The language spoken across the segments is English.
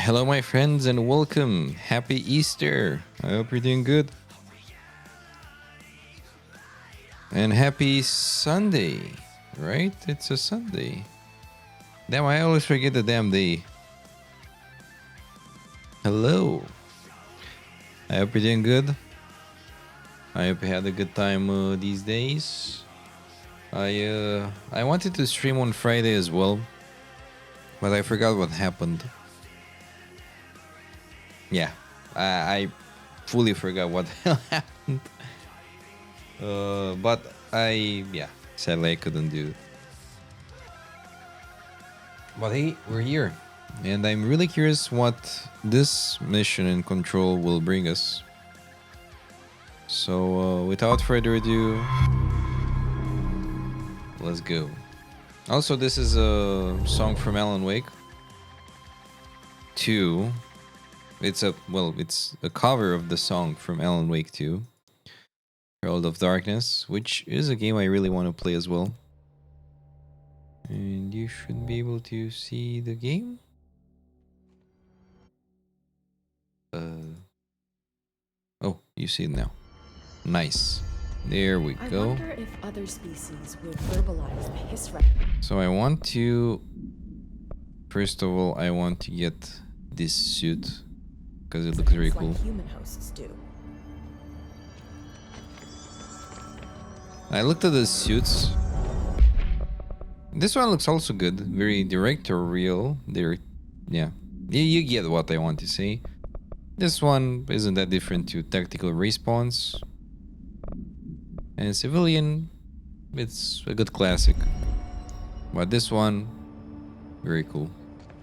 Hello, my friends, and welcome. Happy Easter. I hope you're doing good. And happy Sunday, right? It's a Sunday. Damn, I always forget the damn day. Hello. I hope you're doing good. I hope you had a good time these days. I wanted to stream on Friday as well, but I forgot what happened. Yeah, I fully forgot what the hell happened. But sadly I couldn't do it. But hey, we're here. And I'm really curious what this mission in Control will bring us. So, without further ado, let's go. Also, this is a song from Alan Wake 2. It's a cover of the song from Alan Wake 2, Herald of Darkness, which is a game I really want to play as well. And you should be able to see the game. Oh, you see it now. Nice. There we go. I wonder if other species would verbalize the hiss. So I want to... First of all, I want to get this suit because it looks very cool. Like human hosts do. I looked at the suits. This one looks also good. Very directorial. Yeah. You get what I want to say. This one isn't that different to Tactical Response. And Civilian, it's a good classic. But this one, very cool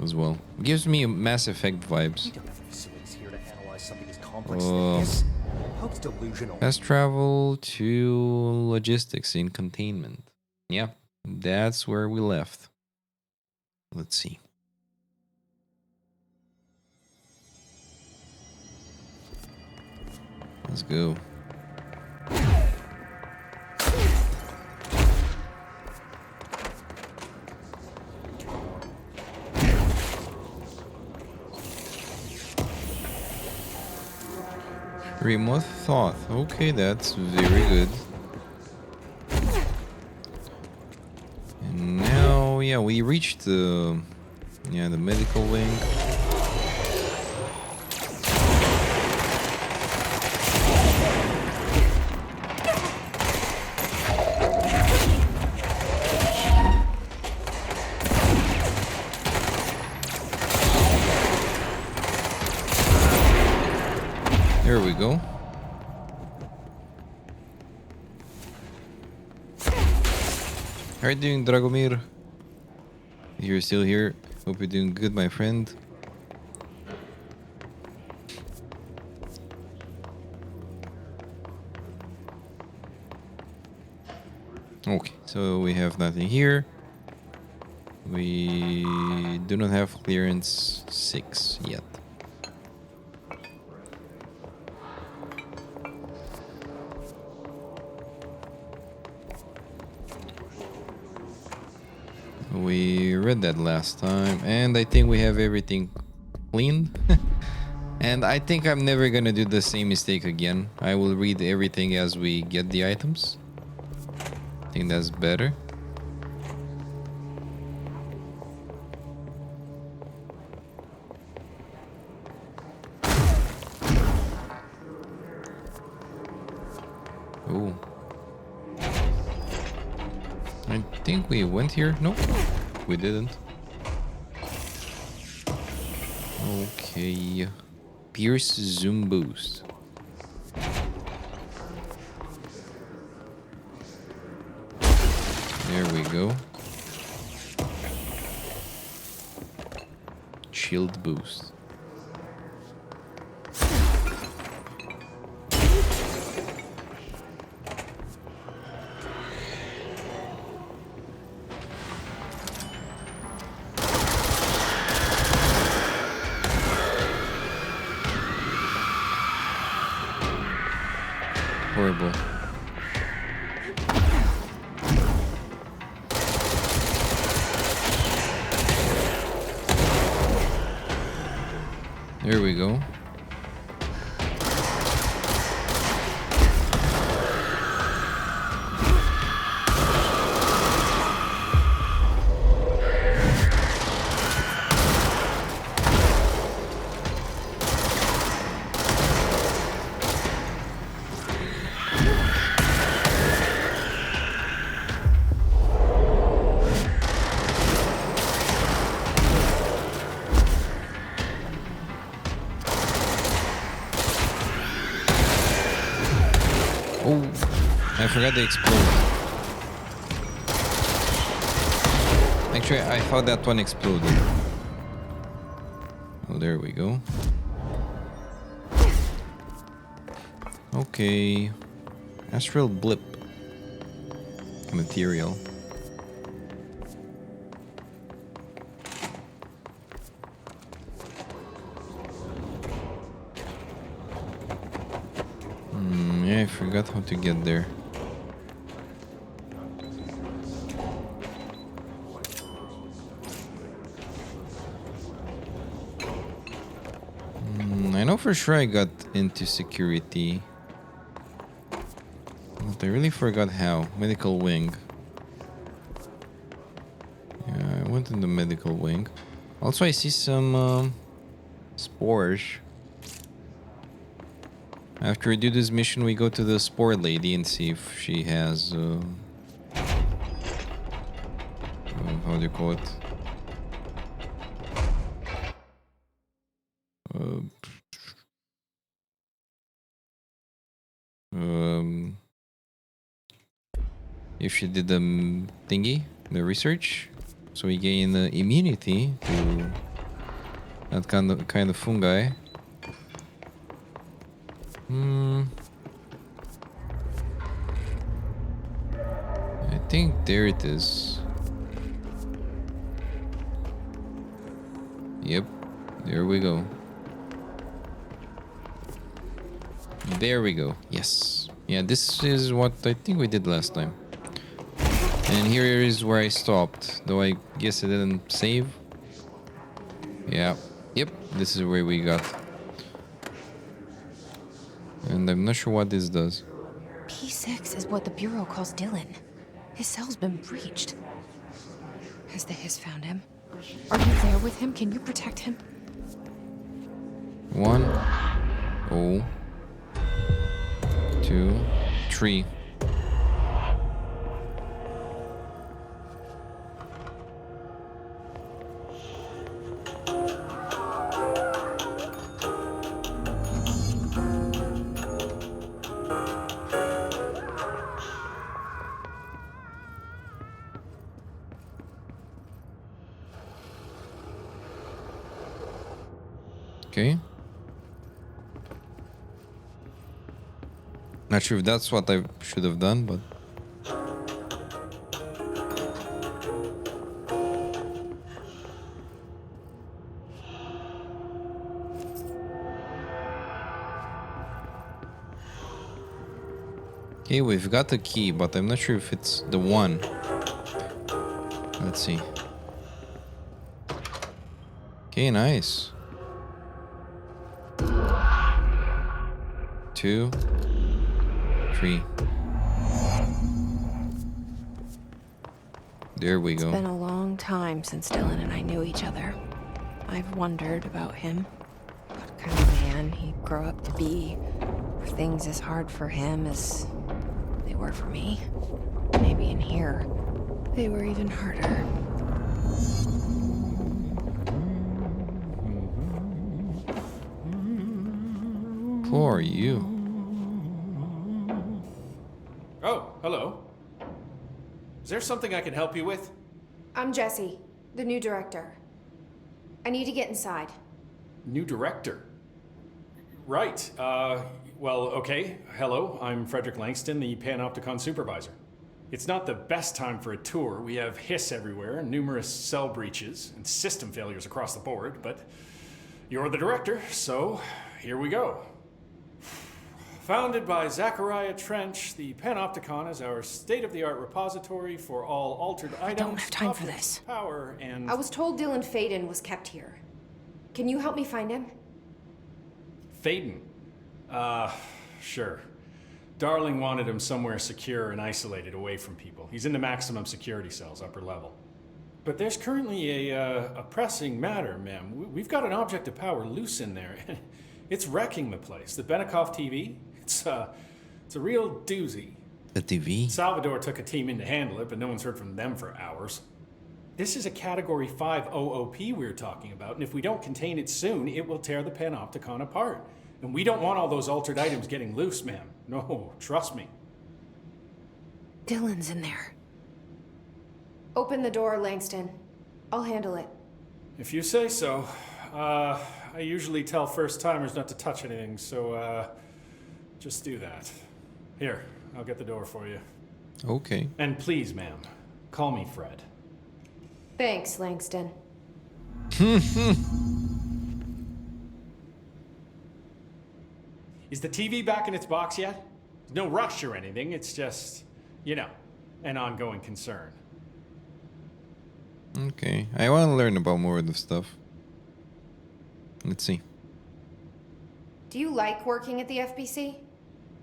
as well. Gives me Mass Effect vibes. We don't have the facilities here to analyze something as complex as this. Hope's delusional. Fast travel to logistics in containment. Yeah, that's where we left. Let's see. Let's go. Remote thought. Okay, that's very good. And now, yeah, we reached the medical wing. There we go. How are you doing, Dragomir? You're still here. Hope you're doing good, my friend. Okay, so we have nothing here. We do not have clearance 6 yet. We read that last time, and I think we have everything cleaned. And I think I'm never gonna do the same mistake again. I will read everything as we get the items. I think that's better. Oh. I think we went here. Nope, we didn't. Okay. Pierce zoom boost. There we go. Shield boost. Horrible. There we go. Oh, I forgot they explode. Actually, I thought that one exploded. Oh, there we go. Okay. Astral blip. Material. Yeah, I forgot how to get there. I know for sure I got into security. But I really forgot how. Medical wing. Yeah, I went in the medical wing. Also, I see some spores. After we do this mission, we go to the spore lady and see if she has how do you call it? If she did the thingy, the research, so we gain immunity to that kind of fungi. I think there it is. Yep, there we go. There we go. Yes. Yeah, this is what I think we did last time. And here is where I stopped. Though I guess I didn't save. Yeah. Yep, this is where we got. And I'm not sure what this does. P6 is what the Bureau calls Dylan. His cell's been breached. Has the Hiss found him? Are you there with him? Can you protect him? 1, 0, 2, 3. Okay. Not sure if that's what I should have done, but... Okay, we've got the key, but I'm not sure if it's the one. Let's see. Okay, nice. 2, 3. There we go. It's been a long time since Dylan and I knew each other. I've wondered about him. What kind of man he'd grow up to be. Were things as hard for him as they were for me? Maybe in here, they were even harder. Who are you? Oh, hello. Is there something I can help you with? I'm Jessie, the new director. I need to get inside. New director. Right. Well, okay. Hello, I'm Frederick Langston, the Panopticon supervisor. It's not the best time for a tour. We have Hiss everywhere, numerous cell breaches, and system failures across the board, but you're the director, so here we go. Founded by Zachariah Trench, the Panopticon is our state-of-the-art repository for all altered items, don't have time for objects this. of power, and... I was told Dylan Faden was kept here. Can you help me find him? Faden. Sure. Darling wanted him somewhere secure and isolated away from people. He's in the maximum security cells, upper level. But there's currently a pressing matter, ma'am. We've got an object of power loose in there. It's wrecking the place. The Benikoff TV, it's a real doozy. The TV? Salvador took a team in to handle it, but no one's heard from them for hours. This is a Category 5 OOP we're talking about, and if we don't contain it soon, it will tear the Panopticon apart. And we don't want all those altered items getting loose, ma'am. No, trust me. Dylan's in there. Open the door, Langston. I'll handle it. If you say so. I usually tell first-timers not to touch anything, so, just do that. Here, I'll get the door for you. Okay. And please, ma'am, call me Fred. Thanks, Langston. Is the TV back in its box yet? No rush or anything, it's just, you know, an ongoing concern. Okay. I want to learn about more of the stuff. Let's see. Do you like working at the FBC?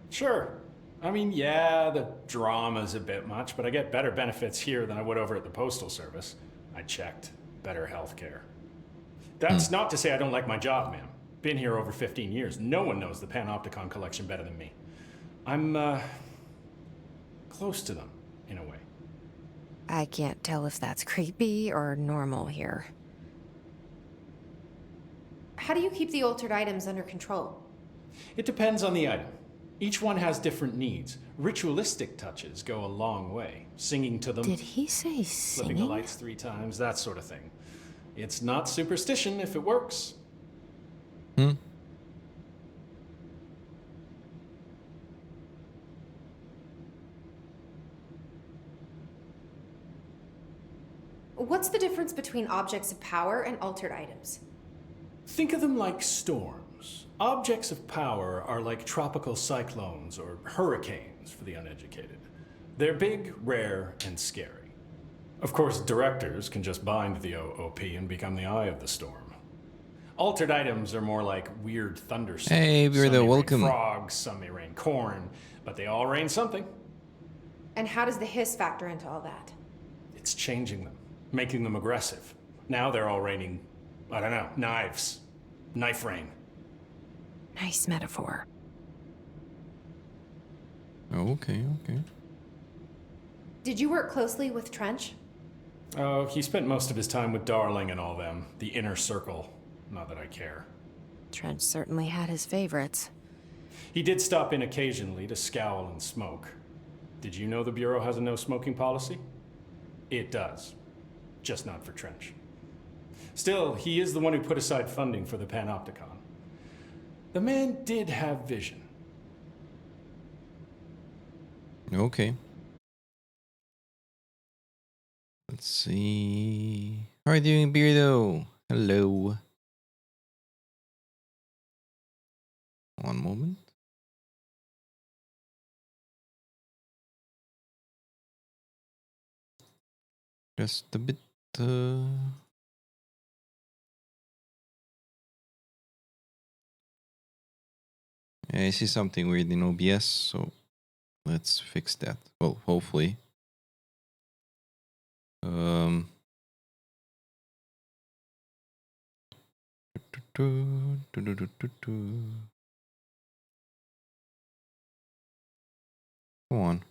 Sure. I mean, yeah, the drama's a bit much, but I get better benefits here than I would over at the Postal Service. I checked. Better healthcare. That's not to say I don't like my job, ma'am. Been here over 15 years. No one knows the Panopticon collection better than me. I'm, close to them, in a way. I can't tell if that's creepy or normal here. How do you keep the altered items under control? It depends on the item. Each one has different needs. Ritualistic touches go a long way. Singing to them, Did he say flipping the singing? lights 3 times, that sort of thing. It's not superstition if it works. What's the difference between objects of power and altered items? Think of them like storms. Objects of power are like tropical cyclones or hurricanes for the uneducated. They're big, rare, and scary. Of course, directors can just bind the OOP and become the eye of the storm. Altered items are more like weird thunderstorms. Hey, Some may welcome. rain frogs, some may rain corn, but they all rain something. And how does the hiss factor into all that? It's changing them, making them aggressive. Now they're all raining, I don't know, knives. Knife rain. Nice metaphor. Okay. Did you work closely with Trench? Oh, he spent most of his time with Darling and all them. The inner circle. Not that I care. Trench certainly had his favorites. He did stop in occasionally to scowl and smoke. Did you know the Bureau has a no smoking policy? It does. Just not for Trench. Still, he is the one who put aside funding for the Panopticon. The man did have vision. Okay. Let's see. How are you doing, Beardo? Hello. One moment. Just a bit. Yeah, I see something weird in OBS, so let's fix that. Well, hopefully. Come on.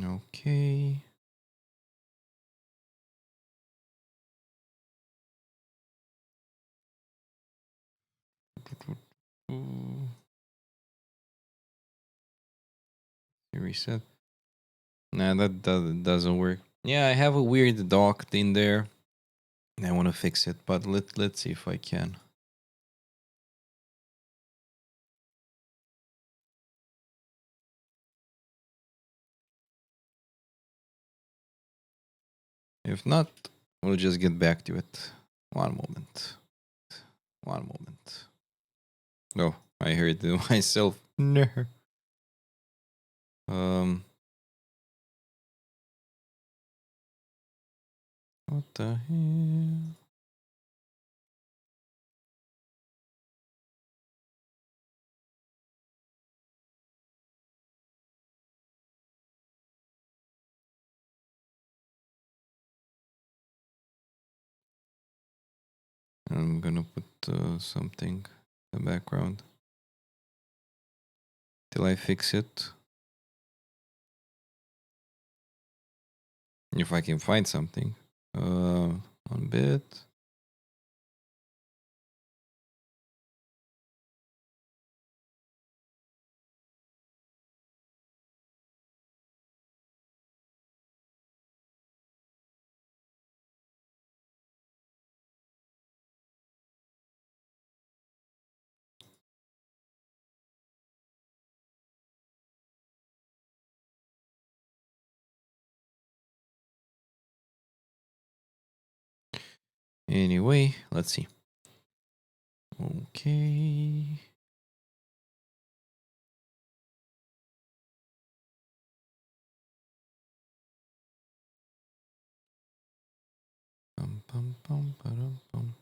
Okay. Reset. Nah, that doesn't work. Yeah, I have a weird dock in there. And I want to fix it, but let's see if I can. If not, we'll just get back to it. One moment. No, I heard it myself. No. What the hell? I'm gonna put something in the background till I fix it. If I can find something. One bit. Anyway, let's see. Okay. Pum, pum, pum, ba-dum, pum.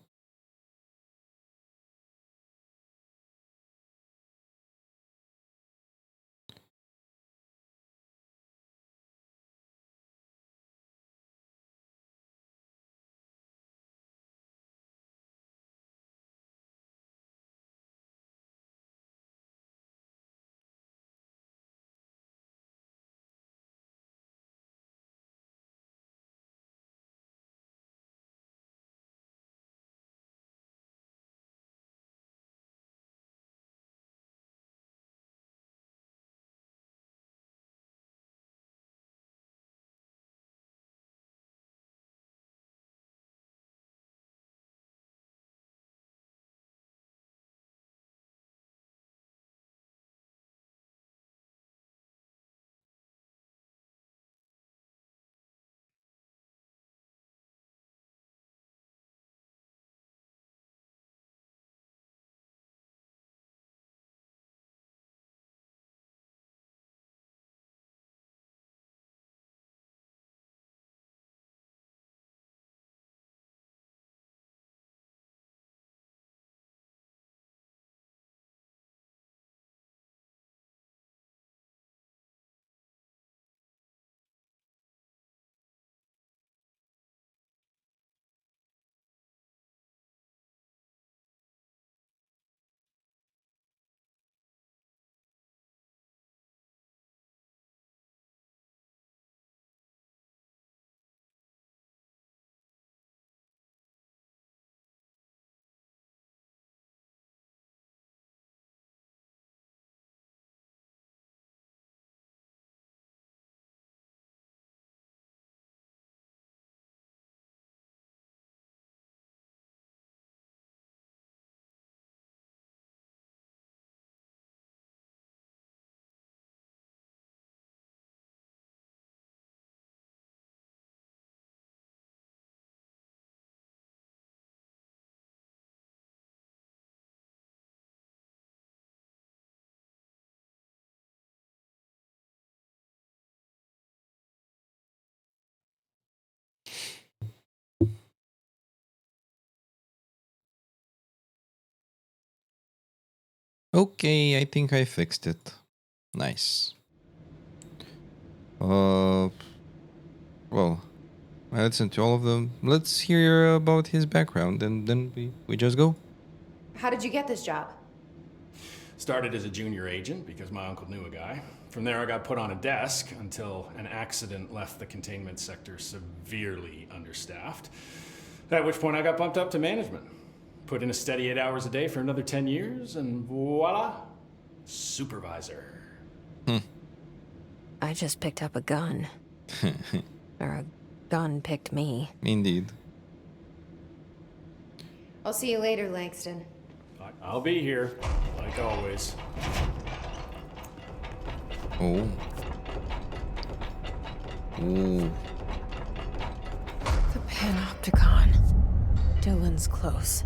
Okay, I think I fixed it. Nice. Well, I listened to all of them. Let's hear about his background and then we just go. How did you get this job? Started as a junior agent because my uncle knew a guy. From there, I got put on a desk until an accident left the containment sector severely understaffed. At which point, I got bumped up to management. Put in a steady 8 hours a day for another 10 years, and voila, supervisor. I just picked up a gun. Or a gun picked me. Indeed. I'll see you later, Langston. I'll be here, like always. Oh. Ooh. The Panopticon. Dylan's close.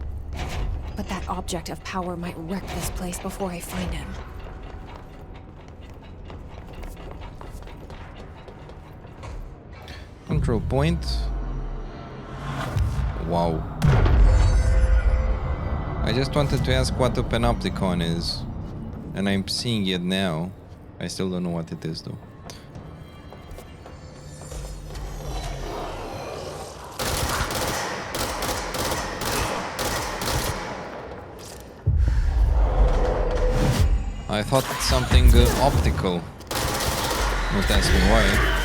But that object of power might wreck this place before I find him. Control point. Wow. I just wanted to ask what a panopticon is. And I'm seeing it now. I still don't know what it is though. I thought it's something optical. Don't ask me why.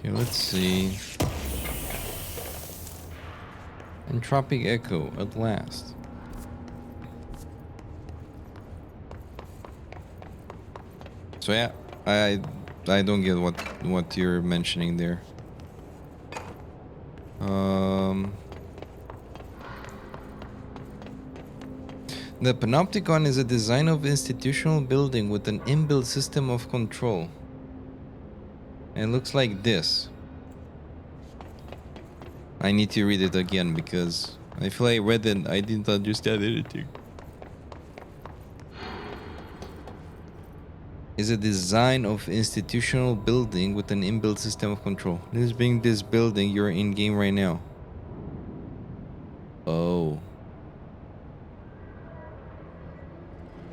Okay, let's see. Entropic Echo at last. So yeah, I don't get what you're mentioning there. The Panopticon is a design of institutional building with an inbuilt system of control. And it looks like this. I need to read it again because I feel I read it and I didn't understand anything. Is a design of institutional building with an inbuilt system of control. This being this building you're in game right now. Oh.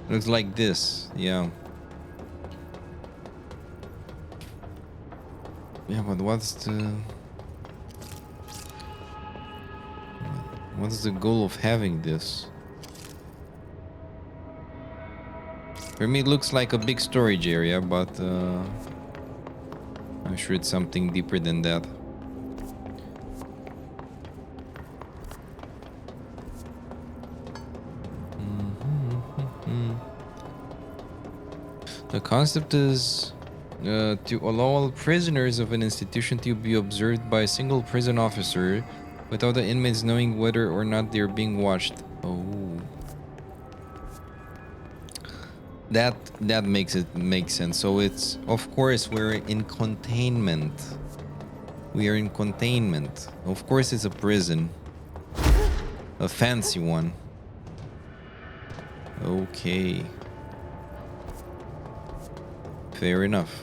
Looks like this, yeah. Yeah, but what's the goal of having this? For me it looks like a big storage area, but I'm sure it's something deeper than that. The concept is to allow all prisoners of an institution to be observed by a single prison officer without the inmates knowing whether or not they're being watched. Oh. That makes it make sense. So it's, of course, we're in containment. We are in containment. Of course it's a prison. A fancy one. Okay. Fair enough.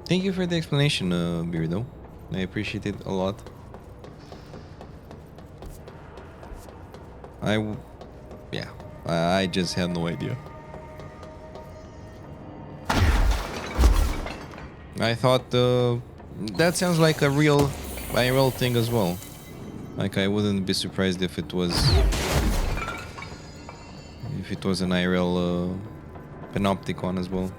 Thank you for the explanation, Beardo. I appreciate it a lot. I just had no idea. I thought that sounds like a real IRL thing as well. Like I wouldn't be surprised if it was an IRL Panopticon as well.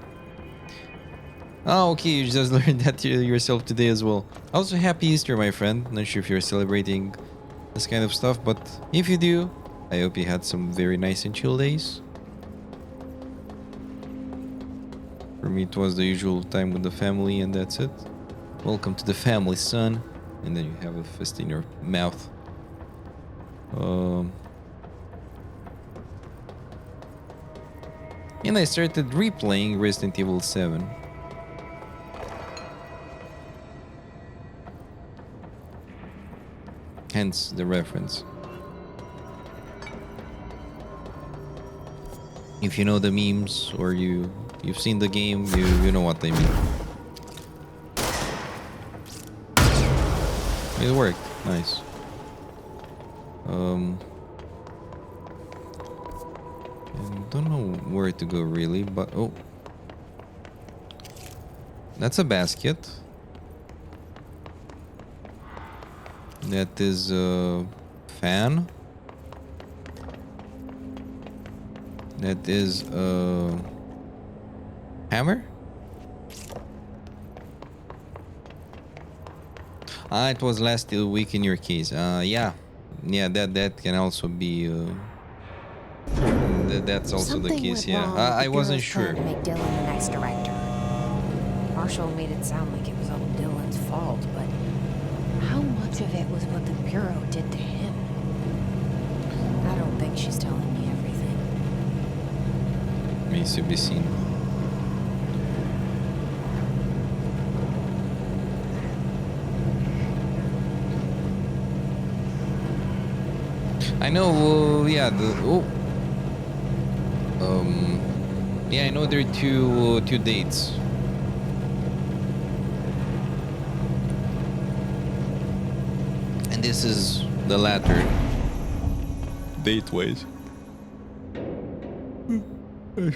Oh, okay, you just learned that yourself today as well. Also, happy Easter, my friend. Not sure if you're celebrating this kind of stuff, but if you do, I hope you had some very nice and chill days. For me, it was the usual time with the family, and that's it. Welcome to the family, son. And then you have a fist in your mouth. And I started replaying Resident Evil 7. Hence the reference. If you know the memes or you've seen the game, you know what I mean. It worked. Nice. And don't know where to go really, but oh. That's a basket. That is a fan. That is a hammer. Ah, it was last week in your case. Yeah, that can also be. That's also the case. Yeah, I wasn't sure. To make Dylan the next director. Marshall made it sound like it was all Dylan's fault, but how much of it was what the Bureau did to him? think she's telling me everything. Remains to be seen. I know, yeah, yeah, I know there are two dates. And this is the latter. Date-wise.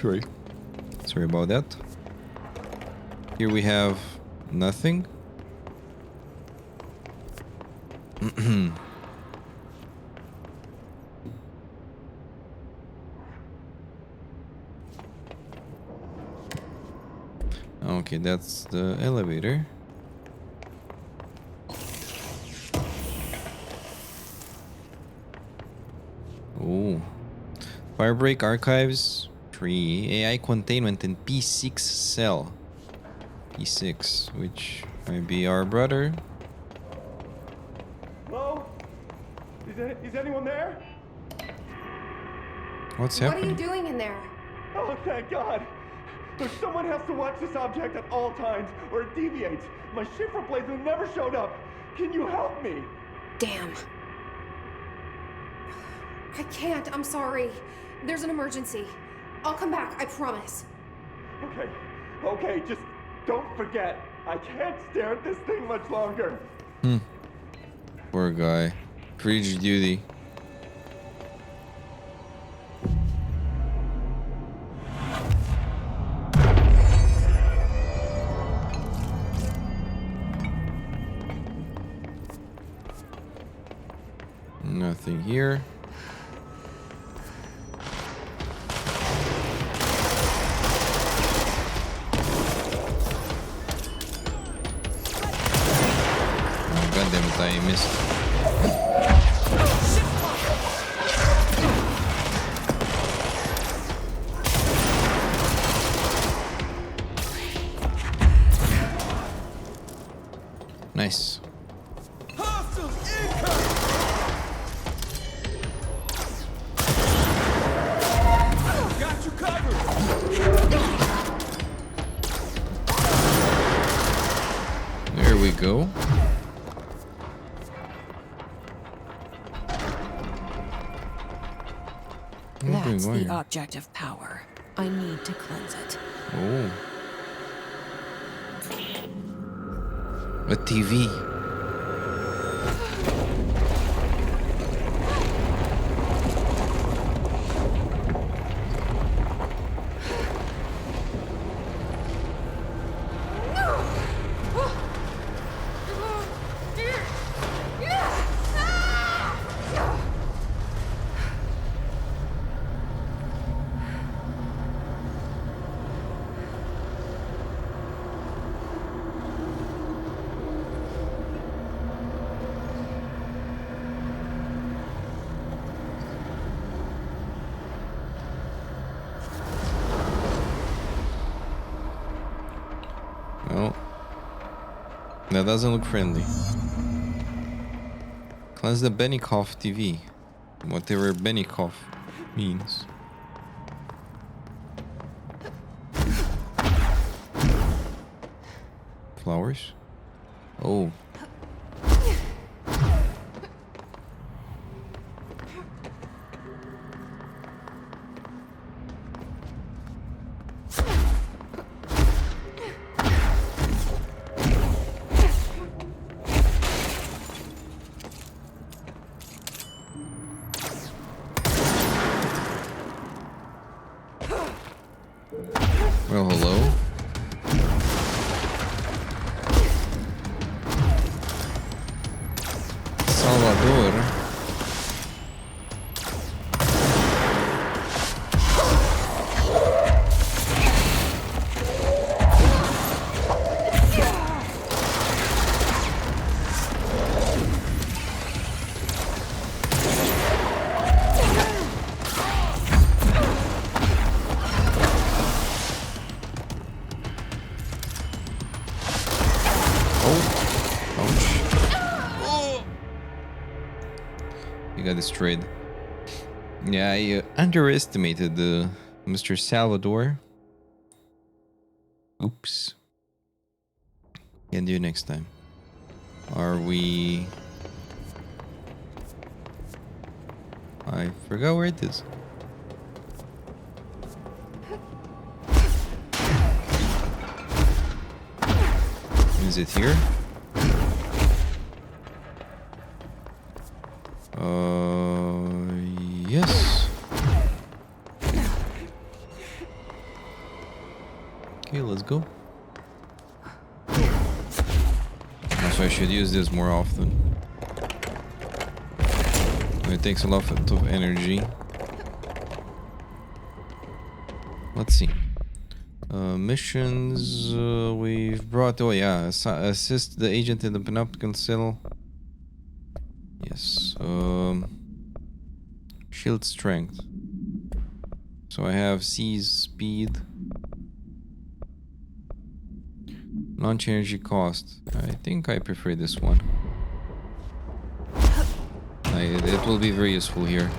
Sorry. Sorry about that. Here we have nothing. Okay, that's the elevator. Oh. Firebreak Archives 3. AI containment in P6 cell. P6, which might be our brother. Hello? Is anyone there? What's What are happening? you doing in there? Oh, thank God. Look, someone has to watch this object at all times, or it deviates. My shifter blazer never showed up. Can you help me? Damn. I can't. I'm sorry. There's an emergency. I'll come back. I promise. Okay, just don't forget. I can't stare at this thing much longer. Poor guy. Bridge duty. Nothing here. Oh, God damn it, I missed. Nice. There we go. That's the Wire. object of power. I need to cleanse it. Oh. A TV. Well, that doesn't look friendly. Cleanse the Benikoff TV. Whatever Benikoff means. Flowers? Oh. Well, hello. Salvador. Got destroyed. Yeah, I underestimated Mr. Salvador. Oops. Can do next time. Are we... I forgot where it is. Is it here? Yes. Okay, let's go. So I should use this more often. It takes a lot of energy. Let's see. Missions we've brought. Oh yeah, assist the agent in the Panopticon cell. Yes. Shield strength. So I have seize speed. Launch energy cost. I think I prefer this one. It will be very useful here.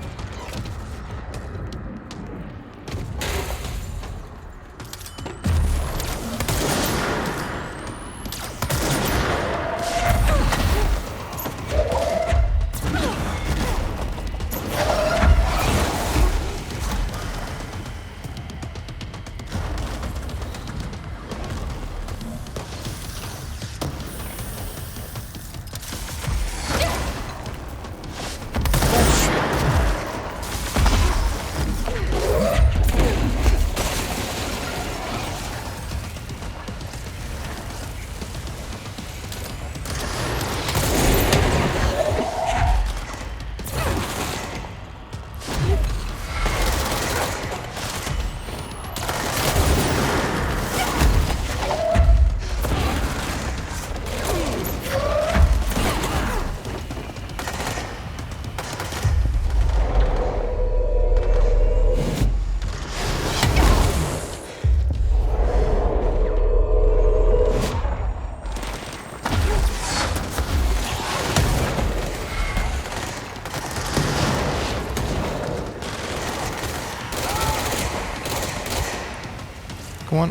Come on.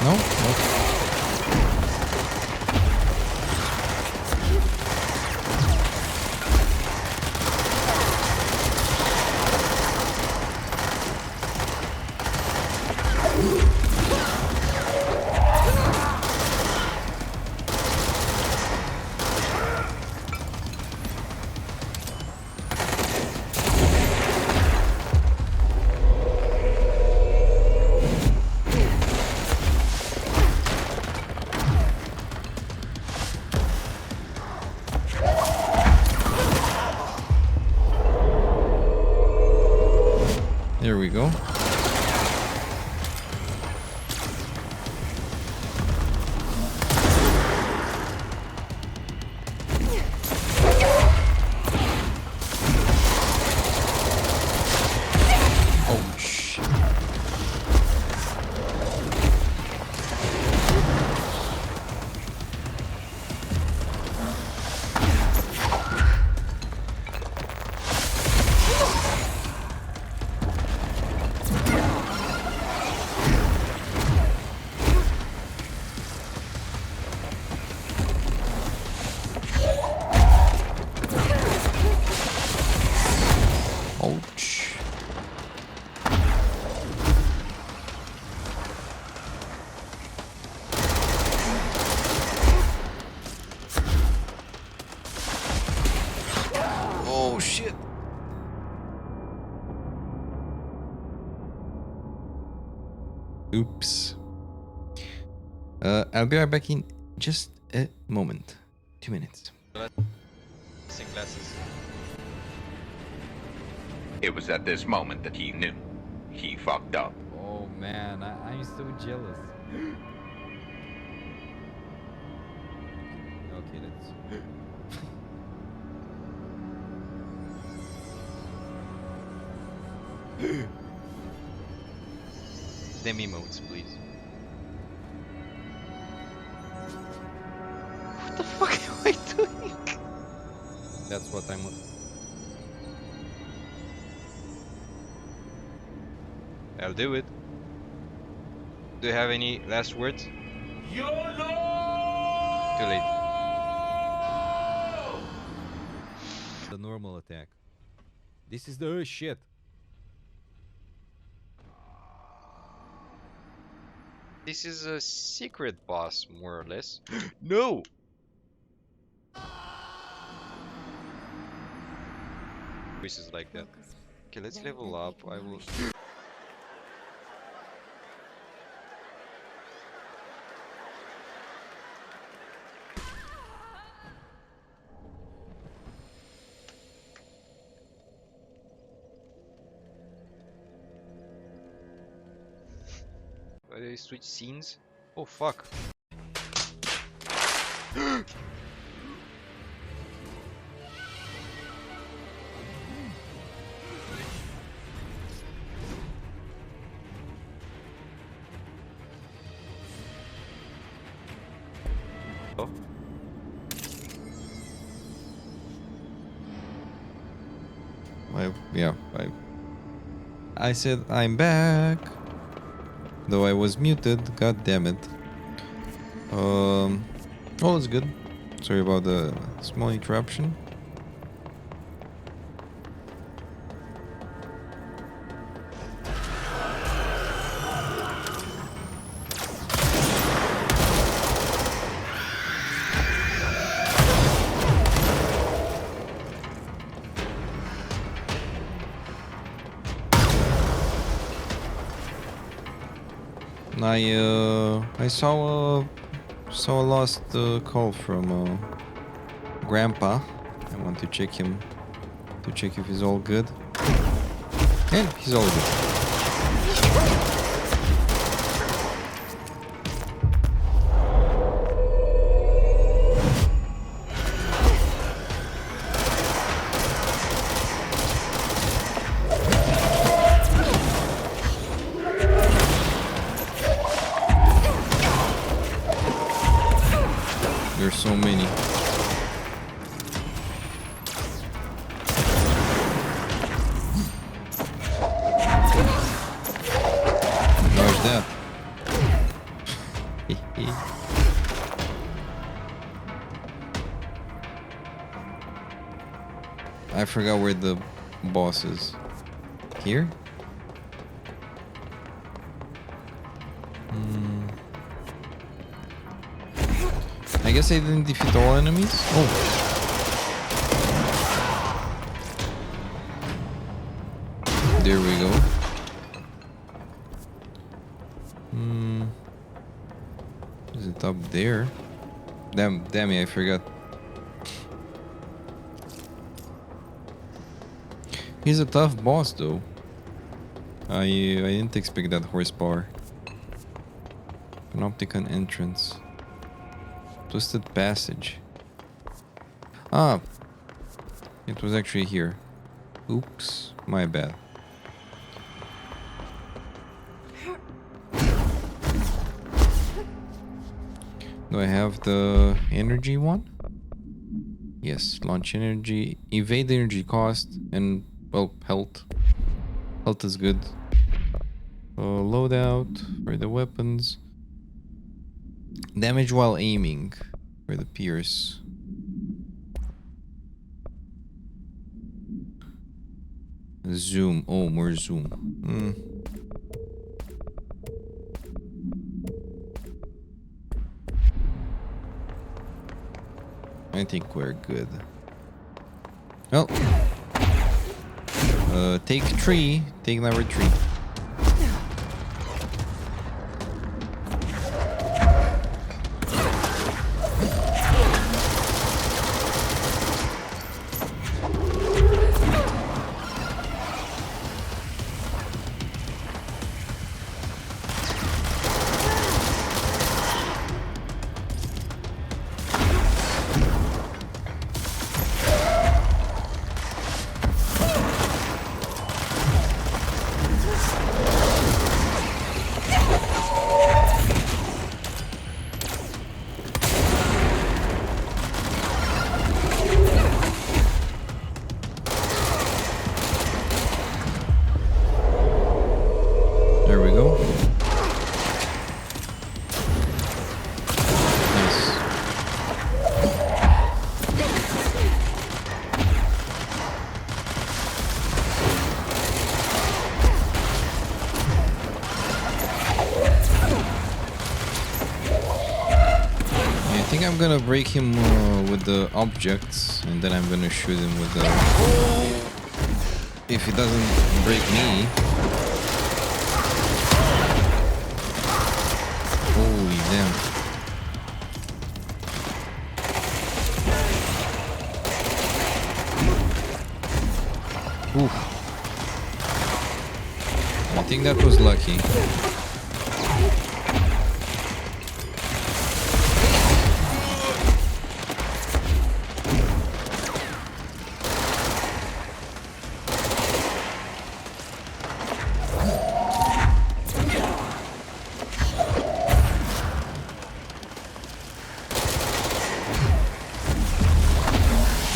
No? Nope. There we go. Oh, shit. Ouch. Oh shit. Oops. I'll be right back in just a moment. 2 minutes. It was at this moment that he knew. He fucked up. Oh man, I'm so jealous. Okay, let's. Demi modes, please. What the fuck am I doing? That's what I'm. I'll do it. Do you have any last words? Too late. The normal attack. This is the shit. This is a secret boss, more or less. No! Voices like that. Okay, let's level up. I will. Switch scenes? Oh fuck. Oh. I said I'm back. Though I was muted, god damn it. All is good. Sorry about the small interruption. I saw a lost call from Grandpa. I want to check him to check if he's all good. And he's all good. There's so many. How's that? I forgot where the boss is. Here? I guess I didn't defeat all enemies. Oh. There we go. Is it up there? Damn it, I forgot. He's a tough boss though. I didn't expect that horsepower. Panopticon entrance. Twisted passage. Ah, it was actually here. Oops, my bad. Do I have the energy one? Yes, launch energy, evade energy cost, and well, health. Health is good. Loadout for the weapons. Damage while aiming for the pierce. Zoom. Oh, more zoom. I think we're good. Well, take 3. Take number 3. we go. Nice. I think I'm gonna break him with the objects, and then I'm gonna shoot him with the... If he doesn't break me... Holy damn. Oof. I think that was lucky.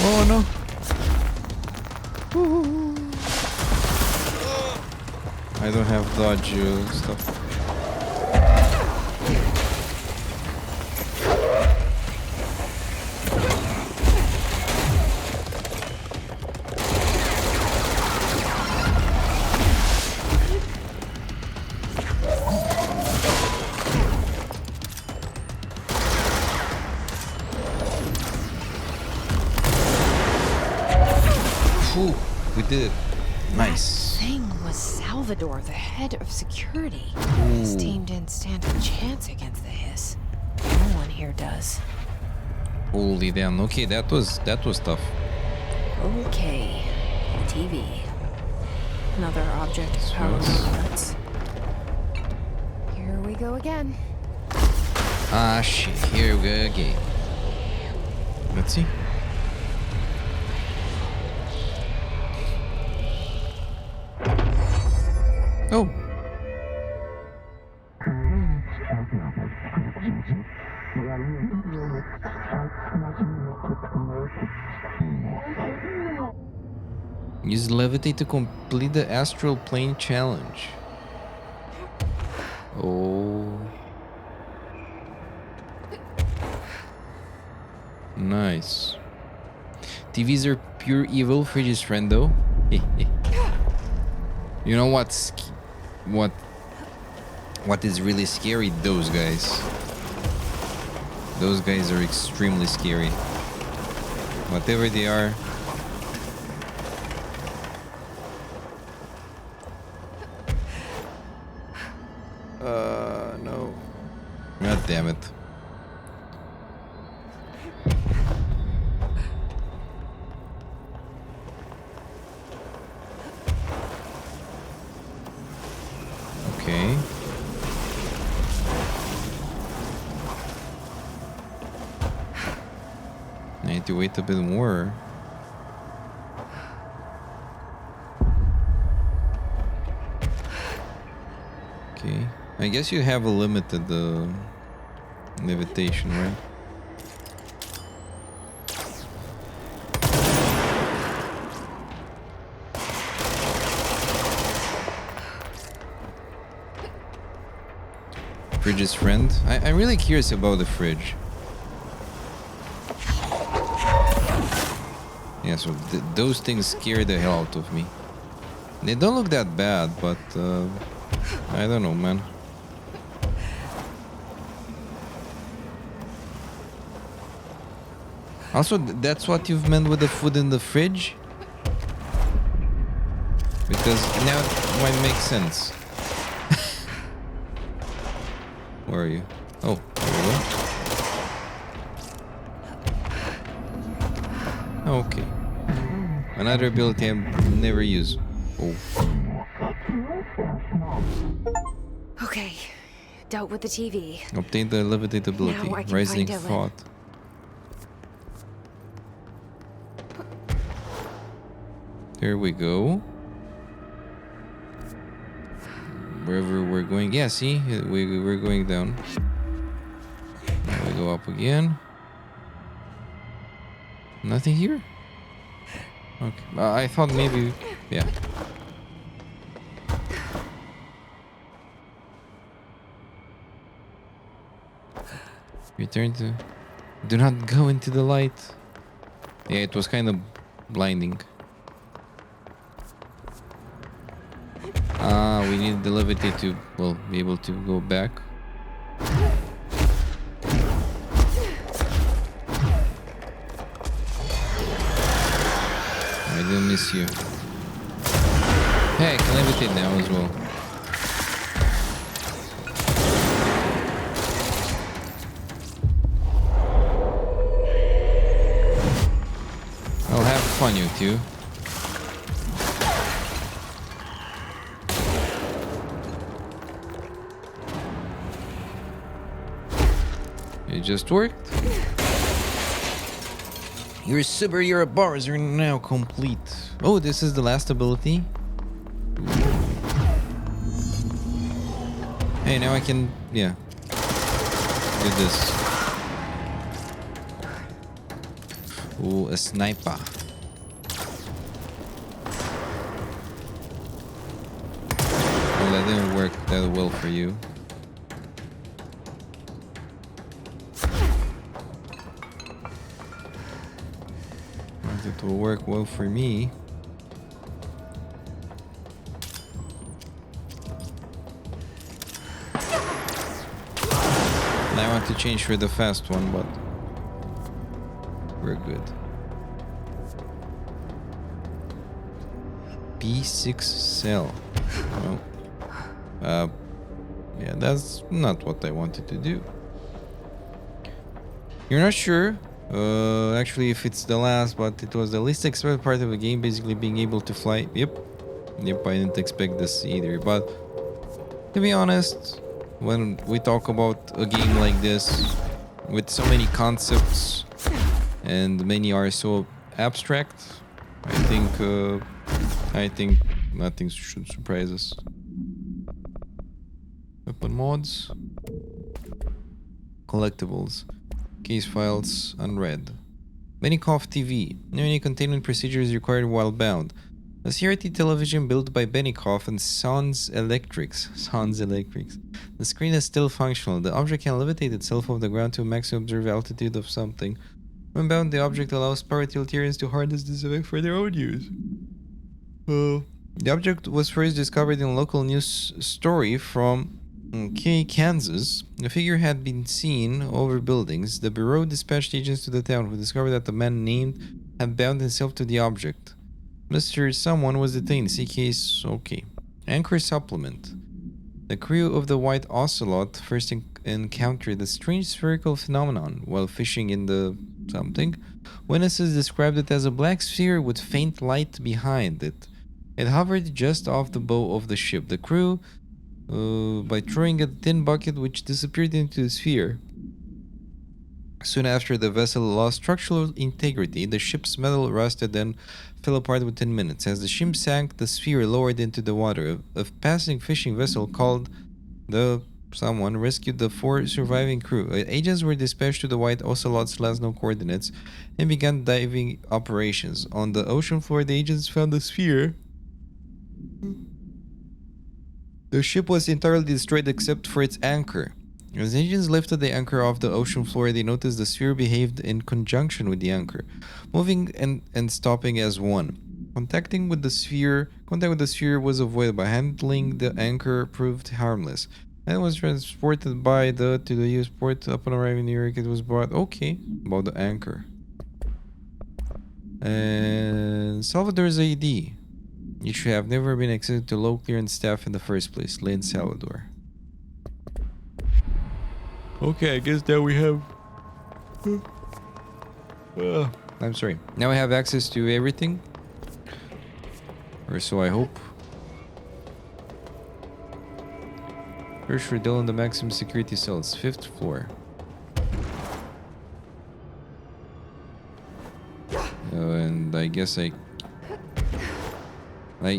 Oh no. I don't have dodge stuff. Ooh, we did it. Nice. Thing was Salvador, the head of security. His team didn't stand a chance against the Hiss. No one here does. Holy damn. Okay, that was tough. Okay, TV. Another object of power nuts. Here we go again. Ah shit, here we go again. Let's see. Oh. Use levitate to complete the astral plane challenge. Oh. Nice. TVs are pure evil, Fridge's friend though. You know what is really scary? Those guys. Those guys are extremely scary. Whatever they are. No. God damn it. Okay. I need to wait a bit more. Okay. I guess you have a limited levitation, right? Fridge's friend. I'm really curious about the fridge. Yeah, so those things scare the hell out of me. They don't look that bad, but I don't know, man. Also, that's what you've meant with the food in the fridge? Because now it might make sense. Where are you? Oh, there we go. Okay. Another ability I never use. Oh. Okay, dealt with the TV. Obtain the levitate ability. Now I can Rising find Dylan. thought. There we go. Wherever we're going. Yeah, see? We're going down. Now we go up again. Nothing here? Okay. I thought maybe... Yeah. Return to... Do not go into the light. Yeah, it was kind of blinding. Ah, we need the levitate to, well, be able to go back. I didn't miss you. Hey, I can levitate now as well. I'll have fun, you two. It just worked. Your superior bars are now complete. Oh, this is the last ability. Hey, now I can, yeah, do this. Ooh, a sniper. Oh, that didn't work that well for you. It will work well for me. And I want to change for the fast one, but we're good. P6 cell. Oh. Yeah, that's not what I wanted to do. You're not sure? Actually, if it's the last, but it was the least expected part of the game, basically being able to fly. Yep, I didn't expect this either. But to be honest, when we talk about a game like this, with so many concepts, and many are so abstract, I think nothing should surprise us. Weapon mods, collectibles. Case files unread. Benikoff TV. Any containment procedure is required while bound. A CRT television built by Benikoff and Sons Electrics. The screen is still functional. The object can levitate itself off the ground to a maximum observed altitude of something. When bound, the object allows paratitilarians to harness this effect for their own use. The object was first discovered in a local news story from Kansas. The figure had been seen over buildings. The bureau dispatched agents to the town, who discovered that the man named had bound himself to the object. Mr. Someone was detained. See case. Okay. Anchor supplement. The crew of the White Ocelot first encountered a strange spherical phenomenon while fishing in the something. Witnesses described it as a black sphere with faint light behind it. It hovered just off the bow of the ship. The crew by throwing a tin bucket which disappeared into the sphere. Soon after the vessel lost structural integrity, the ship's metal rusted and fell apart within minutes. As the ship sank, the sphere lowered into the water. A passing fishing vessel called the Someone rescued the 4 surviving crew. Agents were dispatched to the White Ocelot's last known coordinates and began diving operations. On the ocean floor, the agents found the sphere. The ship was entirely destroyed except for its anchor. As agents lifted the anchor off the ocean floor, they noticed the sphere behaved in conjunction with the anchor, moving and stopping as one. Contact with the sphere was avoided by handling the anchor proved harmless. And was transported by to the US port. Upon arriving in New York, it was brought. Okay, about the anchor. And Salvador's ID. You should have never been accepted to low clearance staff in the first place. Lane Salvador. Okay, I guess now we have... I'm sorry. Now we have access to everything. Or so I hope. Search for Dylan in the maximum security cells. 5th floor. And I guess like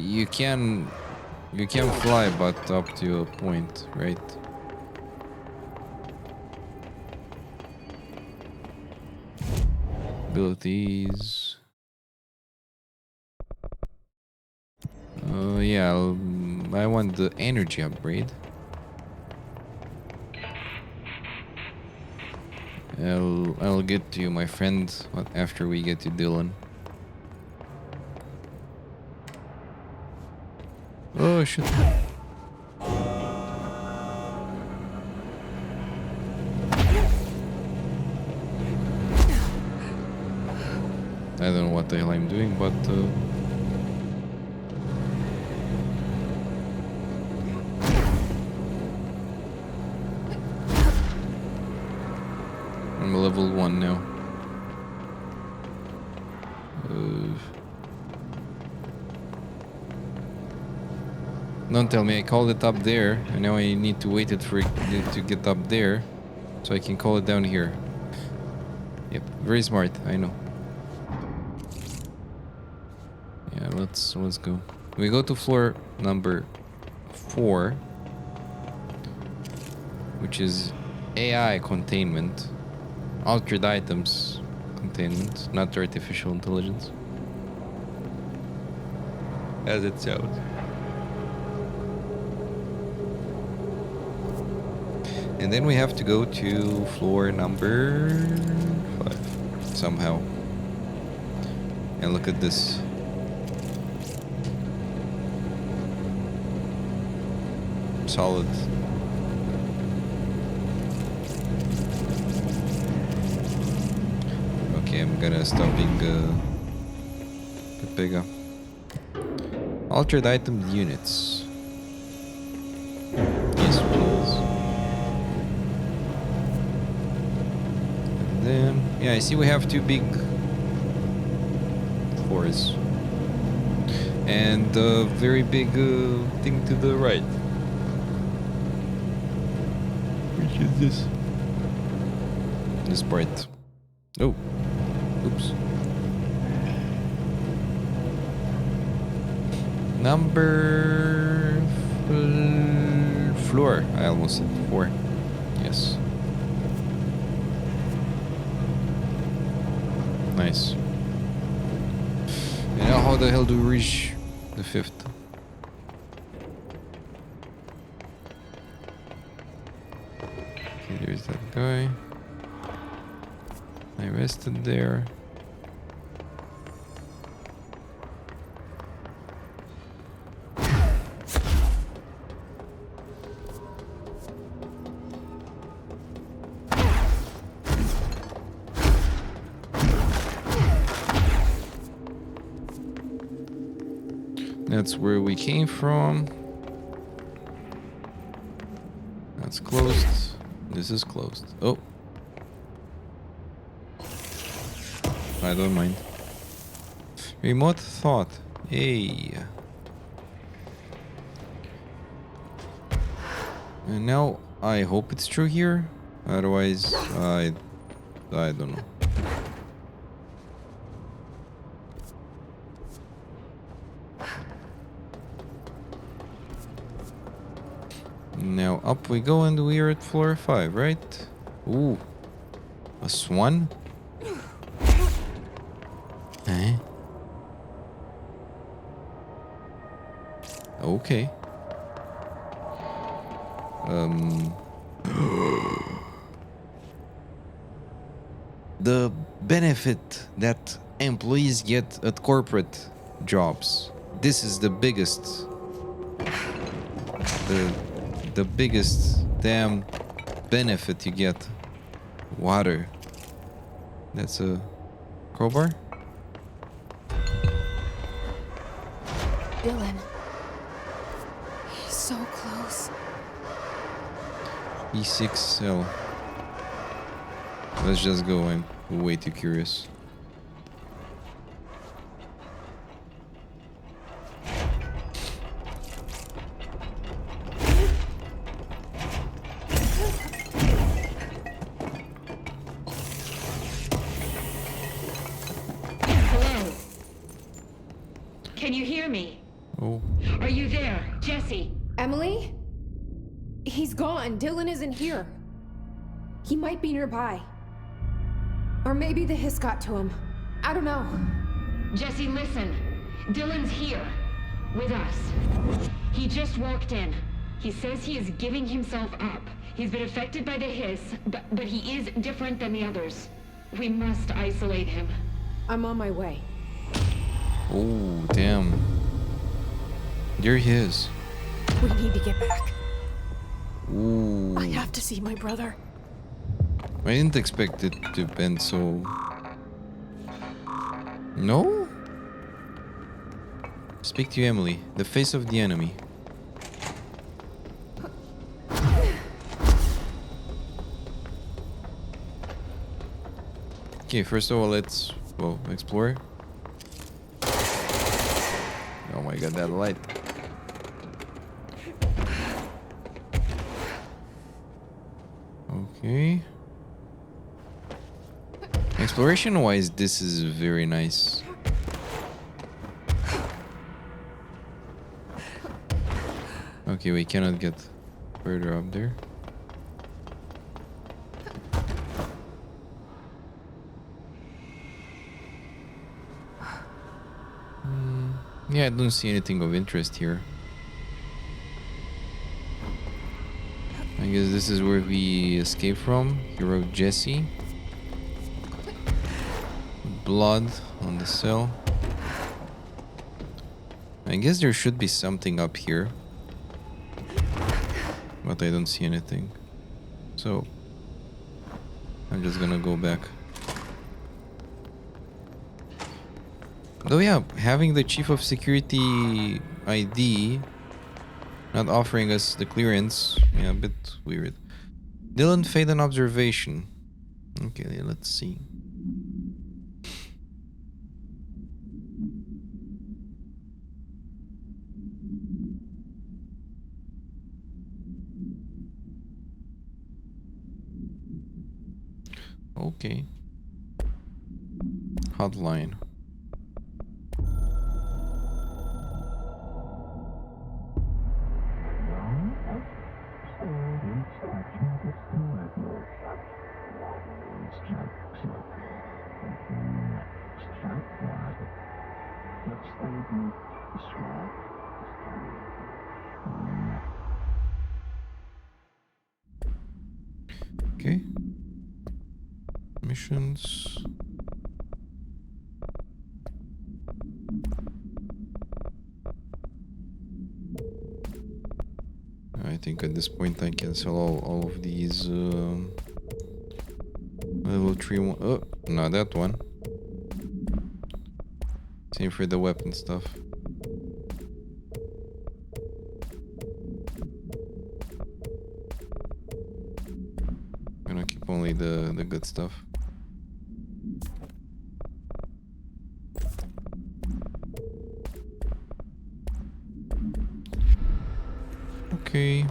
you can fly, but up to a point, right? Abilities. Yeah, I want the energy upgrade. I'll get to you, my friend, after we get to Dylan. Oh shit. I don't know what the hell I'm doing, but I'm level 1 now. Don't tell me I called it up there, and now I need to wait it for it to get up there, so I can call it down here. Yep, very smart, I know. Yeah, let's go. We go to floor number 4, which is AI containment, altered items containment, not artificial intelligence, as it sounds. And then we have to go to floor number 5 somehow. And look at this. Solid. Okay, I'm gonna stop being bit bigger. Altered item units. Yes, please. And then, yeah, I see we have 2 big floors. And a very big thing to the right. Which is this? This part. Oh. Oops. Number floor. I almost said 4. Yes. Nice. And now how the hell do we reach the 5th? Okay, there's that guy. I rested there. That's where we came from. That's closed. This is closed. Oh. I don't mind. Remote thought. Hey. And now I hope it's true here. Otherwise, I don't know. Now up we go, and we are at floor 5, right? Ooh. A swan? Eh? Okay. The benefit that employees get at corporate jobs. This is the biggest. The biggest damn benefit you get. Water. That's a crowbar? Dylan. He's so close. E6L. Let's just go. I'm way too curious. Hello? Can you hear me? Oh. Are you there, Jesse? Emily? He's gone. Dylan isn't here. He might be nearby. Or maybe the hiss got to him. I don't know. Jesse, listen. Dylan's here. With us. He just walked in. He says he is giving himself up. He's been affected by the hiss, but he is different than the others. We must isolate him. I'm on my way. Oh, damn. There he is. We need to get back. Ooh. I have to see my brother. I didn't expect it to end so... No? Speak to Emily, the face of the enemy. Okay, first of all, let's explore. Oh my god, that light. Okay. Exploration wise, this is very nice. Okay, we cannot get further up there. Yeah, I don't see anything of interest here. I guess this is where we escaped from. Hero Jesse. Blood on the cell. I guess there should be something up here. But I don't see anything. So, I'm just gonna go back. Though yeah, having the chief of security ID not offering us the clearance, yeah, a bit weird. Dylan failed an observation. Okay, let's see. Okay. Hotline. Okay. Missions. I think at this point I can sell all of these level 3 one. Oh, not that one. Same for the weapon stuff. Gonna keep only the good stuff. Okay,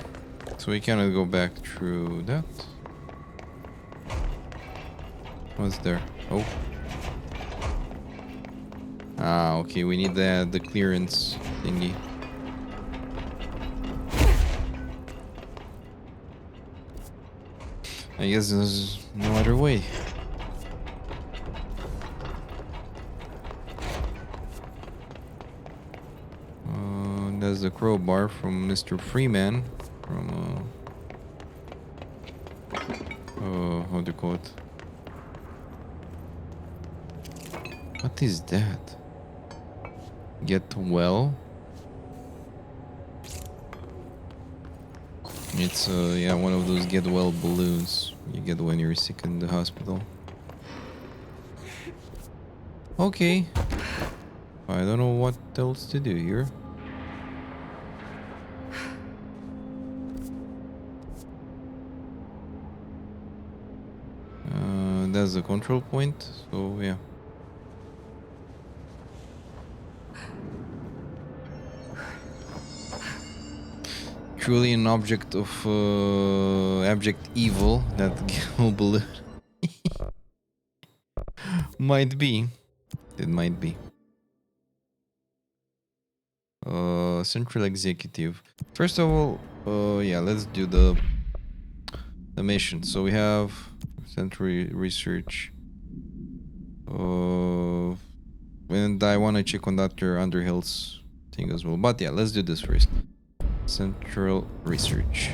so we cannot go back through that. What's there? Oh. Ah, okay, we need the clearance thingy. I guess there's no other way. There's the crowbar from Mr. Freeman. From how do you call it? What is that? Get well. It's yeah, one of those get well balloons you get when you're sick in the hospital. Okay. I don't know what else to do here. That's the control point, so yeah. Truly an object of abject evil, that Gil balloon. Might be. It might be. Central Executive. First of all, yeah, let's do the mission. So we have Central Research. And I want to check on Dr. Underhill's thing as well. But yeah, let's do this first. Central Research.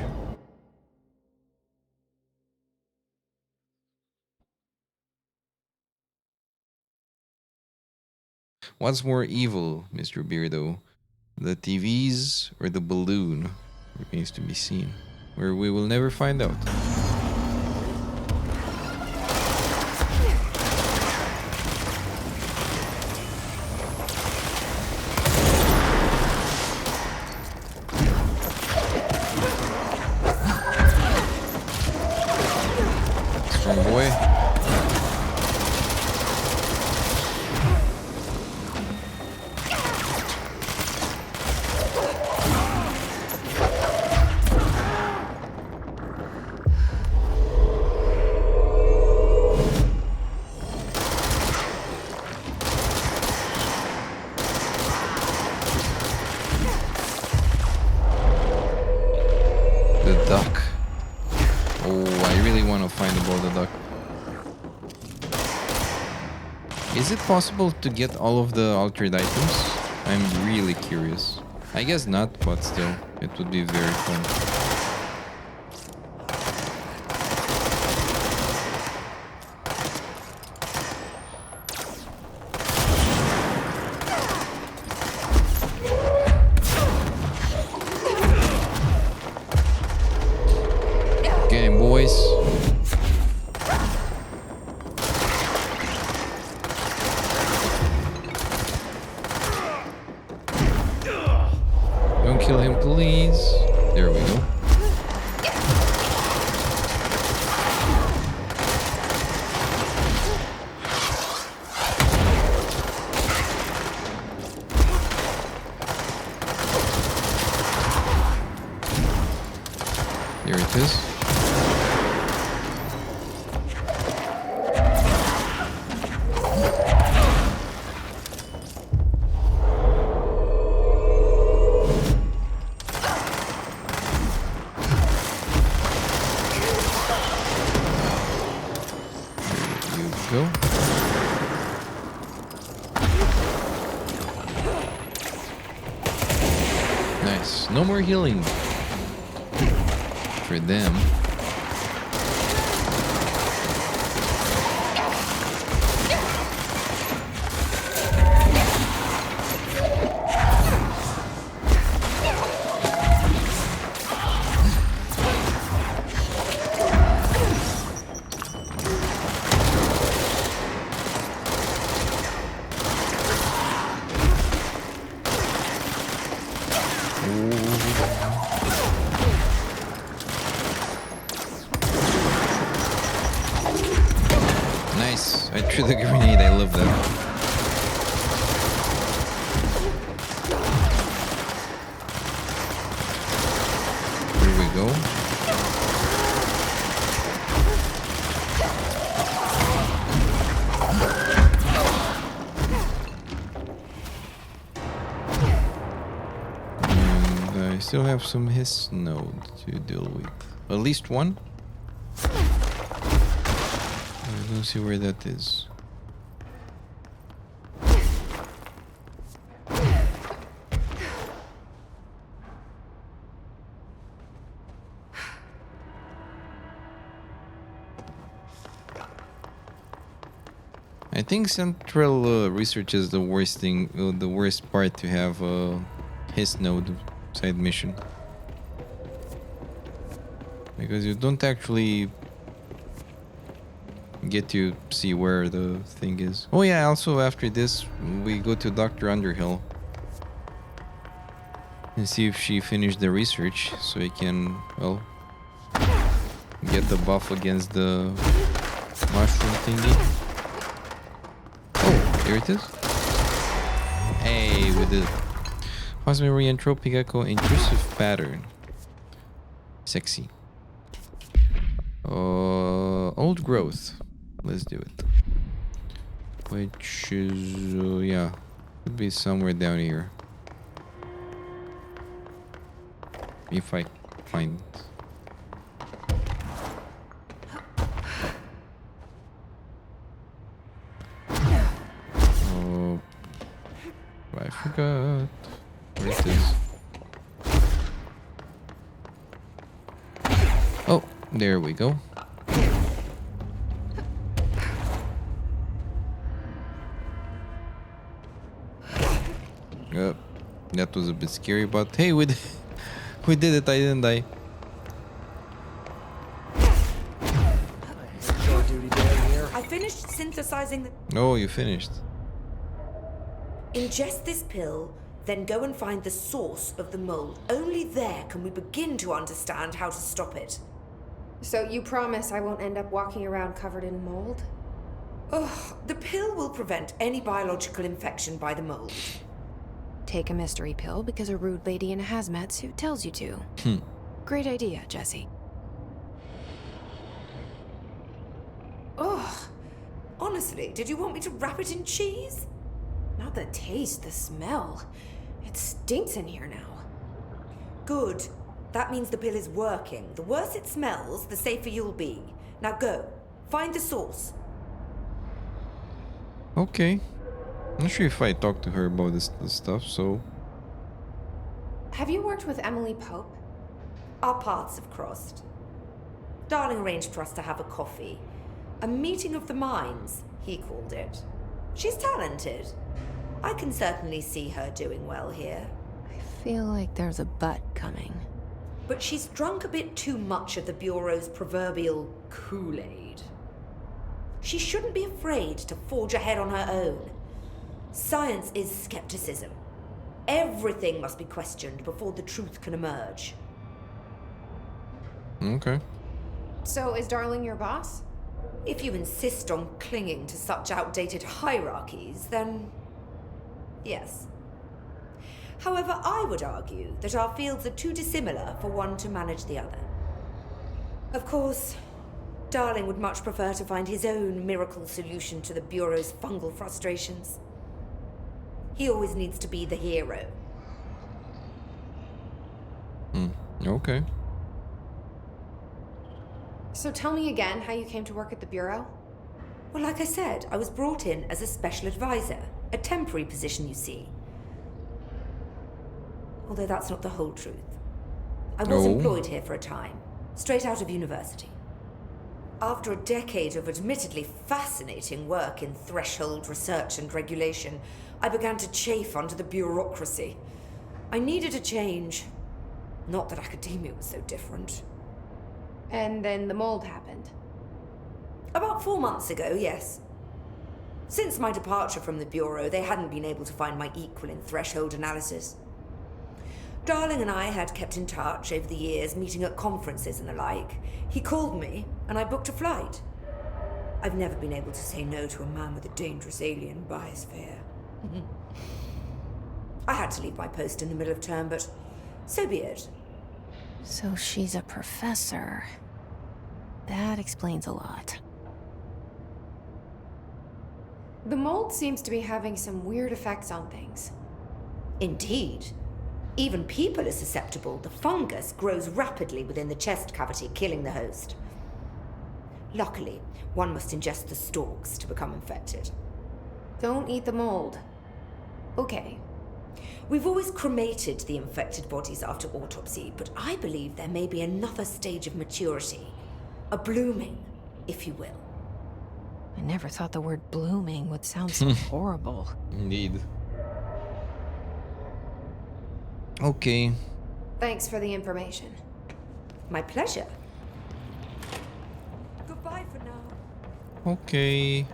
What's more evil, Mr. Beardo? The TVs or the balloon? Remains to be seen. Or we will never find out. Strong boy. The duck. Oh, I really want to find about the duck. Is it possible to get all of the altered items? I'm really curious. I guess not, but still, it would be very fun. Okay, boys. Don't kill him, please. There we go. There it is. There you go. Nice. No more healing for them. Nice. I threw the grenade. I love that. Here we go. And I still have some hiss node to deal with. At least one. I don't see where that is. I think Central Research is the worst thing, the worst part to have his node side mission. Because you don't actually get to see where the thing is. Oh yeah, also after this, we go to Dr. Underhill. And see if she finished the research, so we can, well, get the buff against the mushroom thingy. Oh, there it is. Hey, we did it. Possibly entropic echo intrusive pattern. Sexy. Old growth. Let's do it. Which is, yeah, could be somewhere down here. If I find it. Oh, I forgot where it is. There we go. Yep. That was a bit scary, but hey, we did it. I didn't die. I finished synthesizing the... Oh, you finished. Ingest this pill, then go and find the source of the mold. Only there can we begin to understand how to stop it. So you promise I won't end up walking around covered in mold? Ugh, the pill will prevent any biological infection by the mold. Take a mystery pill because a rude lady in a hazmat suit tells you to. Great idea, Jesse. Ugh. Honestly, did you want me to wrap it in cheese? Not the taste, the smell. It stinks in here now. Good. That means the pill is working. The worse it smells, the safer you'll be. Now go. Find the source. Okay. I'm not sure if I talked to her about this stuff, so... Have you worked with Emily Pope? Our paths have crossed. Darling arranged for us to have a coffee. A meeting of the minds, he called it. She's talented. I can certainly see her doing well here. I feel like there's a but coming. But she's drunk a bit too much of the Bureau's proverbial Kool-Aid. She shouldn't be afraid to forge ahead on her own. Science is skepticism. Everything must be questioned before the truth can emerge. Okay. So is Darling your boss? If you insist on clinging to such outdated hierarchies, then yes. However, I would argue that our fields are too dissimilar for one to manage the other. Of course, Darling would much prefer to find his own miracle solution to the Bureau's fungal frustrations. He always needs to be the hero. Okay. So tell me again how you came to work at the Bureau? Well, like I said, I was brought in as a special advisor. A temporary position, you see. Although that's not the whole truth. I was employed here for a time, straight out of university. After a decade of admittedly fascinating work in threshold research and regulation, I began to chafe under the bureaucracy. I needed a change. Not that academia was so different. And then the mold happened. About 4 months ago, yes. Since my departure from the Bureau, they hadn't been able to find my equal in threshold analysis. Darling and I had kept in touch over the years, meeting at conferences and the like. He called me, and I booked a flight. I've never been able to say no to a man with a dangerous alien biosphere. I had to leave my post in the middle of term, but so be it. So she's a professor. That explains a lot. The mold seems to be having some weird effects on things. Indeed. Even people are susceptible. The fungus grows rapidly within the chest cavity, killing the host. Luckily, one must ingest the stalks to become infected. Don't eat the mold. Okay. We've always cremated the infected bodies after autopsy, but I believe there may be another stage of maturity. A blooming, if you will. I never thought the word blooming would sound so horrible. Indeed. Okay. Thanks for the information. My pleasure. Goodbye for now. Okay.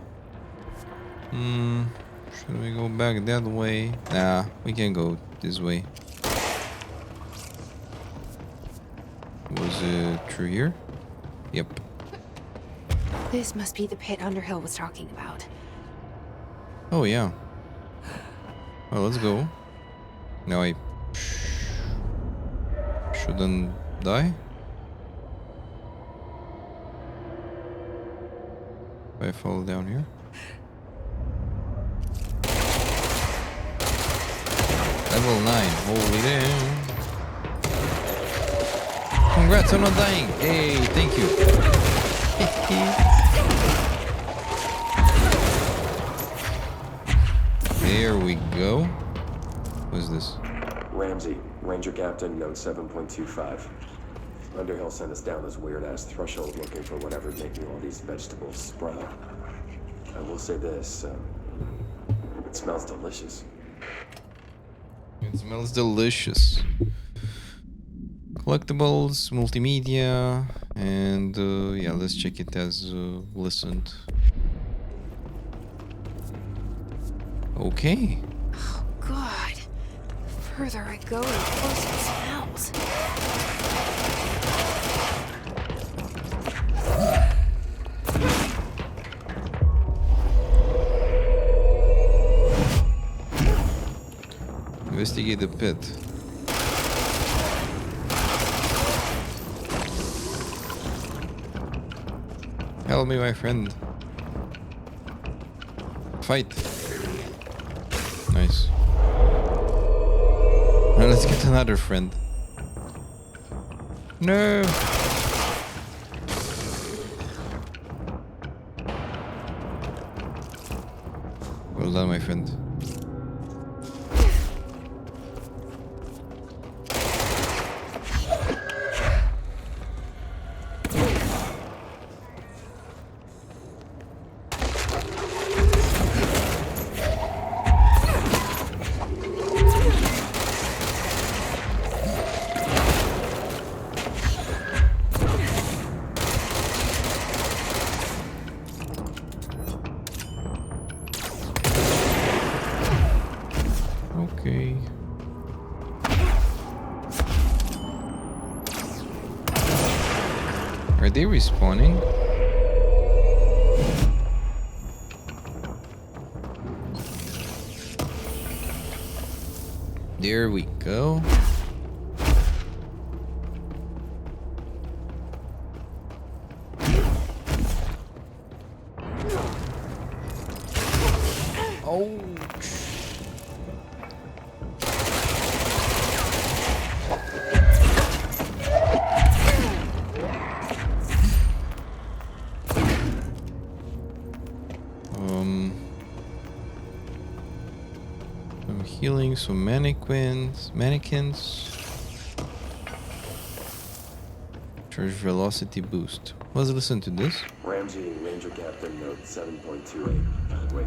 Should we go back that way? Nah, we can go this way. Was it through here? Yep. This must be the pit Underhill was talking about. Oh yeah. Well, let's go. Now I shouldn't die. If I fall down here. Level 9. Holy damn. Congrats on not dying. Hey, thank you. There we go. What's this? Ramsey, Ranger Captain, note 7.25. Underhill sent us down this weird-ass threshold looking for whatever's making all these vegetables sprout. I will say this, it smells delicious. It smells delicious. Collectibles, multimedia, and yeah, let's check it as listened. Okay. Oh, God. The further I go, the worse it smells. Investigate the pit. Help me, my friend. Fight. Nice. Now let's get another friend. No. Well done, my friend. Okay. Are they respawning? There we go. Oh. Some healing, some mannequins. Charge velocity boost. Let's listen to this. Ramsey, Ranger Captain, note 7.28. Wait,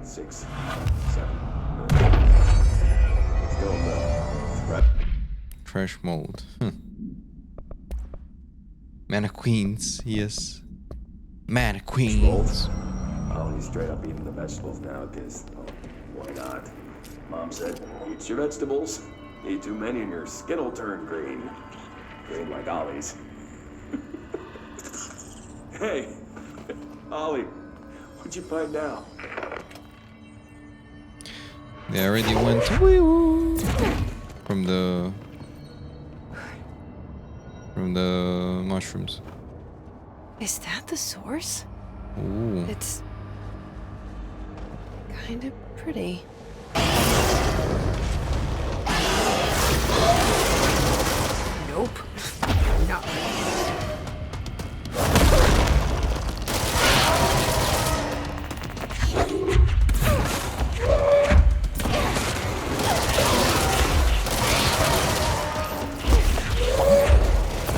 6, 7. Still no threat. Trash mold. Mannequins, yes. Mannequins. Oh, he's straight up eating the vegetables now, because, why not? Mom said, eat your vegetables. Eat too many and your skin will turn green. Green like Ollie's. Hey, Ollie, what'd you find now? They already went woo from the mushrooms. Is that the source? Ooh. It's kind of pretty. Nope. Not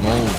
Mold.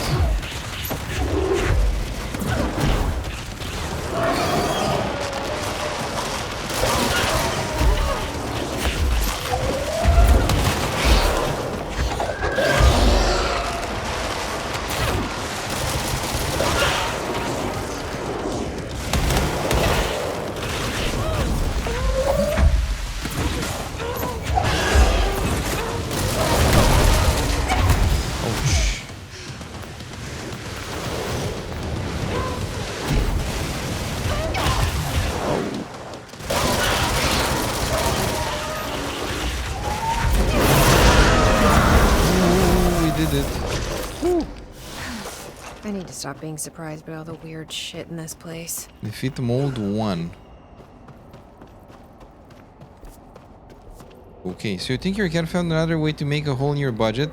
I need to stop being surprised by all the weird shit in this place. Defeat mold 1. Okay, so you think your cat found another way to make a hole in your budget?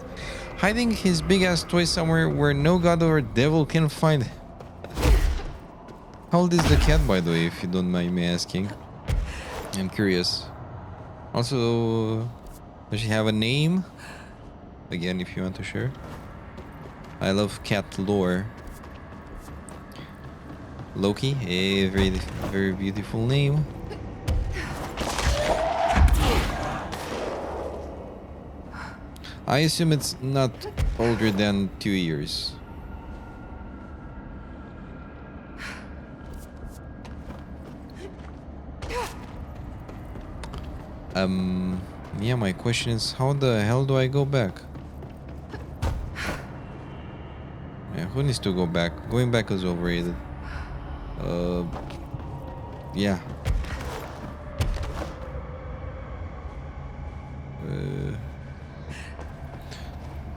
Hiding his big ass toy somewhere where no god or devil can find it. How old is the cat, by the way, if you don't mind me asking? I'm curious. Also, does she have a name? Again, if you want to share. I love cat lore. Loki, a very, very beautiful name. I assume it's not older than 2 years. Yeah, my question is, how the hell do I go back? Yeah, who needs to go back? Going back is overrated. Yeah.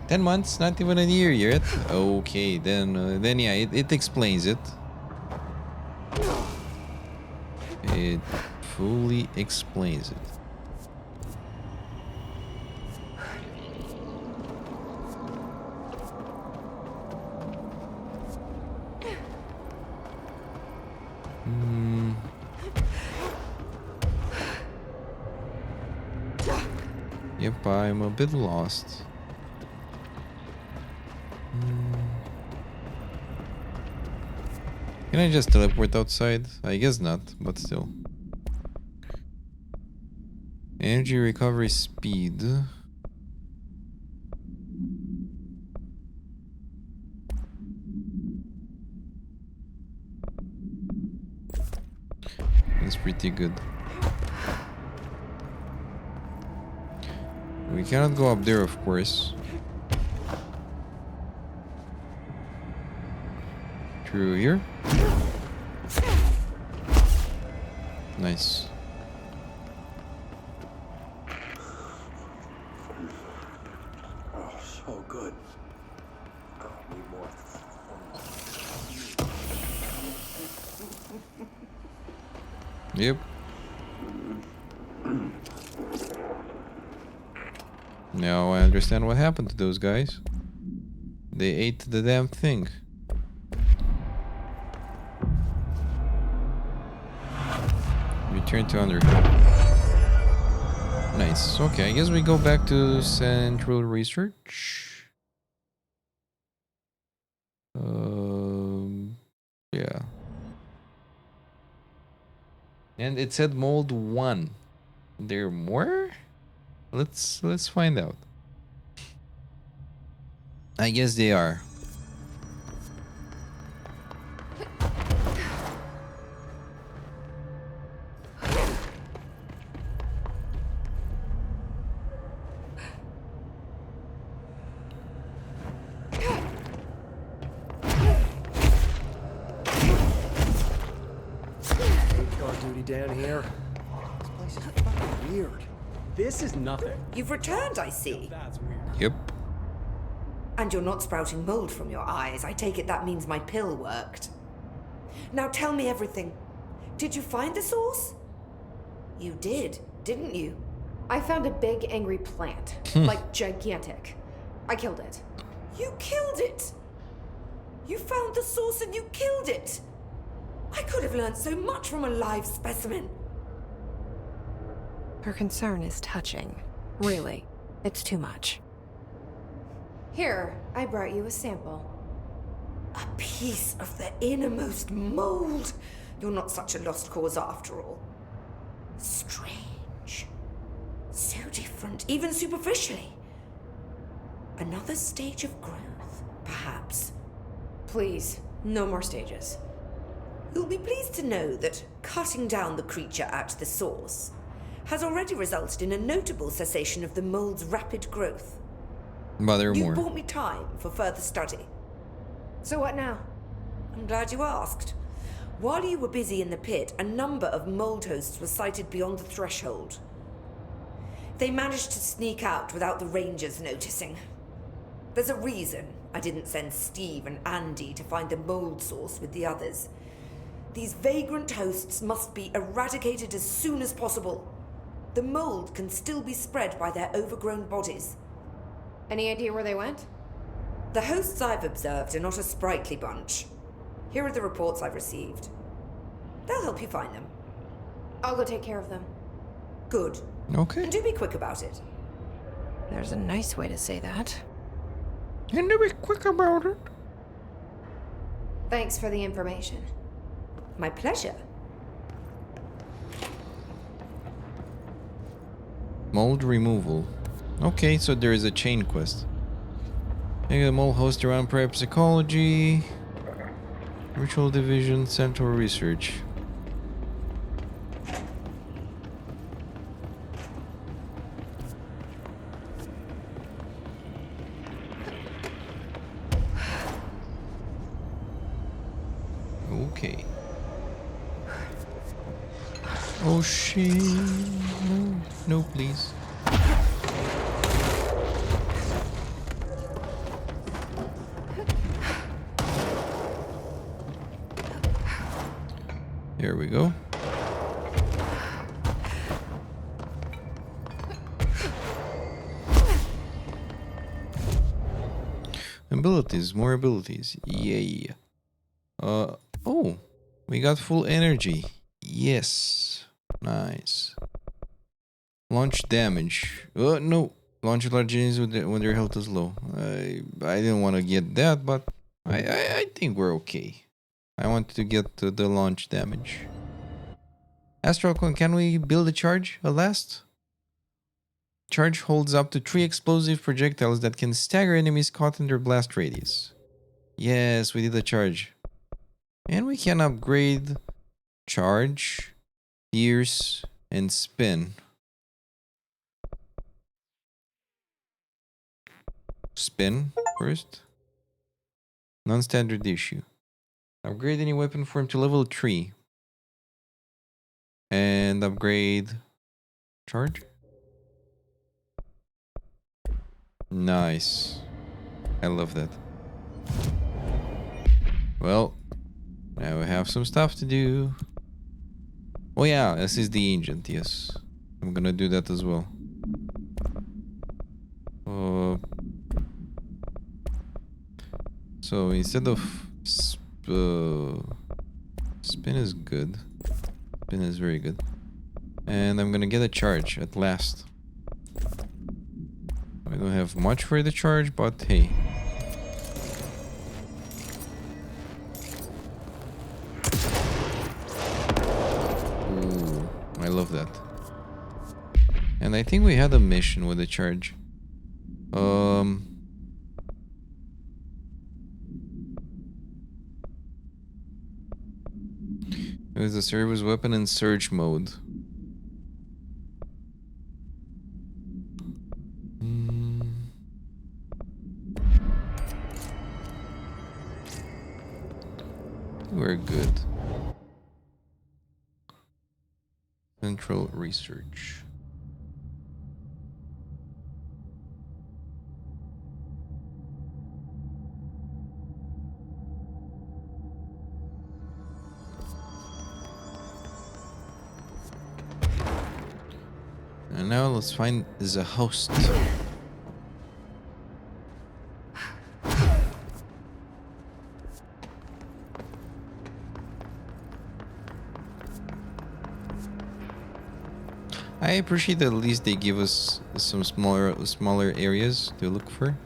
10 months, not even a year yet. Okay, then yeah, it explains it. It fully explains it. Yep, I'm a bit lost. Can I just teleport outside? I guess not, but still. Energy recovery speed. That's pretty good. We cannot go up there, of course. Through here. Nice. Oh, so good. Oh, need more. Yep. Now I understand what happened to those guys. They ate the damn thing. Return to under. Nice. Okay, I guess we go back to Central Research. Yeah. And it said mold 1. There are more? Let's find out. I guess they are. Guard duty down here. This place is fucking weird. This is nothing. You've returned, I see. That's weird. Yep. And you're not sprouting mold from your eyes. I take it that means my pill worked. Now tell me everything. Did you find the source? You did, didn't you? I found a big angry plant. Like gigantic. I killed it. You killed it! You found the source and you killed it! I could have learned so much from a live specimen. Her concern is touching. Really, it's too much. Here, I brought you a sample. A piece of the innermost mold. You're not such a lost cause after all. Strange. So different, even superficially. Another stage of growth, perhaps. Please, no more stages. You'll be pleased to know that cutting down the creature at the source has already resulted in a notable cessation of the mold's rapid growth. But there are You more. bought me time for further study. So what now? I'm glad you asked. While you were busy in the pit, a number of mold hosts were sighted beyond the threshold. They managed to sneak out without the rangers noticing. There's a reason I didn't send Steve and Andy to find the mold source with the others. These vagrant hosts must be eradicated as soon as possible. The mold can still be spread by their overgrown bodies. Any idea where they went? The hosts I've observed are not a sprightly bunch. Here are the reports I've received. They'll help you find them. I'll go take care of them. Good. Okay. And do be quick about it. There's a nice way to say that. And be quick about it. Thanks for the information. My pleasure. Mold removal. Okay, so there is a chain quest. Make the mole host around prep psychology, ritual division, central research. Okay. Oh shit. No, no, please. There we go. Abilities, more abilities. Yay. Oh, we got full energy. Yes. Nice. Launch damage. No. Launch large enemies when their health is low. I didn't want to get that, but I think we're okay. I want to get the launch damage. Astral Coin, can we build a charge? A last? Charge holds up to 3 explosive projectiles that can stagger enemies caught in their blast radius. Yes, we did a charge. And we can upgrade charge, pierce, and spin. Spin first. Non-standard issue. Upgrade any weapon form to level 3. And upgrade charge. Nice. I love that. Well, now we have some stuff to do. Oh yeah, this is the ancient, yes. I'm gonna do that as well. So instead of spin is good. Spin is very good. And I'm gonna get a charge at last. I don't have much for the charge, but hey. Ooh, I love that. And I think we had a mission with the charge. It was a service weapon in search mode. We're good. Central research. And now let's find the host. I appreciate that at least they give us some smaller areas to look for.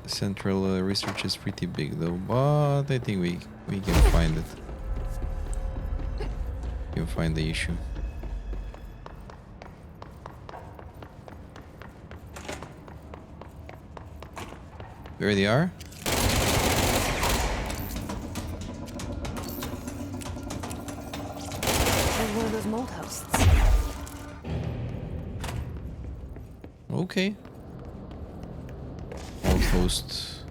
Central research is pretty big though, but I think we can find it. We can find the issue. There they are. There's one of those mold hosts. Okay. Mold host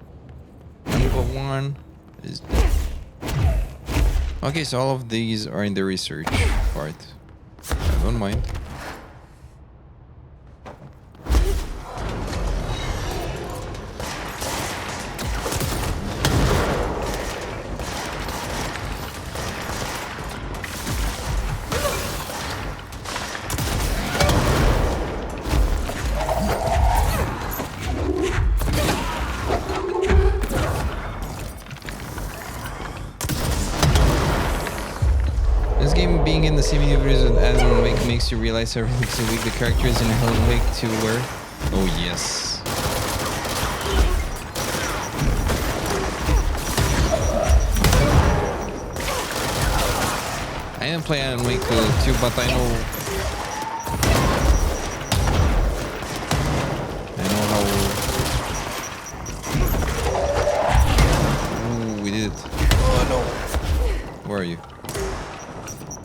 number 1 is dead. Okay, so all of these are in the research part. I don't mind. being in the same universe as Alan Wake makes you realize how realistically weak the characters in Alan Wake 2 were. Oh yes. I didn't play Alan Wake 2, but I know how. Ooh, we did it. Oh no. Where are you?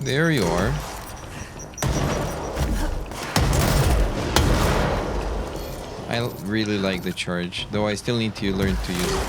There you are. I really like the charge, though I still need to learn to use it.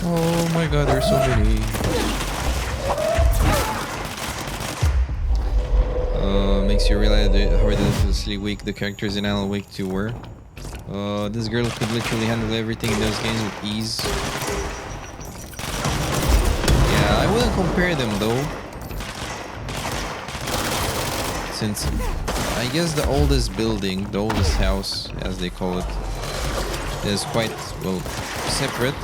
Oh my god, there's so many. Makes you realize how ridiculously weak the characters in Alan Wake 2 were. This girl could literally handle everything in those games with ease. Yeah, I wouldn't compare them though. Since I guess the oldest building, the oldest house as they call it, is quite, well, separate.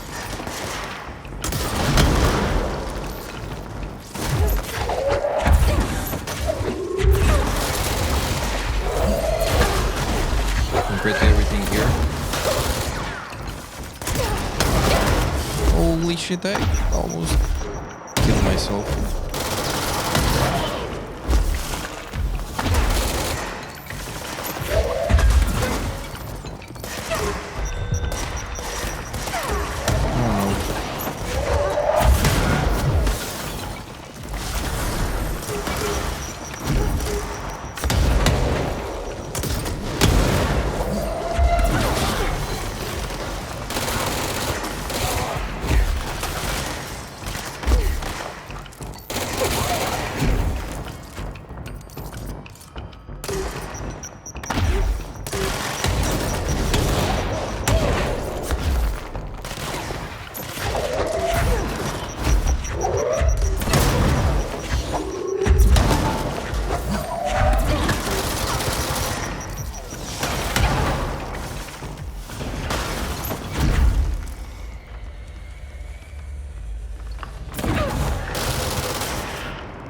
Compared to everything here. Holy shit, I almost killed myself.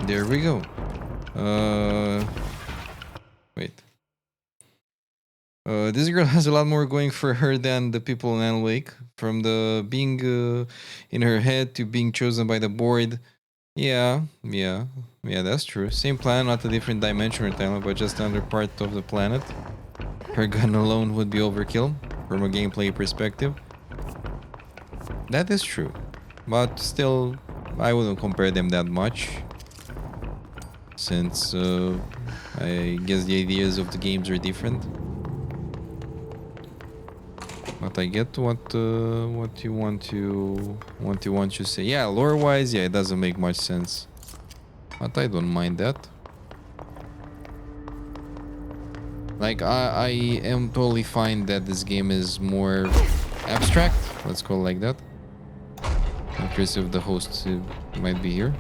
There we go. Wait. This girl has a lot more going for her than the people in Alan Wake. From the being in her head to being chosen by the board. Yeah, that's true. Same planet, not a different dimension or timeline, but just another part of the planet. Her gun alone would be overkill from a gameplay perspective. That is true. But still, I wouldn't compare them that much. Since I guess the ideas of the games are different. But I get what you want to say. Yeah, lore wise, yeah, it doesn't make much sense. But I don't mind that. Like I am totally fine that this game is more abstract. Let's call it like that. I'm curious if the host might be here.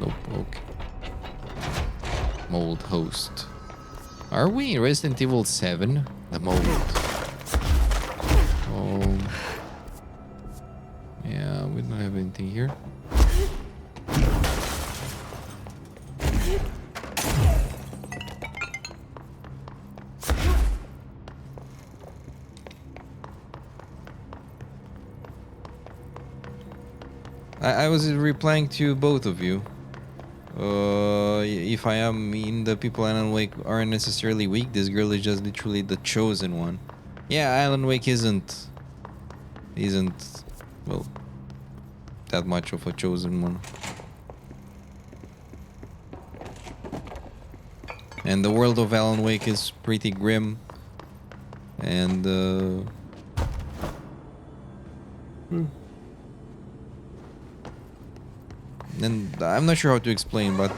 Nope. Okay. Mold host. Are we in Resident Evil 7? The mold. Oh. Yeah, we don't have anything here. I was replying to both of you. If I mean the people in Alan Wake aren't necessarily weak, this girl is just literally the chosen one. Yeah, Alan Wake isn't well that much of a chosen one. And the world of Alan Wake is pretty grim and and I'm not sure how to explain, but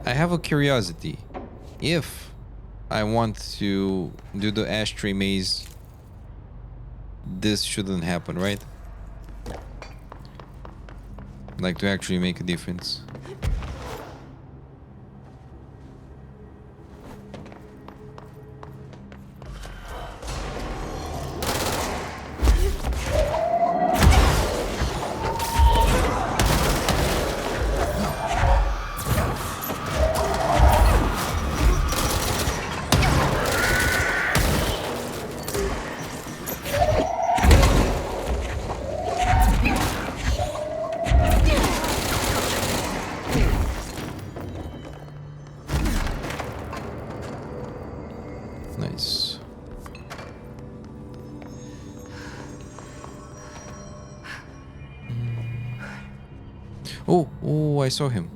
I have a curiosity. If I want to do the ashtray maze, this shouldn't happen, right? Like to actually make a difference. Nice. Oh, I saw him.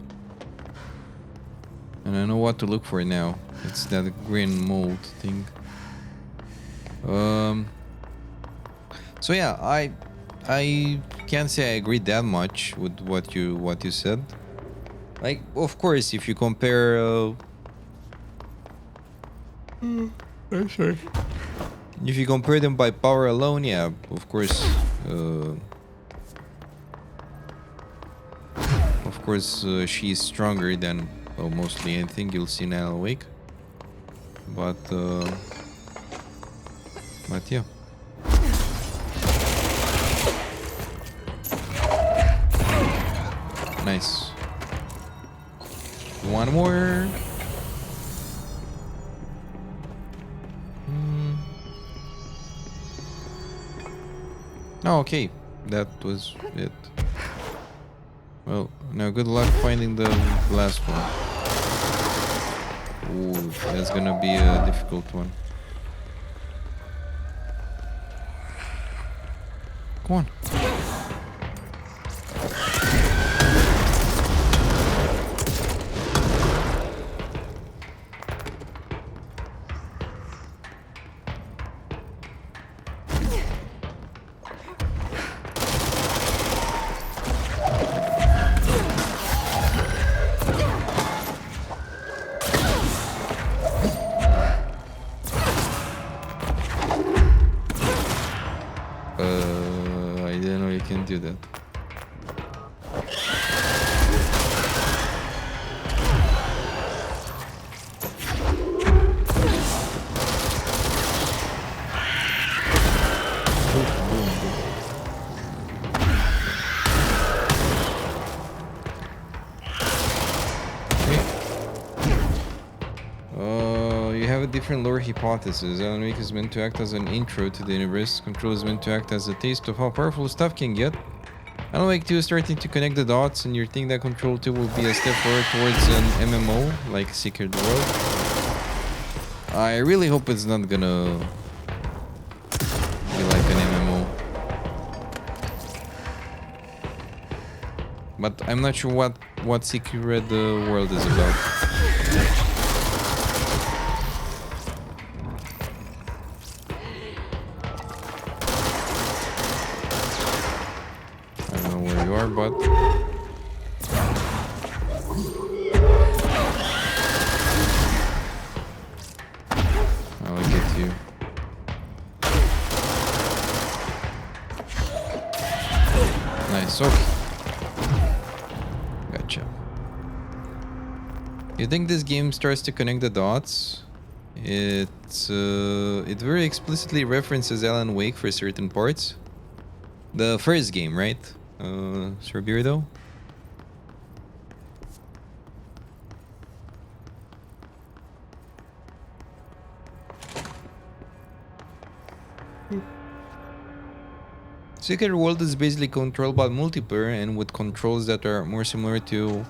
And I know what to look for now. It's that green mold thing. So yeah, I can't say I agree that much with what you said. Like, of course, if you compare I'm sorry. If you compare them by power alone, yeah, of course, she's stronger than mostly anything you'll see in Alan Wake. But yeah. Nice. One more. Oh, okay. That was it. Well, now good luck finding the last one. Ooh, that's gonna be a difficult one. Come on. I didn't know you can do that. You have a different lore hypothesis. Alan Wake is meant to act as an intro to the universe. Control is meant to act as a taste of how powerful stuff can get. Alan Wake 2 is starting to connect the dots, and you think that Control 2 will be a step forward towards an MMO like Secret World. I really hope it's not gonna be like an MMO. But I'm not sure what Secret World is about. But I'll get you. Nice, okay. Gotcha. You think this game starts to connect the dots? It very explicitly references Alan Wake for certain parts. The first game, right? Sir Beardo? Secret World is basically controlled by multiplayer and with controls that are more similar to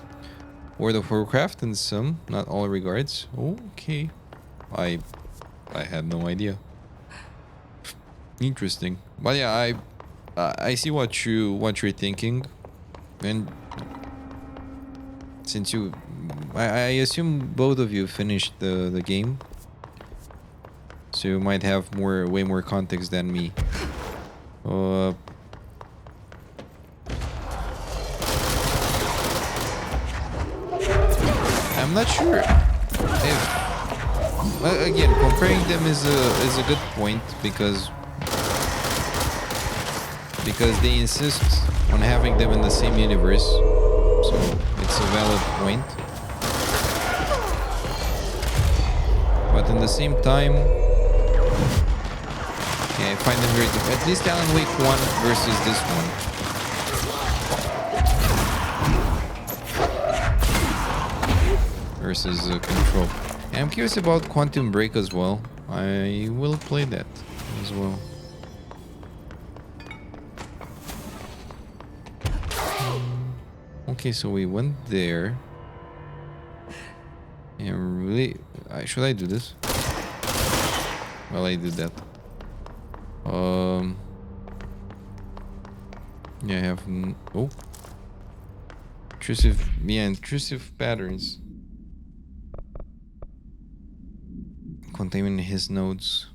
World of Warcraft in some, not all regards. Okay. I had no idea. Interesting. But yeah, I see what you're thinking, and since I assume both of you finished the game, so you might have way more context than me. I'm not sure if Again, comparing them is a good point because they insist on having them in the same universe, so it's a valid point. But in the same time, yeah, I find them very different. At least Alan Wake 1 versus this one. Versus Control. And I'm curious about Quantum Break as well. I will play that as well. Okay, so we went there. And really, should I do this? Well, I did that. Yeah, I have. Oh, intrusive patterns. Containment his nodes.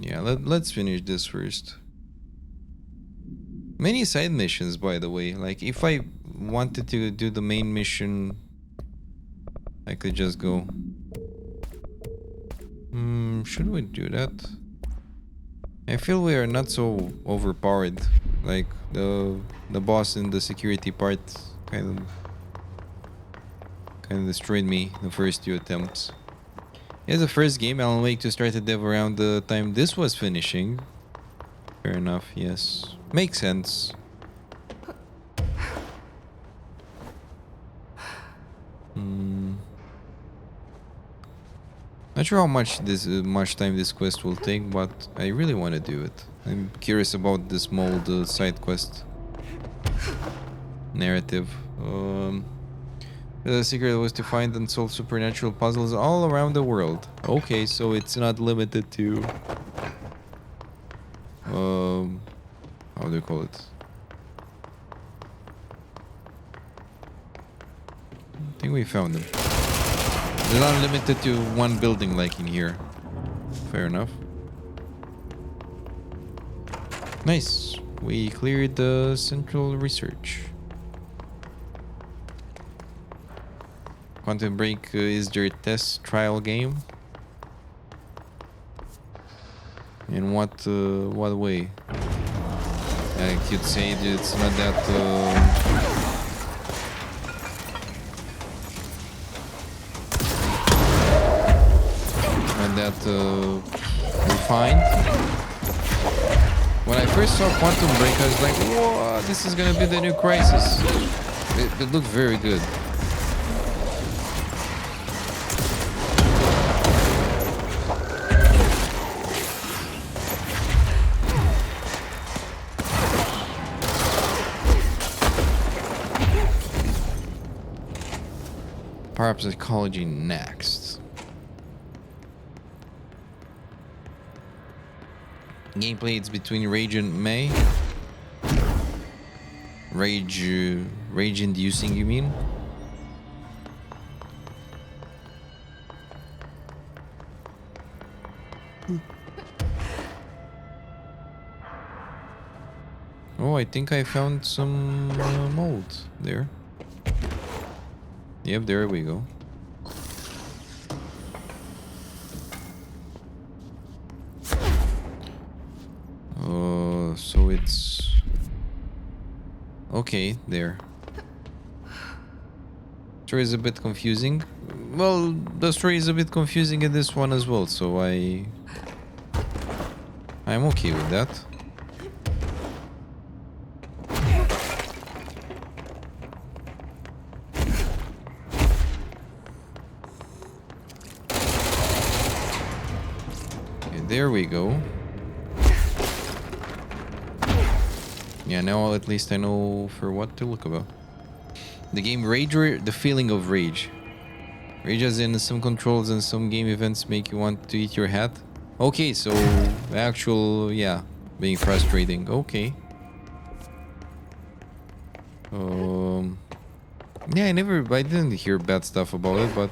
Yeah, let's finish this first. Many side missions, by the way. Like, if I wanted to do the main mission, I could just go. Should we do that? I feel we are not so overpowered. Like, the boss in the security part kind of destroyed me the first 2 attempts. Yeah, the first game, Alan Wake 2 started dev around the time this was finishing. Fair enough, yes. Makes sense. Not sure how much time this quest will take, but I really want to do it. I'm curious about this mold side quest narrative. The secret was to find and solve supernatural puzzles all around the world. Okay, so it's not limited to how do you call it? I think we found them. They're not limited to one building like in here. Fair enough. Nice. We cleared the central research. Quantum Break is their test trial game. In what way? I could say that it's not that refined. When I first saw Quantum Break, I was like, whoa, this is gonna be the new Crysis. It looked very good. Parapsychology next. Gameplay, it's between Rage and May. Rage inducing, you mean? Oh, I think I found some mold there. Yep, there we go. So it's okay there. Story is a bit confusing. Well, the story is a bit confusing in this one as well, so I'm okay with that. There we go. Yeah, now at least I know for what to look about. The game Rage, or the feeling of rage. Rage as in some controls and some game events make you want to eat your hat. Okay, so actual, yeah, being frustrating. Okay. Yeah, I didn't hear bad stuff about it, but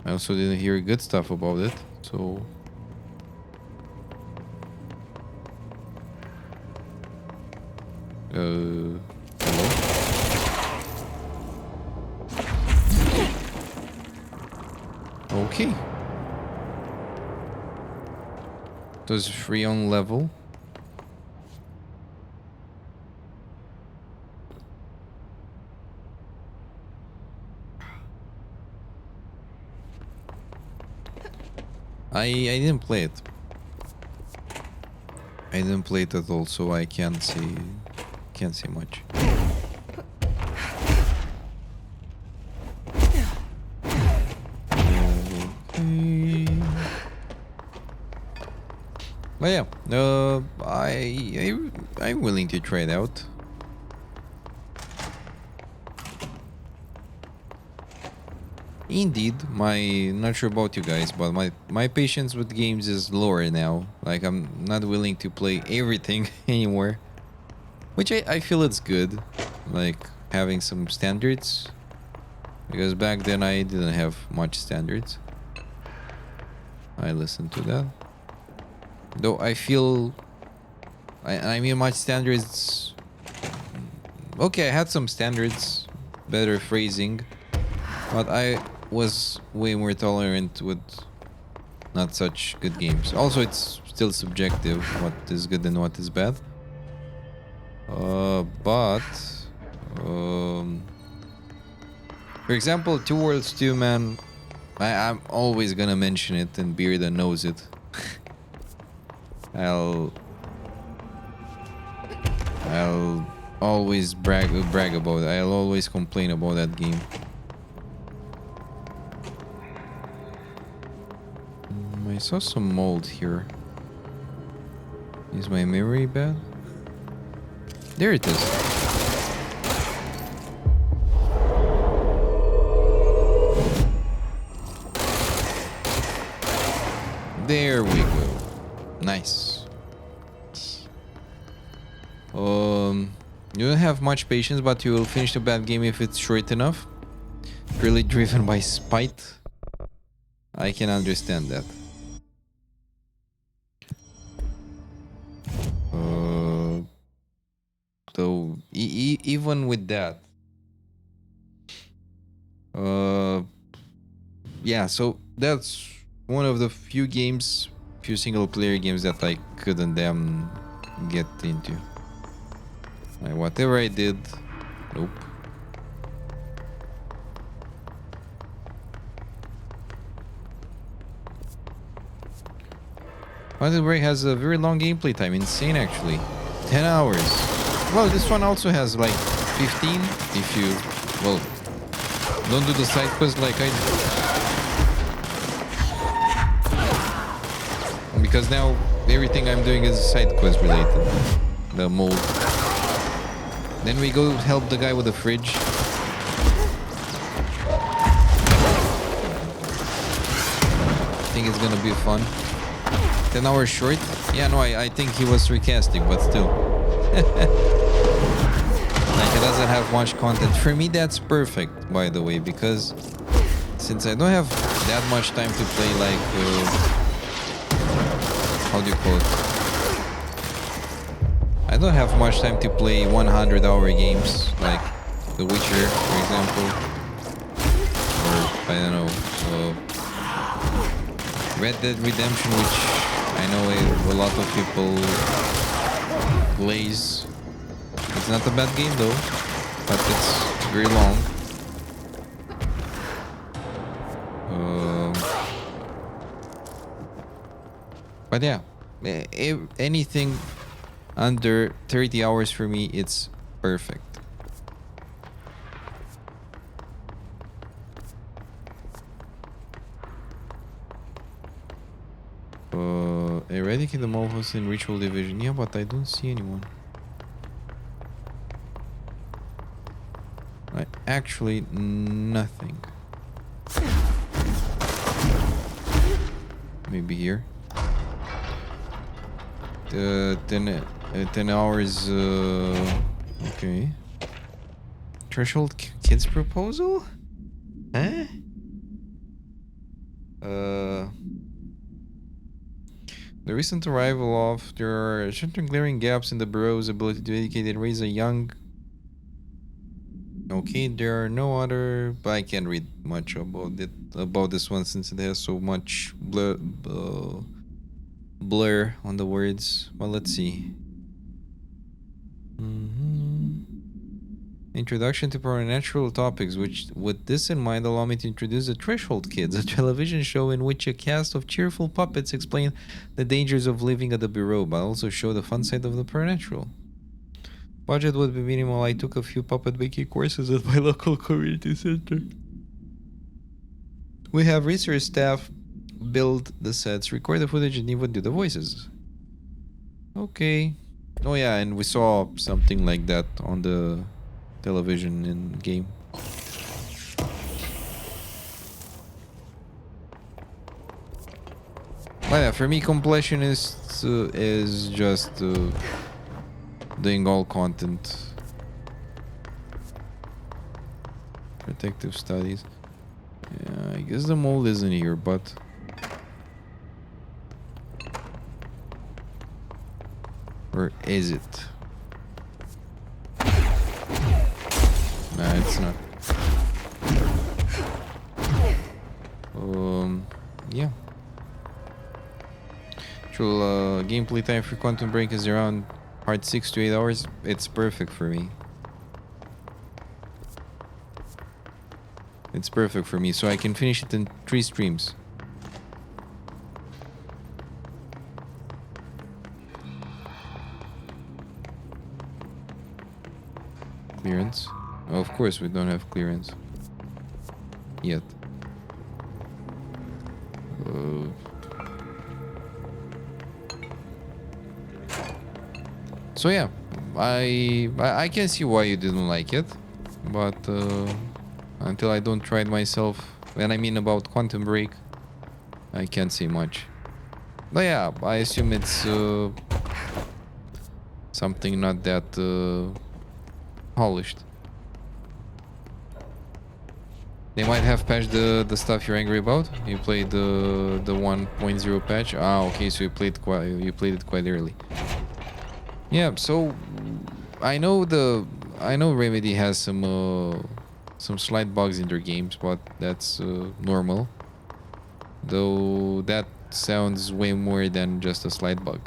I also didn't hear good stuff about it, so Hello? Okay. It was free on level. I didn't play it. I didn't play it at all, so I can't say much. Okay. But yeah, I'm willing to try it out. Indeed, not sure about you guys, but my patience with games is lower now. Like, I'm not willing to play everything anymore, which I feel it's good, like having some standards, because back then I didn't have much standards. I listened to that, though. I feel I mean, much standards. Okay, I had some standards, better phrasing, but I was way more tolerant with not such good games. Also, it's still subjective what is good and what is bad. But for example, Two Worlds 2, man, I'm always gonna mention it, and Bearda knows it. I'll always brag about it. I'll always complain about that game. I saw some mold here. Is my memory bad? There it is. There we go. Nice. You don't have much patience, but you will finish the bad game if it's short enough. Purely driven by spite. I can understand that. Though even with that, yeah. So that's one of the few single-player games that I couldn't get into. Like, whatever I did, nope. Quantum Break has a very long gameplay time. Insane, actually. 10 hours. Well, this one also has like 15 if you, well, don't do the side quest like I do. Because now everything I'm doing is side quest related. The mold. Then we go help the guy with the fridge. I think it's gonna be fun. 10 hours short? Yeah, no, I think he was sarcastic, but still. Like, it doesn't have much content. For me, that's perfect, by the way, because since I don't have that much time to play, like, how do you call it? I don't have much time to play 100-hour games, like The Witcher, for example. Or, I don't know, Red Dead Redemption, which I know a lot of people plays. It's not a bad game though, but it's very long. But yeah, anything under 30 hours for me, it's perfect. Eradicate the Malphus in Ritual Division. Yeah, but I don't see anyone. Actually, nothing. Maybe here. 10 hours. Okay. Threshold Kids Proposal? Huh? The recent arrival of there are certain glaring gaps in the Bureau's ability to educate and raise a young. Okay, there are no other, but I can't read much about this one since it has so much blur on the words. Well, let's see. Introduction to Supernatural Topics, which, with this in mind, allow me to introduce the Threshold Kids, a television show in which a cast of cheerful puppets explain the dangers of living at the Bureau, but also show the fun side of the supernatural. Budget would be minimal. I took a few puppet making courses at my local community center. We have research staff build the sets, record the footage, and even do the voices. Okay. Oh yeah, and we saw something like that on the television in game. But yeah, for me, completionist is just doing all content. Protective studies. Yeah, I guess the mold isn't here, but or is it? Nah, it's not. Yeah. Actual gameplay time for Quantum Break is around part 6 to 8 hours. It's perfect for me. It's perfect for me, so I can finish it in 3 streams. Clearance? Oh, of course we don't have clearance. Yet. So yeah, I can see why you didn't like it, but until I don't try it myself, when I mean about Quantum Break, I can't say much. But yeah, I assume it's something not that polished. They might have patched the stuff you're angry about. You played the 1.0 patch. Ah, okay, so you played it quite early. Yeah, so I know Remedy has some slight bugs in their games, but that's normal. Though that sounds way more than just a slight bug.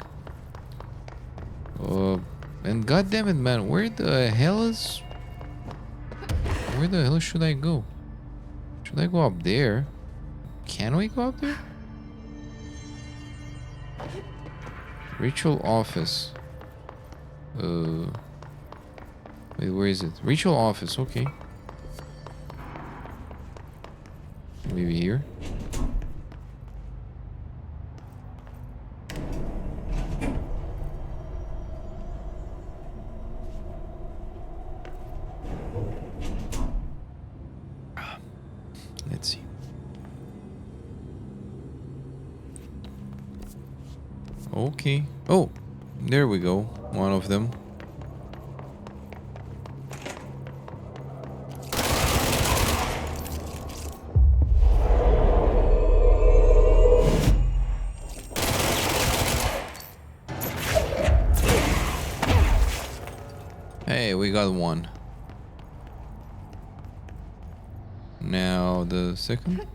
And goddammit, man, where the hell should I go? Should I go up there? Can we go up there? Ritual office. Wait, where is it? Ritual office, okay. Maybe here. Let's see. Okay. Oh, there we go. One of them. Hey, we got one. Now the second.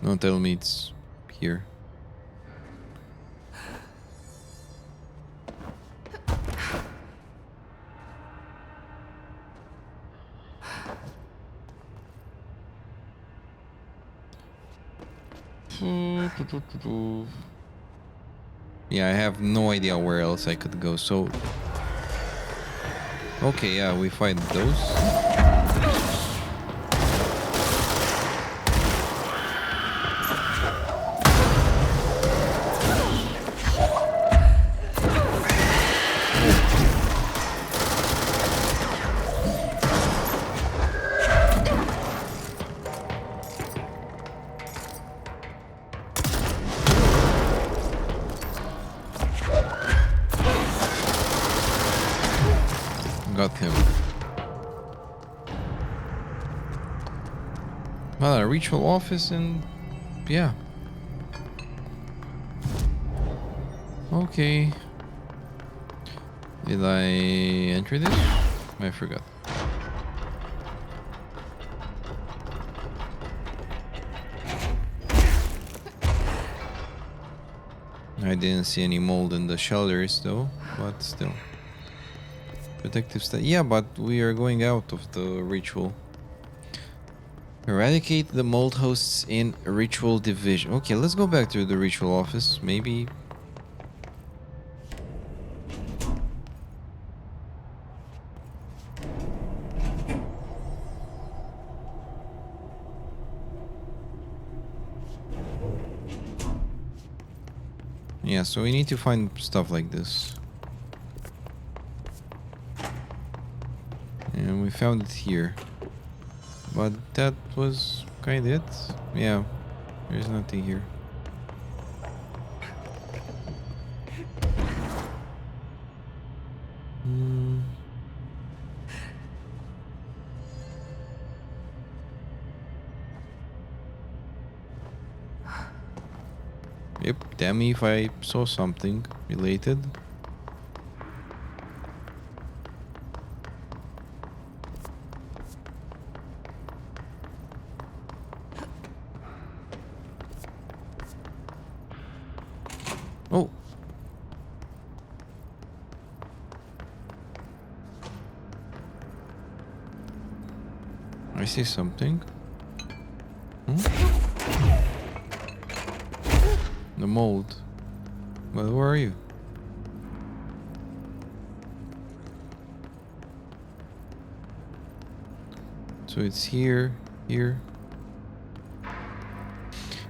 Don't tell me it's here. Yeah, I have no idea where else I could go, so... Okay, yeah, we fight those. Got him. Well, a ritual office and yeah. Okay. Did I enter this? I forgot. I didn't see any mold in the shelters though, but still. Protective stuff. Yeah, but we are going out of the ritual. Eradicate the mold hosts in ritual division. Okay, let's go back to the ritual office. Maybe. Yeah, so we need to find stuff like this. And we found it here. But that was kind of it. Yeah, there's nothing here. Yep, damn me if I saw something related. Oh. I see something. The mold. Well, where are you? So it's here, here.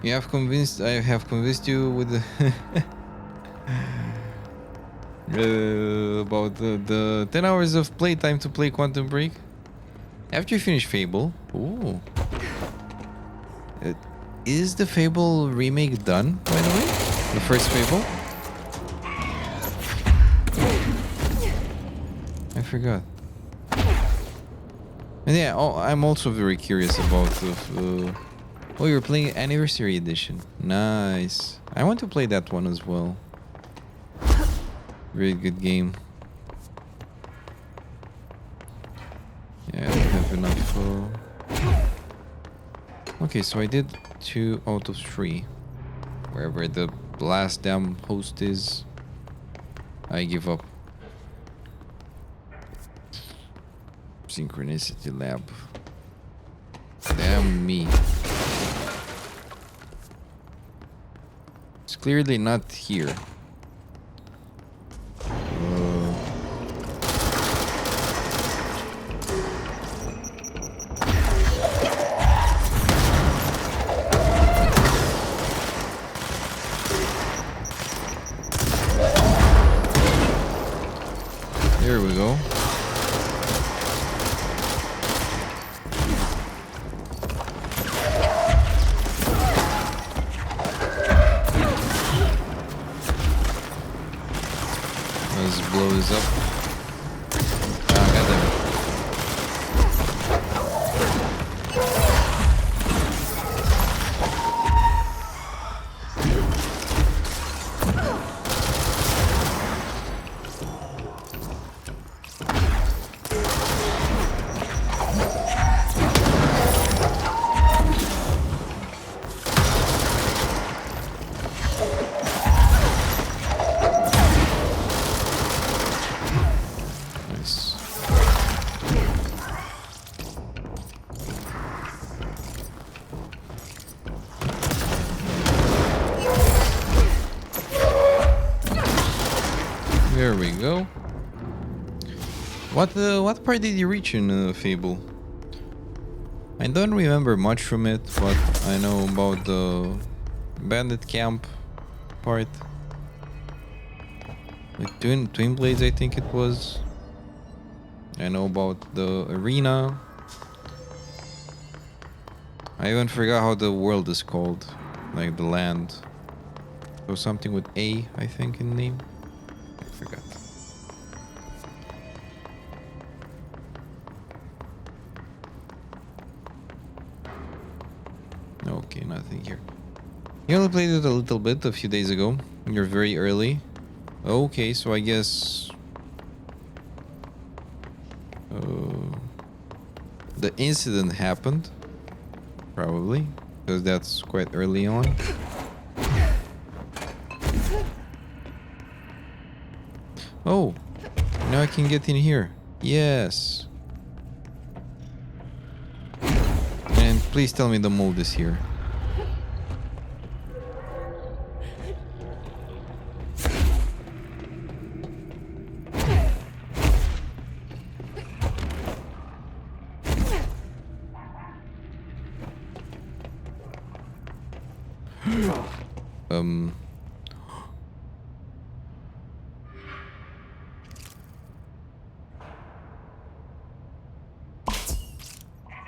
I have convinced you with the about the 10 hours of playtime to play Quantum Break. After you finish Fable. Ooh. Is the Fable remake done, by the way? The first Fable? I forgot. And yeah, I'm also very curious about the... oh, you're playing Anniversary Edition. Nice. I want to play that one as well. Very good game. Yeah, I don't have enough... Okay, so I did 2 out of 3. Wherever the last damn host is, I give up. Synchronicity lab. Damn me. It's clearly not here. There we go. Let's blow this up. Ah, goddammit. There we go. What part did you reach in Fable? I don't remember much from it, but I know about the bandit camp part. With Twin Blades, I think it was. I know about the arena. I even forgot how the world is called, like the land. So something with A, I think, in name. I forgot. nothing here. You only played it a little bit a few days ago. You're very early. Okay, so I guess the incident happened, probably, because that's quite early on. Oh, now I can get in here. Yes. And please tell me the mold is here.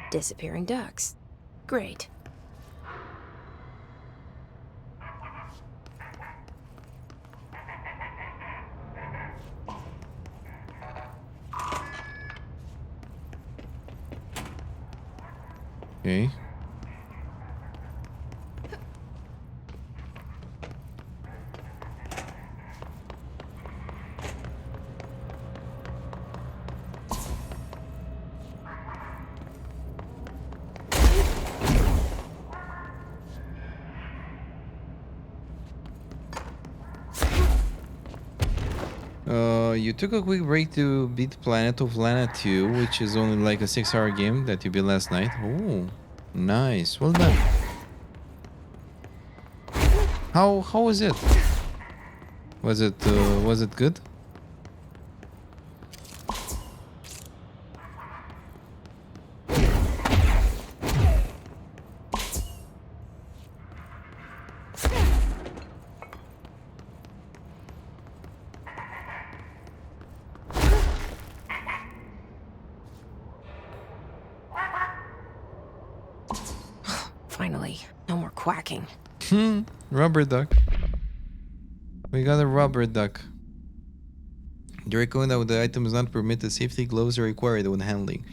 Disappearing ducks. Great. Okay. You took a quick break to beat Planet of Lana 2, which is only like a 6-hour game that you beat last night. Oh, nice. Well done. How was it? Was it good? Finally, no more quacking. Rubber duck. We got a rubber duck. The recommend that the item is not permitted. Safety gloves are required when handling.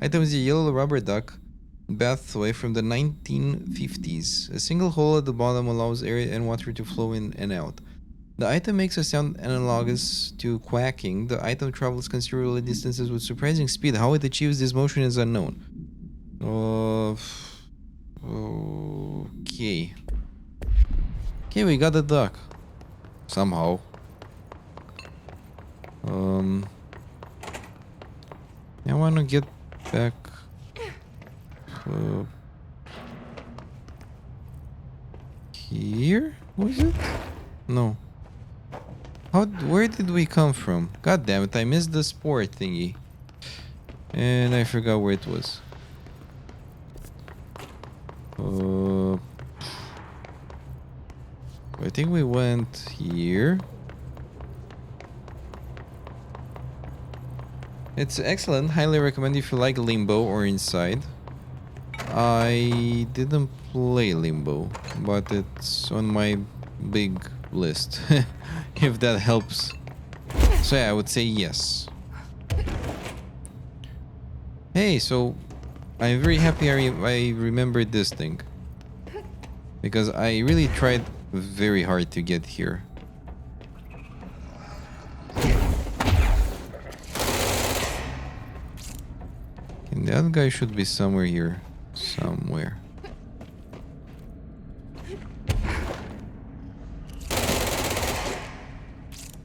Item is a yellow rubber duck bath toy from the 1950s. A single hole at the bottom allows air and water to flow in and out. The item makes a sound analogous to quacking. The item travels considerable distances with surprising speed. How it achieves this motion is unknown. Okay. Okay, we got the duck. Somehow. I want to get back. Here? Was it? No. Where did we come from? God damn it, I missed the sport thingy. And I forgot where it was. I think we went here. It's excellent. Highly recommend if you like Limbo or Inside. I didn't play Limbo, but it's on my big list. If that helps. So yeah, I would say yes. Hey, so I'm very happy I remembered this thing. Because I really tried very hard to get here. And the other guy should be somewhere here. Somewhere.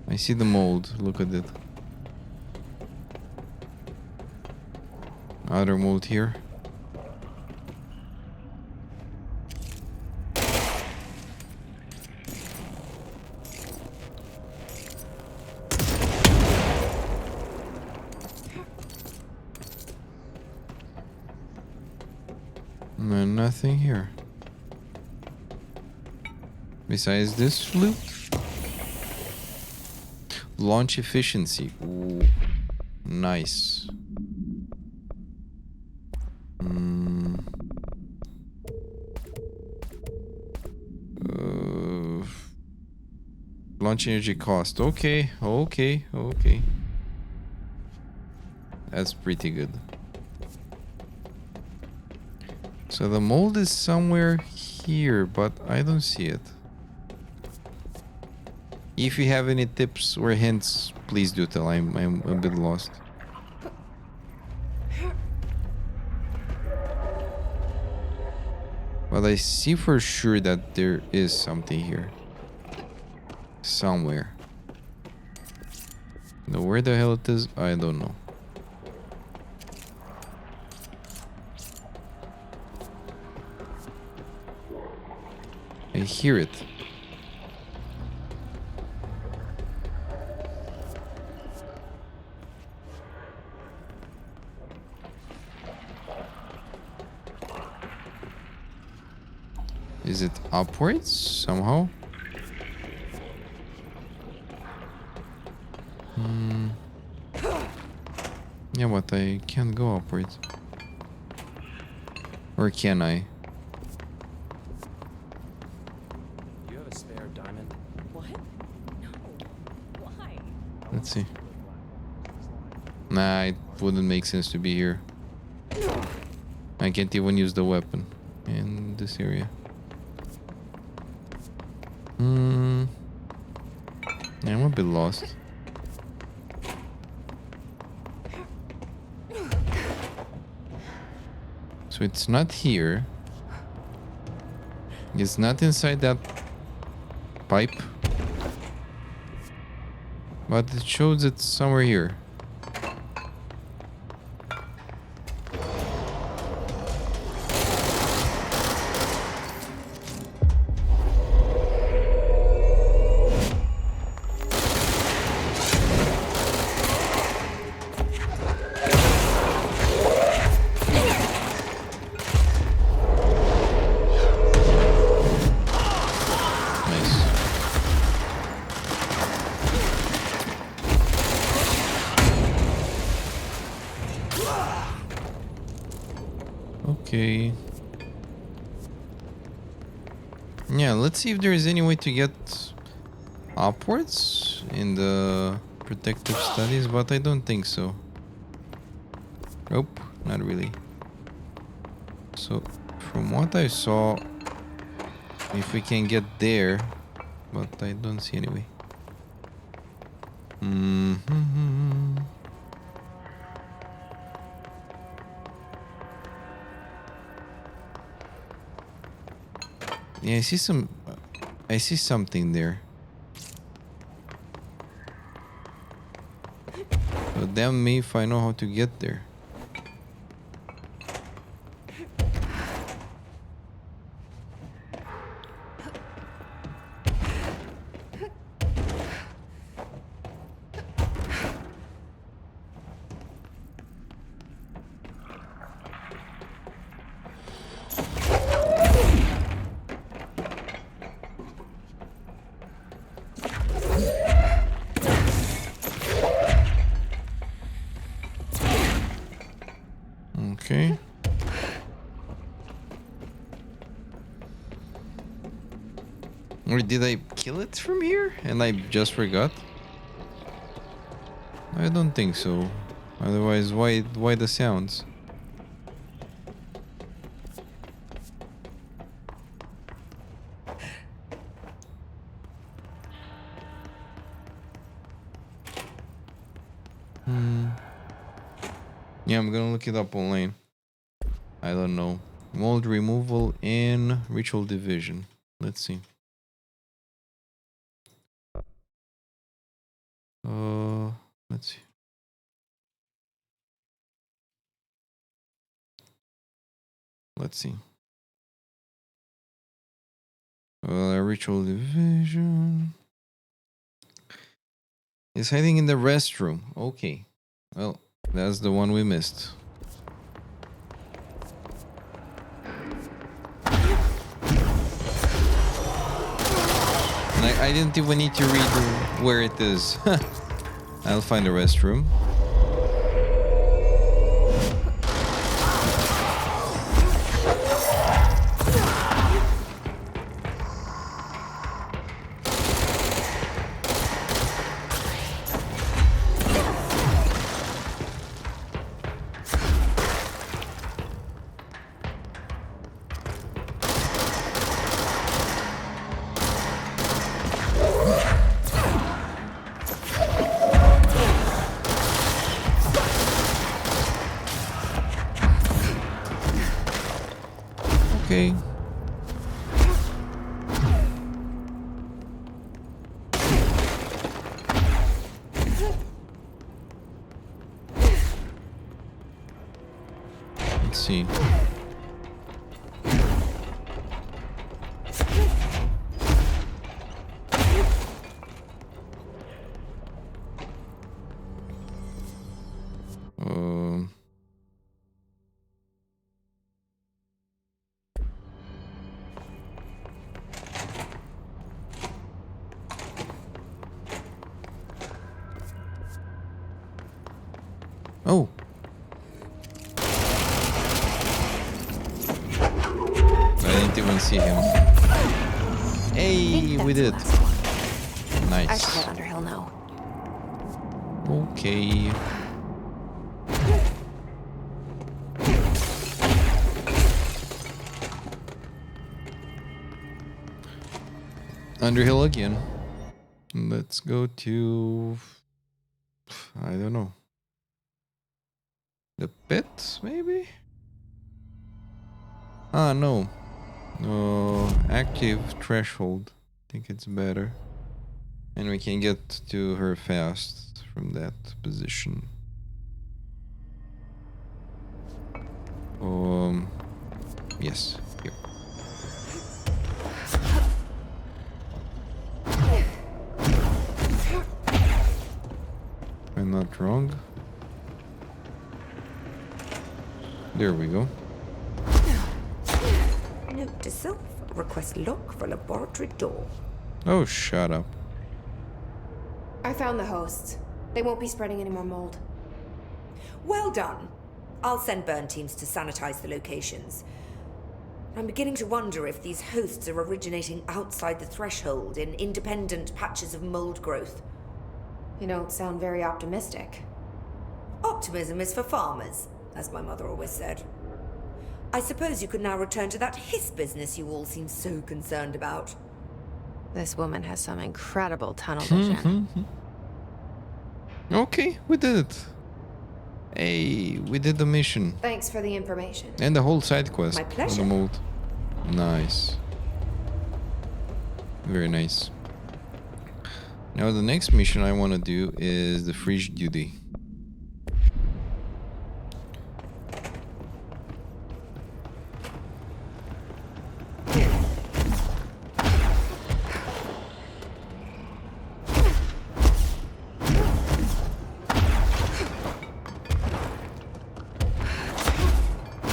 I see the mold. Look at it. Other mold here. No, nothing here. Besides this flute. Launch efficiency. Ooh, nice. Launch energy cost. Okay. That's pretty good. So the mold is somewhere here, but I don't see it. If you have any tips or hints, please do tell. I'm a bit lost. But I see for sure that there is something here. Somewhere. Now where the hell it is, I don't know. I hear it. Is it upwards somehow? Yeah, but I can't go upwards. Or can I? You have a spare diamond? What? No. Why? Let's see. Nah, it wouldn't make sense to be here. I can't even use the weapon in this area. Yeah, I'm a bit lost. So it's not here. It's not inside that pipe. But it shows it's somewhere here. Okay. Yeah, let's see if there is any way to get upwards in the protective studies, but I don't think so. Nope, not really. So, from what I saw, if we can get there, but I don't see any way. Yeah, I see something there. But damn me if I know how to get there. Okay. Or did I kill it from here and I just forgot? I don't think so. Otherwise, why the sounds? Yeah, I'm gonna look it up online. I don't know. Mold removal in ritual division. Let's see. Let's see. Let's see. Ritual division is hiding in the restroom. Okay. Well, that's the one we missed. And I didn't even need to read where it is. I'll find the restroom. Okay. Let's see. Oh. I didn't even see him. Hey, we did. I should Nice. let Underhill know. Okay. Underhill again. Let's go to... I don't know. The pit, maybe? Ah, no. Active threshold. I think it's better. And we can get to her fast from that position. Yes, here. I'm not wrong. There we go. Note to self, request lock for laboratory door. Oh, shut up. I found the hosts. They won't be spreading any more mold. Well done. I'll send burn teams to sanitize the locations. I'm beginning to wonder if these hosts are originating outside the threshold in independent patches of mold growth. You don't sound very optimistic. Optimism is for farmers, as my mother always said. I suppose you could now return to that hiss business you all seem so concerned about. This woman has some incredible tunnel vision. Okay, we did it. Hey, we did the mission. Thanks for the information. And the whole side quest. My pleasure. On the mold. Nice. Very nice. Now the next mission I want to do is the fridge duty.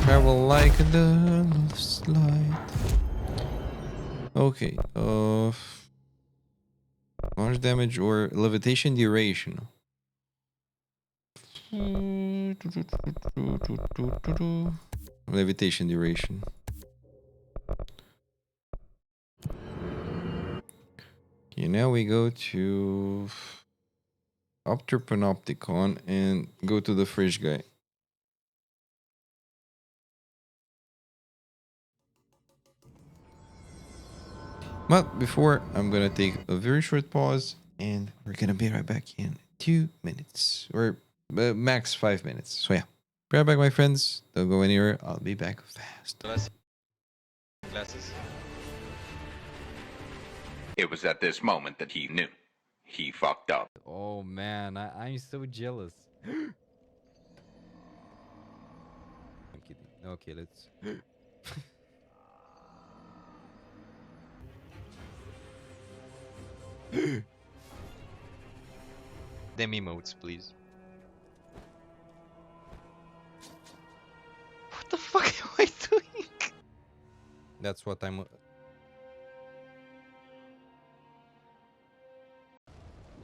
Travel like the slide. Okay, launch damage or levitation duration. Levitation duration. Okay, now we go to Opter Panopticon and go to the fridge guy. But before, I'm gonna take a very short pause and we're gonna be right back in 2 minutes or max 5 minutes. So yeah, be right back, my friends. Don't go anywhere. I'll be back fast. Glasses. It was at this moment that he knew. He fucked up. Oh man, I'm so jealous. I'm kidding. Okay, let's. Demi modes, please. What the fuck am I doing? That's what I'm.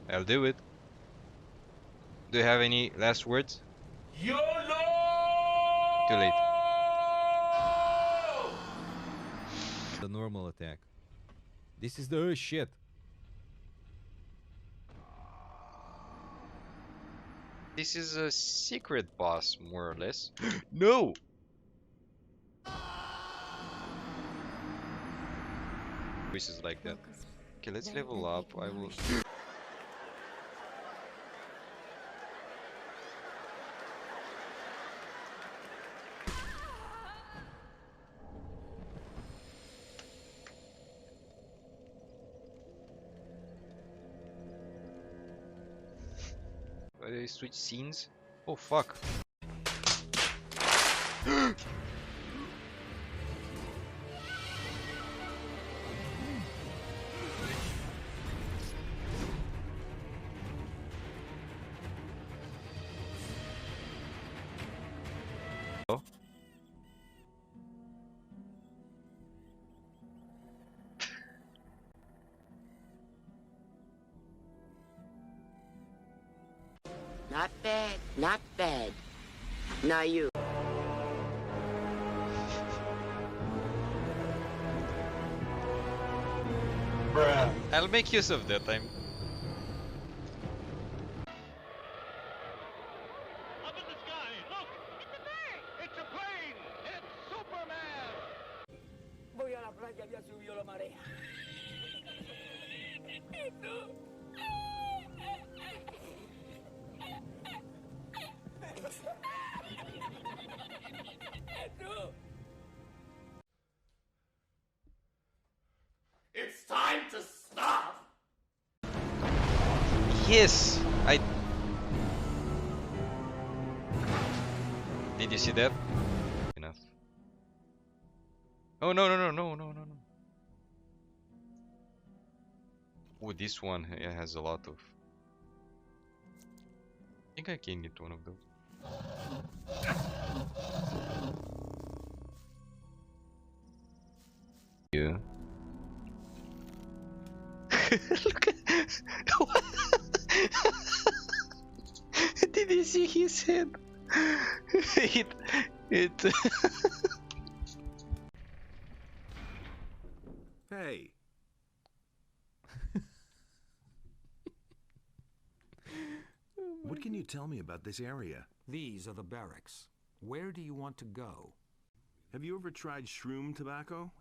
I'll do it. Do you have any last words? YOLO! Too late. The normal attack. This is the shit. This is a secret boss, more or less. No! Voices like that. Okay, let's level up. I will. Why did they switch scenes? Oh fuck. Oh. Not bad, not bad. Now you. Bruh. I'll make use of that time. Voy a la playa, ya subió la marea. It's time to stop! Yes! Did you see that? Enough. Oh no. Oh, this one has a lot of. I think I can get one of those. Yeah. Look at what? Did you see his head? it Hey. What can you tell me about this area? These are the barracks. Where do you want to go? Have you ever tried shroom tobacco?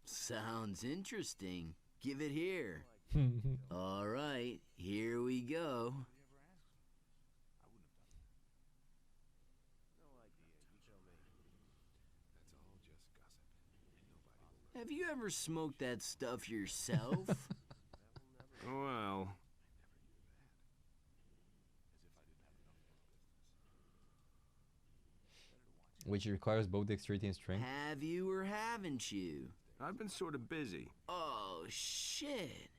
Sounds interesting. Give it here. All right, here we go. Have you ever smoked that stuff yourself? Well... Which requires both dexterity and strength. Have you or haven't you? I've been sort of busy. Oh, shit.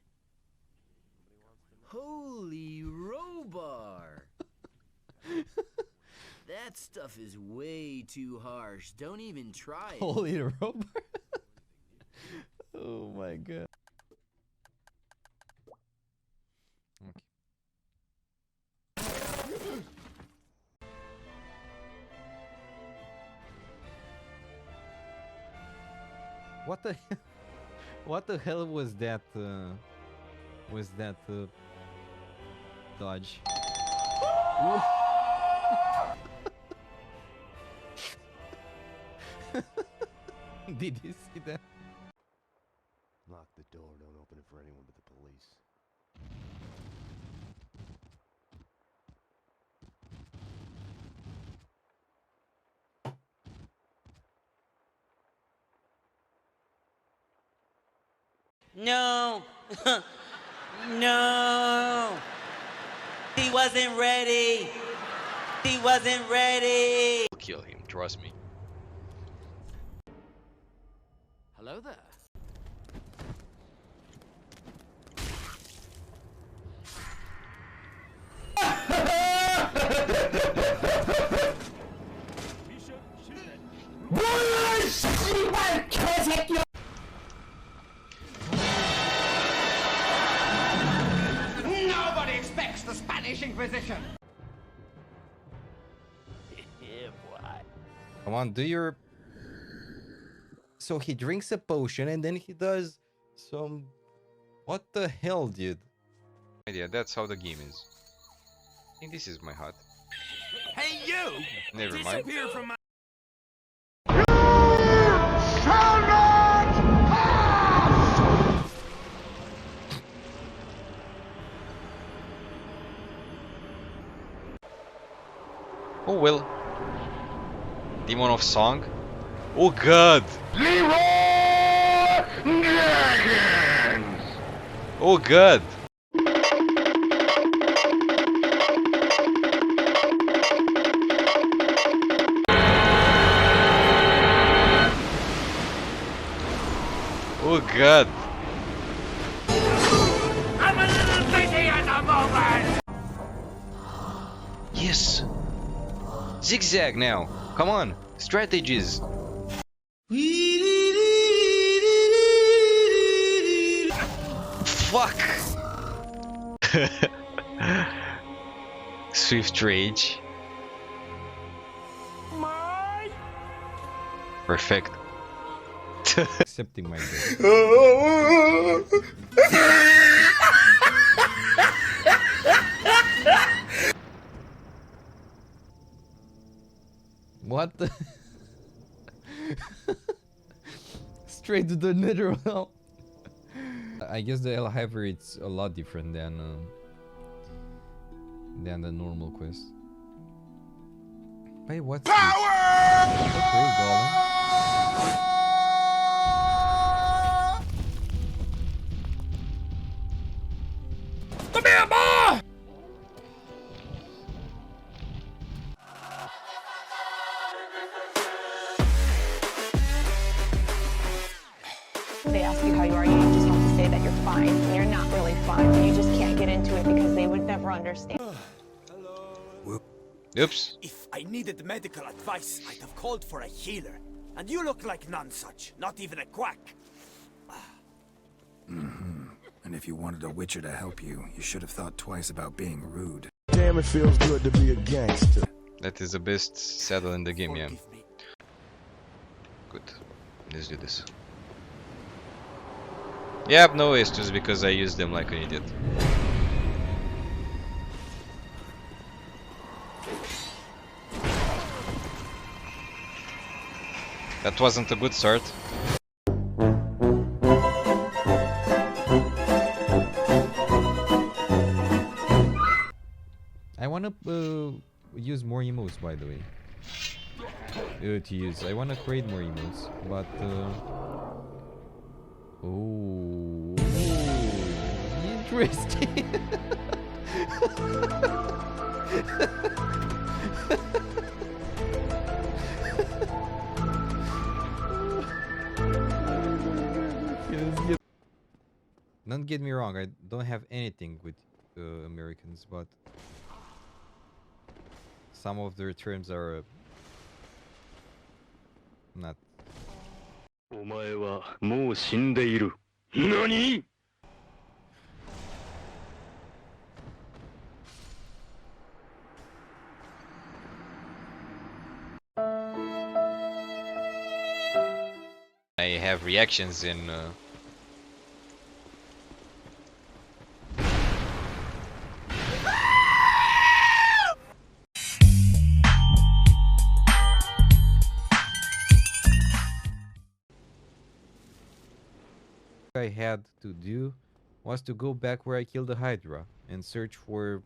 Holy robar. That stuff is way too harsh. Don't even try it. Holy robar. Oh my god. Okay. What the what the hell was that dodge? Did you see that? Lock the door, don't open it for anyone but the police. No! No! He wasn't ready! He wasn't ready! I'll kill him, trust me. Hello there. Nobody expects the Spanish Inquisition! Yeah, boy. Come on, do your... So he drinks a potion and then he does some... What the hell, dude? Yeah, that's how the game is. I think this is my hut. Hey, you! Never mind. Disappear from my... Oh well. Demon of Song? Oh god! Oh god! Oh god. I'm a little busy at the moment! Yes. Zigzag now. Come on. Strategies. Fuck. Swift rage. Perfect. Accepting my death. What the? Straight to the netherrealm. I guess the Hellhaver it's a lot different than the normal quest. Wait, what's power? Okay, Golem. Come here, boy! They ask you how you are, you just have to say that you're fine. And you're not really fine, but you just can't get into it because they would never understand. Oops. If I needed medical advice, I'd have called for a healer. And you look like none such, not even a quack. And if you wanted a Witcher to help you, you should have thought twice about being rude. Damn, it feels good to be a gangster. That is the best saddle in the game, yeah. Good. Let's do this. Yep, no Estus because I used them like an idiot. That wasn't a good start. I wanna use more emotes, by the way. I wanna create more emotes, but oh, interesting. Don't get me wrong, I don't have anything with Americans, but some of their terms are not. お前はもう死んでいる。何? I have reactions in I had to do was to go back where I killed the Hydra and search for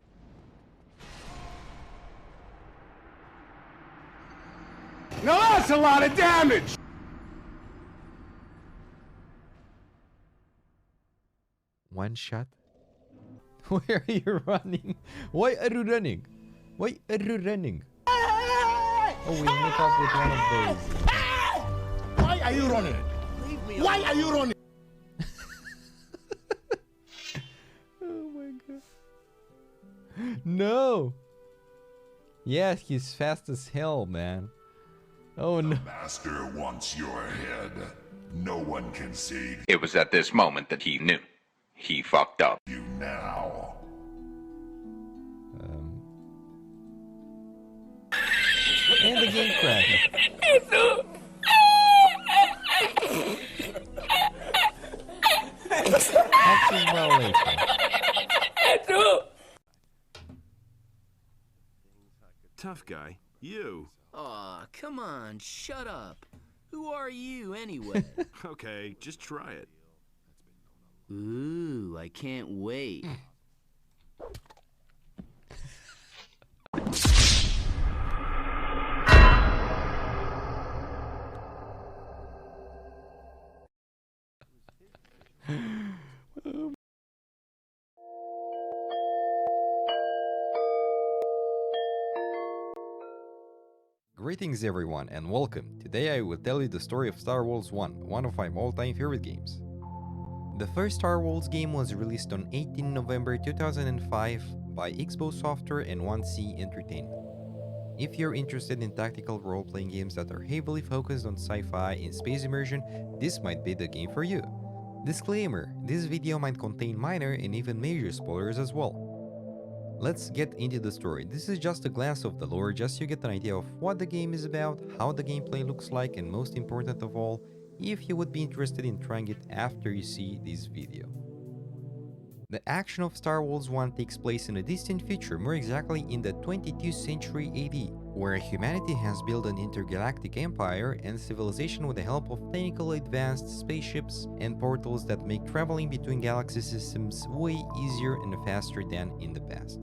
Now that's a lot of damage! one shot. Where are you running? Why are you running? Why are you running? Oh, we meet up with one of those. Why are you running? Why are you running? Oh my god. No. Yeah, he's fast as hell, man. Oh no. The master wants your head. No one can save It was at this moment that he knew. He fucked up. you now. And the game crashed. Access violation. Tough guy. You. Aw, come on, shut up. Who are you, anyway? Okay, just try it. Ooh, I can't wait. Greetings everyone and welcome. Today I will tell you the story of Star Wars 1, one of my all-time favorite games. The first Star Wars game was released on 18 November 2005 by Xbox Software and 1C Entertainment. If you're interested in tactical role-playing games that are heavily focused on sci-fi and space immersion, this might be the game for you. Disclaimer, this video might contain minor and even major spoilers as well. Let's get into the story. This is just a glance of the lore, just so you get an idea of what the game is about, how the gameplay looks like, and most important of all, if you would be interested in trying it after you see this video. The action of Star Wars 1 takes place in a distant future, more exactly in the 22nd century AD, where humanity has built an intergalactic empire and civilization with the help of technically advanced spaceships and portals that make traveling between galaxy systems way easier and faster than in the past.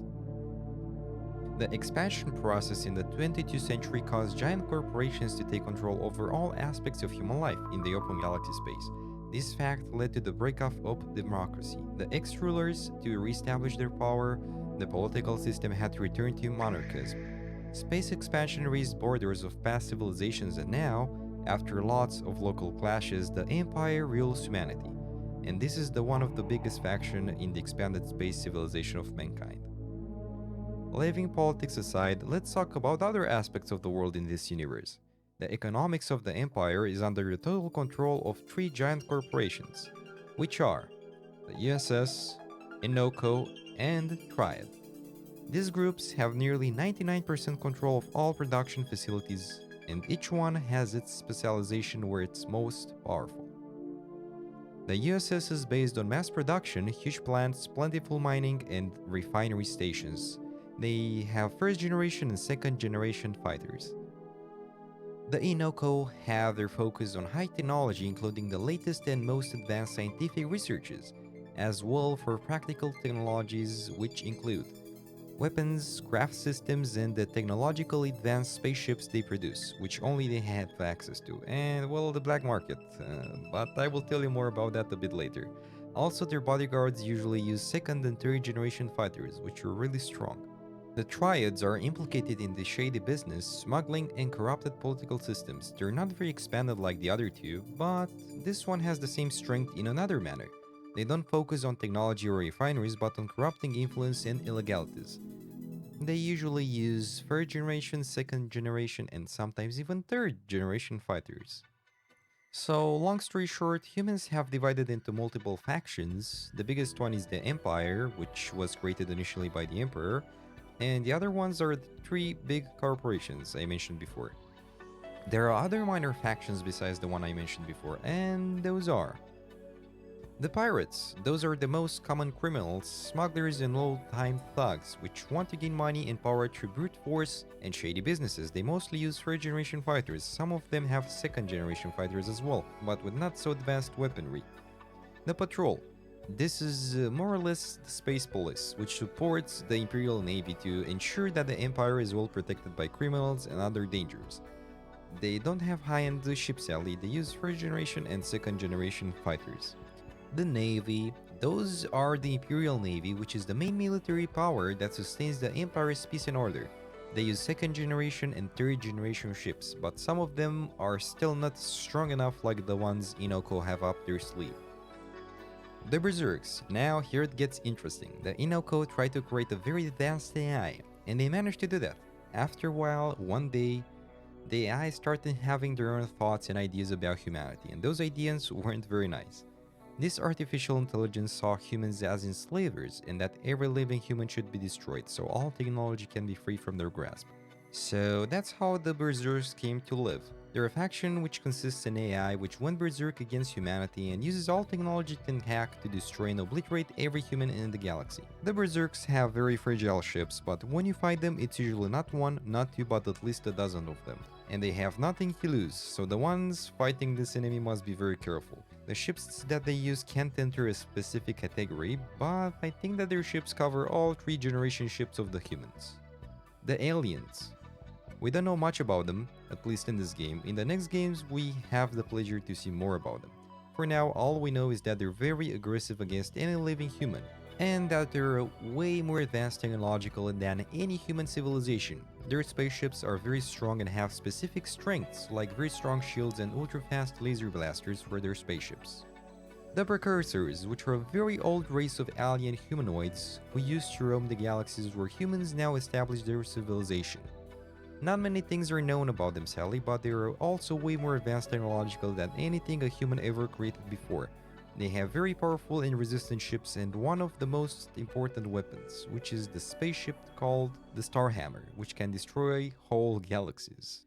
The expansion process in the 22nd century caused giant corporations to take control over all aspects of human life in the open galaxy space. This fact led to the breakup of democracy. The ex-rulers, to re-establish their power, the political system had to return to monarchism. Space expansion raised borders of past civilizations, and now, after lots of local clashes, the Empire rules humanity. And this is one of the biggest factions in the expanded space civilization of mankind. Leaving politics aside, let's talk about other aspects of the world in this universe. The economics of the Empire is under the total control of three giant corporations, which are the USS, Inoko, and Triad. These groups have nearly 99% control of all production facilities, and each one has its specialization where it's most powerful. The USS is based on mass production, huge plants, plentiful mining, and refinery stations. They have first-generation and second-generation fighters. The Inoko have their focus on high technology, including the latest and most advanced scientific researches, as well for practical technologies which include weapons, craft systems, and the technologically advanced spaceships they produce, which only they have access to, and well, the black market, but I will tell you more about that a bit later. Also, their bodyguards usually use second and third generation fighters, which are really strong. The Triads are implicated in the shady business, smuggling, and corrupted political systems. They're not very expanded like the other two, but this one has the same strength in another manner. They don't focus on technology or refineries, but on corrupting influence and illegalities. They usually use third generation, second generation, and sometimes even third generation fighters. So, long story short, humans have divided into multiple factions. The biggest one is the Empire, which was created initially by the Emperor, and the other ones are the three big corporations I mentioned before. There are other minor factions besides the one I mentioned before, and those are the pirates. Those are the most common criminals, smugglers, and old-time thugs, which want to gain money and power through brute force and shady businesses. They mostly use third-generation fighters. Some of them have second-generation fighters as well, but with not so advanced weaponry. The patrol. This is more or less the space police, which supports the Imperial Navy to ensure that the Empire is well protected by criminals and other dangers. They don't have high-end ships sadly, they use first-generation and second-generation fighters. The Navy. Those are the Imperial Navy, which is the main military power that sustains the Empire's peace and order. They use second-generation and third-generation ships, but some of them are still not strong enough like the ones Inoko have up their sleeve. The Berserks. Now here it gets interesting. The Inoko tried to create a very advanced AI, and they managed to do that. After a while, one day, the AI started having their own thoughts and ideas about humanity, and those ideas weren't very nice. This artificial intelligence saw humans as enslavers, and that every living human should be destroyed, so all technology can be free from their grasp. So that's how the Berserks came to live. They're a faction which consists in AI which went berserk against humanity and uses all technology it can hack to destroy and obliterate every human in the galaxy. The Berserks have very fragile ships, but when you fight them, it's usually not one, not two, but at least a dozen of them. And they have nothing to lose, so the ones fighting this enemy must be very careful. The ships that they use can't enter a specific category, but I think that their ships cover all three generation ships of the humans. The Aliens. We don't know much about them, at least in this game. In the next games, we have the pleasure to see more about them. For now, all we know is that they're very aggressive against any living human, and that they're way more advanced technologically than any human civilization. Their spaceships are very strong and have specific strengths, like very strong shields and ultra-fast laser blasters for their spaceships. The Precursors, which are a very old race of alien humanoids who used to roam the galaxies where humans now established their civilization. Not many things are known about them sadly, but they are also way more advanced technological than anything a human ever created before. They have very powerful and resistant ships and one of the most important weapons, which is the spaceship called the Starhammer, which can destroy whole galaxies.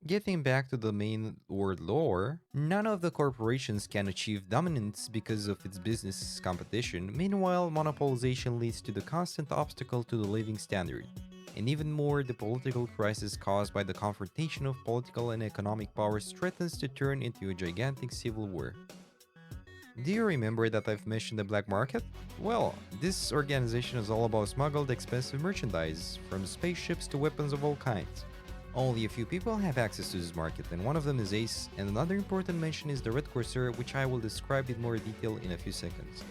Getting back to the main world lore, none of the corporations can achieve dominance because of its business competition. Meanwhile, monopolization leads to the constant obstacle to the living standard, and even more, the political crisis caused by the confrontation of political and economic powers threatens to turn into a gigantic civil war. Do you remember that I've mentioned the black market? Well, this organization is all about smuggled expensive merchandise, from spaceships to weapons of all kinds. Only a few people have access to this market, and one of them is Ace, and another important mention is the Red Corsair, which I will describe in more detail in a few seconds.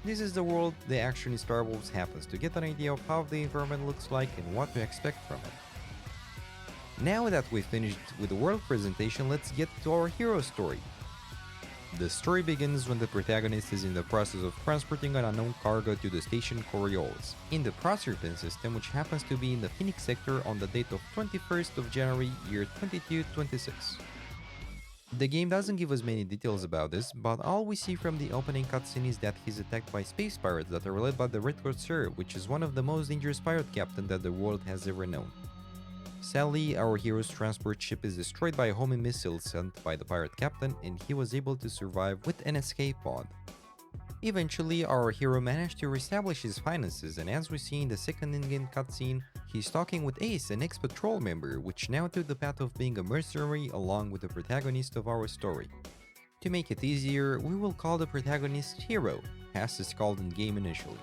This is the world the action in Star Wars happens, to get an idea of how the environment looks like and what to expect from it. Now that we've finished with the world presentation, let's get to our hero story. The story begins when the protagonist is in the process of transporting an unknown cargo to the station Coriolis, in the Proserpine system, which happens to be in the Phoenix sector on the date of 21st of January, year 2226. The game doesn't give us many details about this, but all we see from the opening cutscene is that he's attacked by space pirates that are led by the Red Corsair, which is one of the most dangerous pirate captains that the world has ever known. Sadly, our hero's transport ship is destroyed by a homing missile sent by the pirate captain, and he was able to survive with an escape pod. Eventually, our hero managed to reestablish his finances, and as we see in the second in-game cutscene, he's talking with Ace, an ex-patrol member, which now took the path of being a mercenary along with the protagonist of our story. To make it easier, we will call the protagonist Hero, as it's called in-game initially.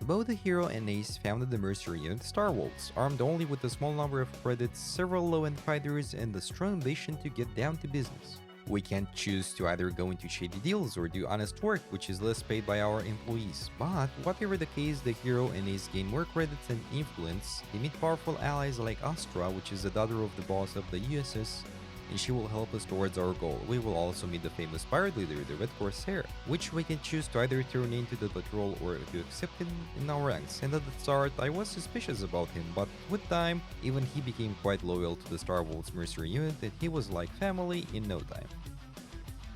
Both the hero and Ace founded the mercenary unit Star Wolves, armed only with a small number of credits, several low-end fighters, and the strong ambition to get down to business. We can choose to either go into shady deals or do honest work, which is less paid by our employees. But whatever the case, the hero and Ace gain more credits and influence. They meet powerful allies like Astra, which is the daughter of the boss of the USS, and she will help us towards our goal. We will also meet the famous pirate leader, the Red Corsair, which we can choose to either turn into the patrol or to accept him in our ranks. And at the start, I was suspicious about him, but with time, even he became quite loyal to the Star Wars mercenary unit, and he was like family in no time.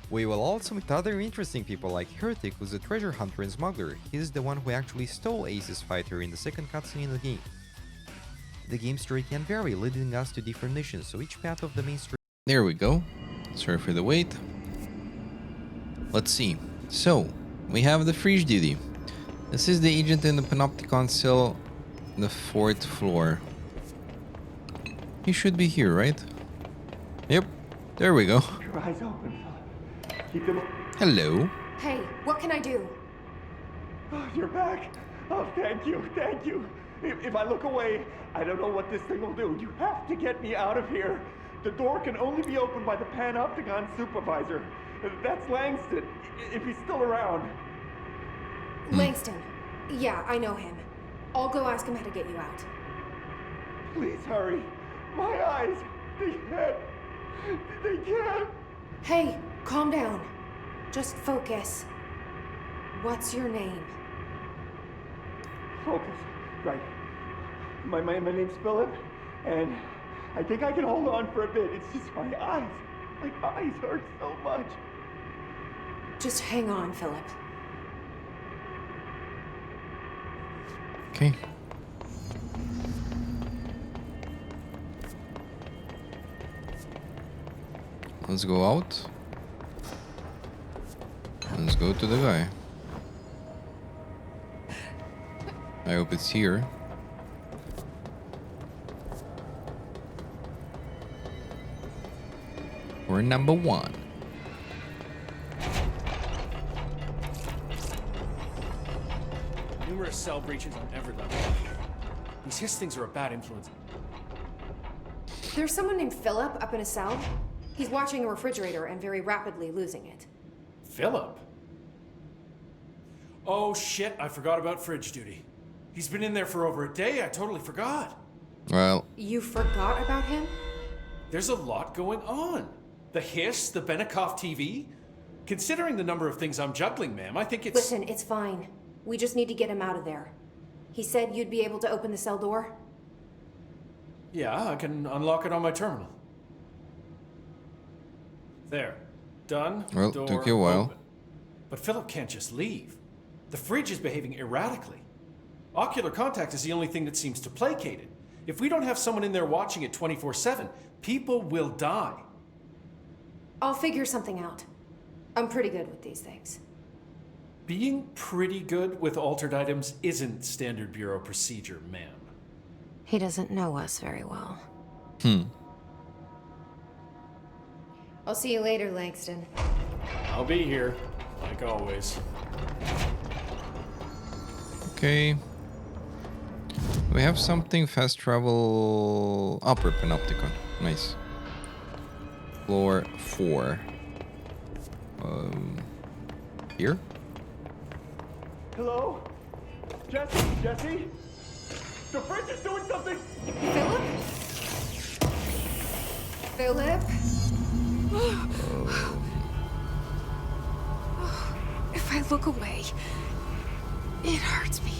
We will also meet other interesting people like Heretic, who's a treasure hunter and smuggler. He's the one who actually stole Ace's fighter in the second cutscene in the game. The game story can vary, leading us to different missions, so each path of the main story. There we go. Sorry for the wait. Let's see. So, we have the Fridge Duty. This is the agent in the Panopticon cell, the 4th floor. He should be here, right? Yep. There we go. Keep your eyes open, Philip. Keep them. Hello. Hey, what can I do? Oh, you're back. Oh, thank you, thank you. If I look away, I don't know what this thing will do. You have to get me out of here. The door can only be opened by the Panopticon supervisor. That's Langston, if he's still around. Langston. Yeah, I know him. I'll go ask him how to get you out. Please hurry. My eyes, they can't. Hey, calm down. Just focus. What's your name? Focus. Right. My name's Philip, and I think I can hold on for a bit. It's just my eyes. My eyes hurt so much. Just hang on, Philip. Okay. Let's go out. Let's go to the guy. I hope it's here. We're number 1. Numerous cell breaches on every level. These Hiss things are a bad influence. There's someone named Philip up in a cell. He's watching a refrigerator and very rapidly losing it. Philip? Oh shit, I forgot about Fridge Duty. He's been in there for over a day, I totally forgot. Well... You forgot about him? There's a lot going on. The Hiss, the Benikoff TV. Considering the number of things I'm juggling, ma'am, I think it's... Listen, it's fine. We just need to get him out of there. He said you'd be able to open the cell door? Yeah, I can unlock it on my terminal. There. Done. Well, Door took you a while. open. But Philip can't just leave. The fridge is behaving erratically. Ocular contact is the only thing that seems to placate it. If we don't have someone in there watching it 24/7, people will die. I'll figure something out. I'm pretty good with these things. Being pretty good with altered items isn't standard bureau procedure, ma'am. He doesn't know us very well. I'll see you later, Langston. I'll be here, like always. Okay. We have something fast travel upper Panopticon. Nice. Floor 4. Here? Hello? Jesse? Jesse? The fridge is doing something! Philip? Philip? If I look away, it hurts me.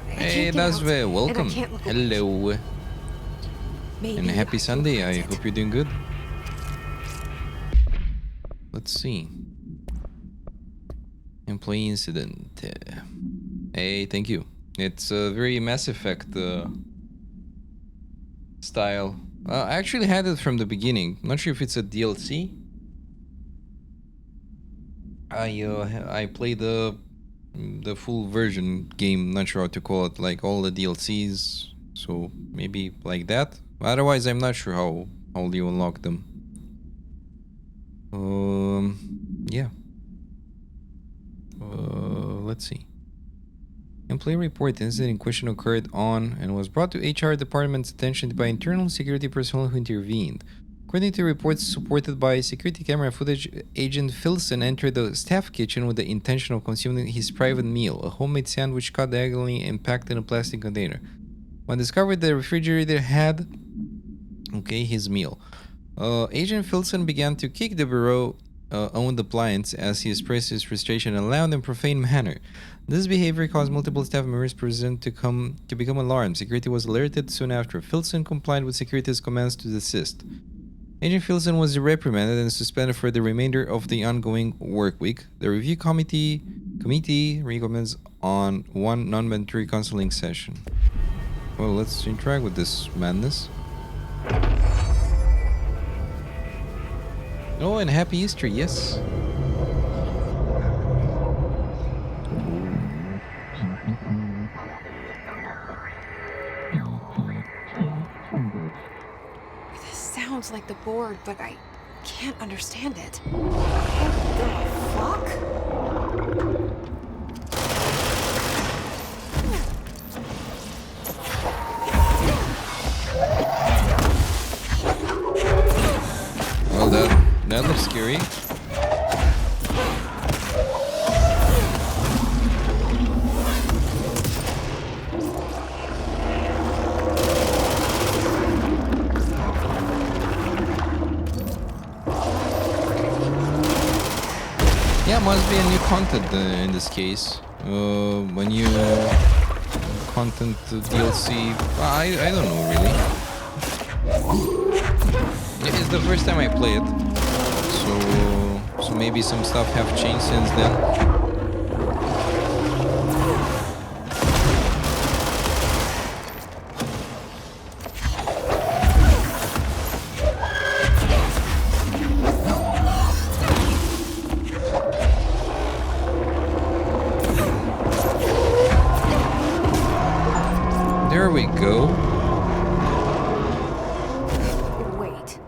Hey, that's very welcome. can't look away. Hello. Maybe And happy I Sunday. can I fix it. hope you're doing good. Let's see. Employee incident. Hey, thank you. It's a very Mass Effect style. I actually had it from the beginning. Not sure if it's a DLC. I played the full version game. Not sure how to call it. Like all the DLCs. So maybe like that. Otherwise, I'm not sure how you unlock them. Yeah. Let's see. Employee report: the incident in question occurred on and was brought to HR department's attention by internal security personnel who intervened. According to reports supported by security camera footage, Agent Filson entered the staff kitchen with the intention of consuming his private meal, a homemade sandwich cut diagonally and packed in a plastic container. When discovered, the refrigerator had his meal. Agent Filson began to kick the bureau owned appliance as he expressed his frustration in a loud and profane manner. This behavior caused multiple staff members present to become alarmed. Security was alerted soon after. Filson complied with security's commands to desist. Agent Filson was reprimanded and suspended for the remainder of the ongoing work week. The review committee recommends on one non-mandatory counseling session. Well, let's interact with this madness. Oh, and happy Easter, yes. This sounds like the board, but I can't understand it. What the fuck? Well, that looks scary. Yeah, must be a new content in this case. When you content DLC, I don't know really. It's the first time I play it, so maybe some stuff have changed since then. There we go. Wait,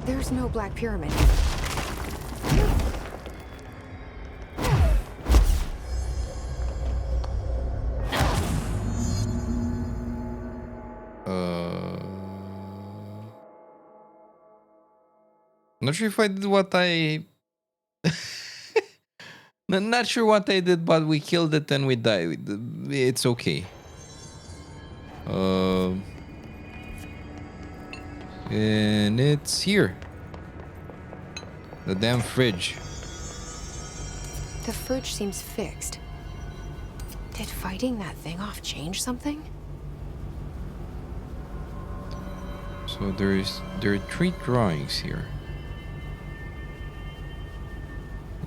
there's no Black Pyramid. Not sure if I did what I... Not sure what I did, but we killed it and we died. It's okay. And it's here. The damn fridge. The fridge seems fixed. Did fighting that thing off change something? So there are 3 drawings here.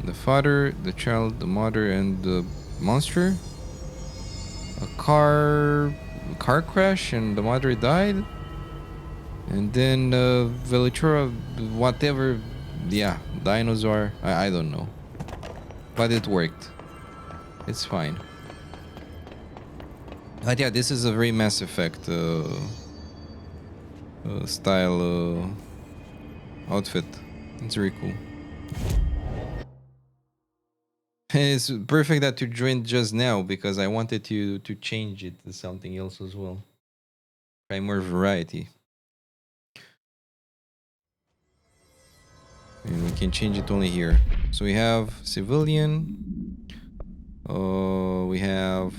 The father, the child, the mother, and the monster. A car crash and the mother died. And then Velitura, whatever, yeah, dinosaur. I don't know, but it worked. It's fine. But yeah, this is a very Mass Effect style outfit. It's very cool. It's perfect that you joined just now because I wanted to change it to something else as well. Try more variety. And we can change it only here. So we have civilian. We have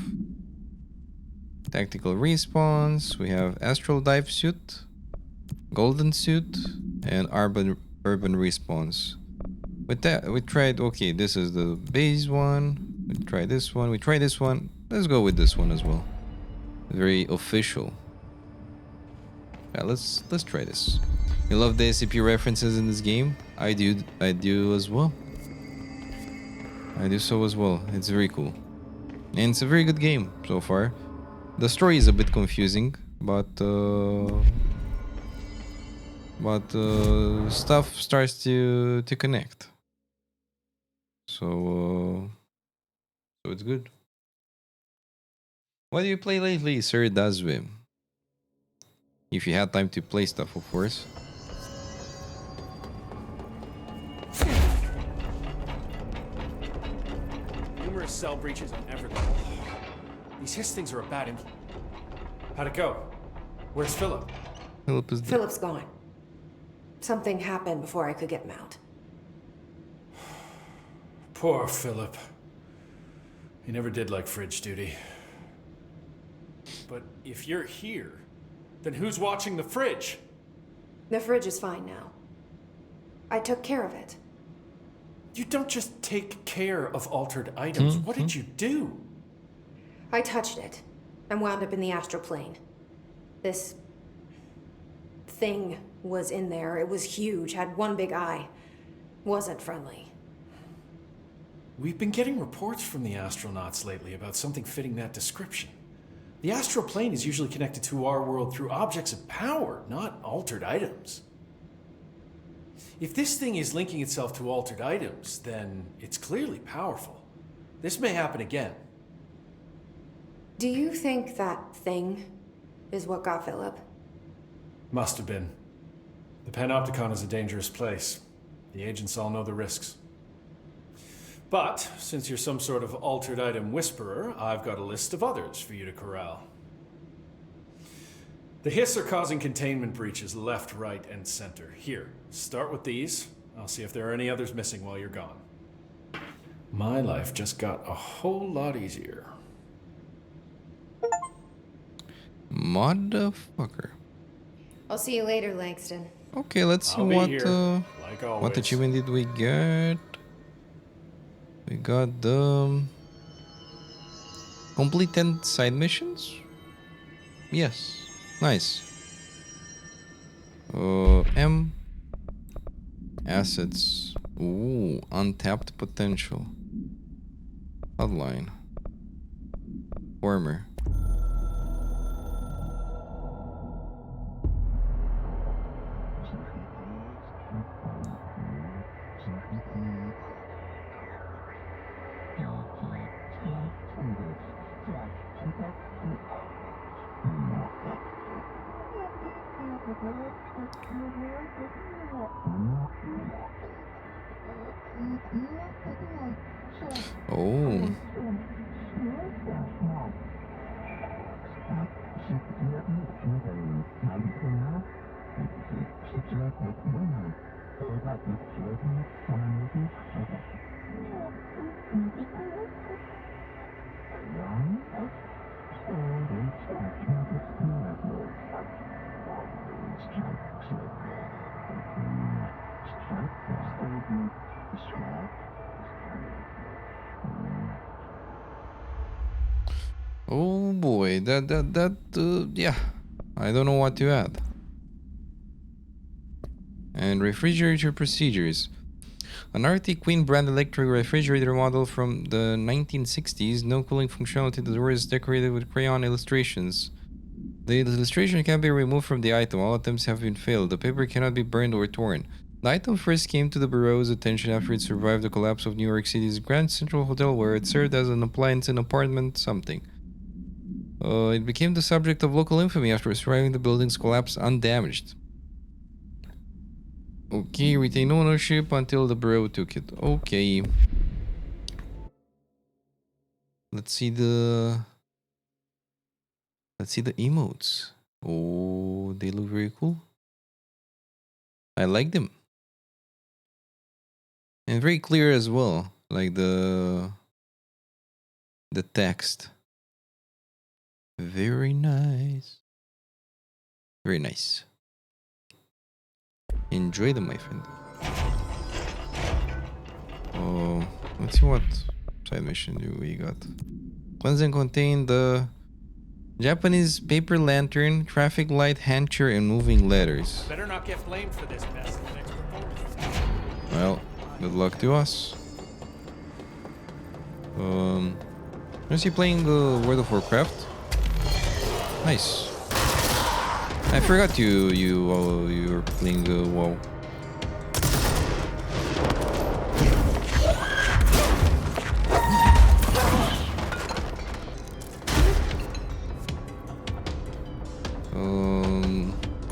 tactical response. We have astral dive suit, golden suit, and urban response. With that, we tried. Okay, this is the base one. We try this one. We try this one. Let's go with this one as well. Very official. Yeah, let's try this. You love the SCP references in this game? I do as well. I do so as well. It's very cool. And it's a very good game so far. The story is a bit confusing, but stuff starts to connect. So it's good. What do you play lately, Sir Dazwim? If you had time to play stuff, of course. Numerous cell breaches on every level. These Hiss things are a bad influence. How'd it go? Where's Philip? Philip is dead. Philip's gone. Something happened before I could get him out. Poor Philip. He never did like fridge duty. But if you're here, then who's watching the fridge? The fridge is fine now. I took care of it. You don't just take care of altered items. What did you do? I touched it and wound up in the astral plane. This thing was in there. It was huge, had one big eye. Wasn't friendly. We've been getting reports from the astronauts lately about something fitting that description. The astral plane is usually connected to our world through objects of power, not altered items. If this thing is linking itself to altered items, then it's clearly powerful. This may happen again. Do you think that thing is what got Philip? Must have been. The Panopticon is a dangerous place. The agents all know the risks. But, since you're some sort of altered item whisperer, I've got a list of others for you to corral. The Hiss are causing containment breaches left, right, and center. Here, start with these. I'll see if there are any others missing while you're gone. My life just got a whole lot easier. Motherfucker. I'll see you later, Langston. Okay, let's see I'll be what here, like what always. achievement did we get? We got the complete 10 side missions. Yes, nice. M assets. Ooh, untapped potential. Hotline. Former. Oh. Oh boy, yeah. I don't know what to add. And refrigerator procedures. An Arctic Queen brand electric refrigerator model from the 1960s. No cooling functionality. The door is decorated with crayon illustrations. The illustration can be removed from the item. All attempts have been failed. The paper cannot be burned or torn. The item first came to the Bureau's attention after it survived the collapse of New York City's Grand Central Hotel, where it served as an appliance in apartment something. It became the subject of local infamy after surviving the building's collapse undamaged. Okay, retain ownership until the Bureau took it. Okay. Let's see the emotes. Oh, they look very cool. I like them. And very clear as well, like the text. Very nice. Very nice. Enjoy them, my friend. Oh, let's see what side mission do we got. Cleanse and contain the Japanese paper lantern, traffic light, hand chair, and moving letters. Better not get blamed for this mess in the next performance. Well, good luck to us. Is he playing World of Warcraft? Nice. I forgot you were playing WoW.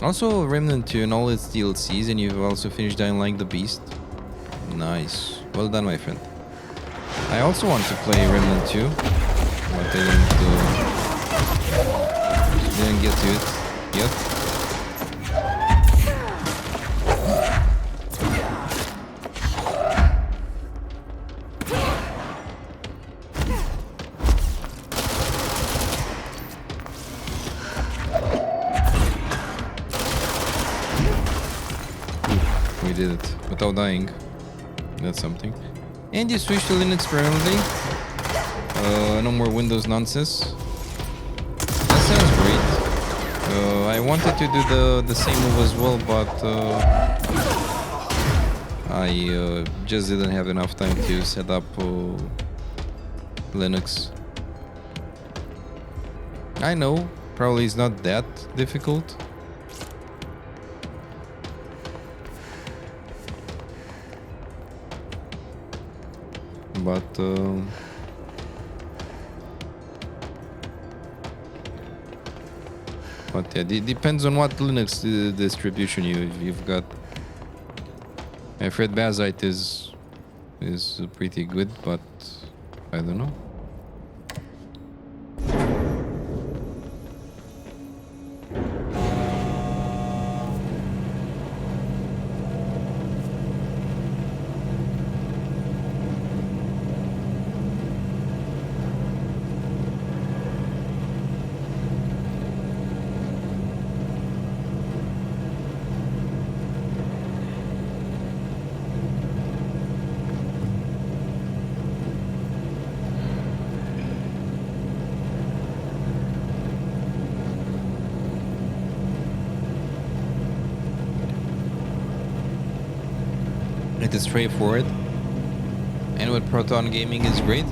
Also Remnant 2 and all its DLCs, and you've also finished Dying Light the Beast. Nice. Well done, my friend. I also want to play Remnant 2, but I didn't get to it yet. We did it without dying. That's something. And you switch to Linux permanently. No more Windows nonsense. That sounds great. I wanted to do the same move as well, but I just didn't have enough time to set up Linux. I know, probably it's not that difficult. But yeah, it depends on what Linux distribution you've got. I've heard Bazite is pretty good, but I don't know. It is straightforward, and with Proton Gaming is great.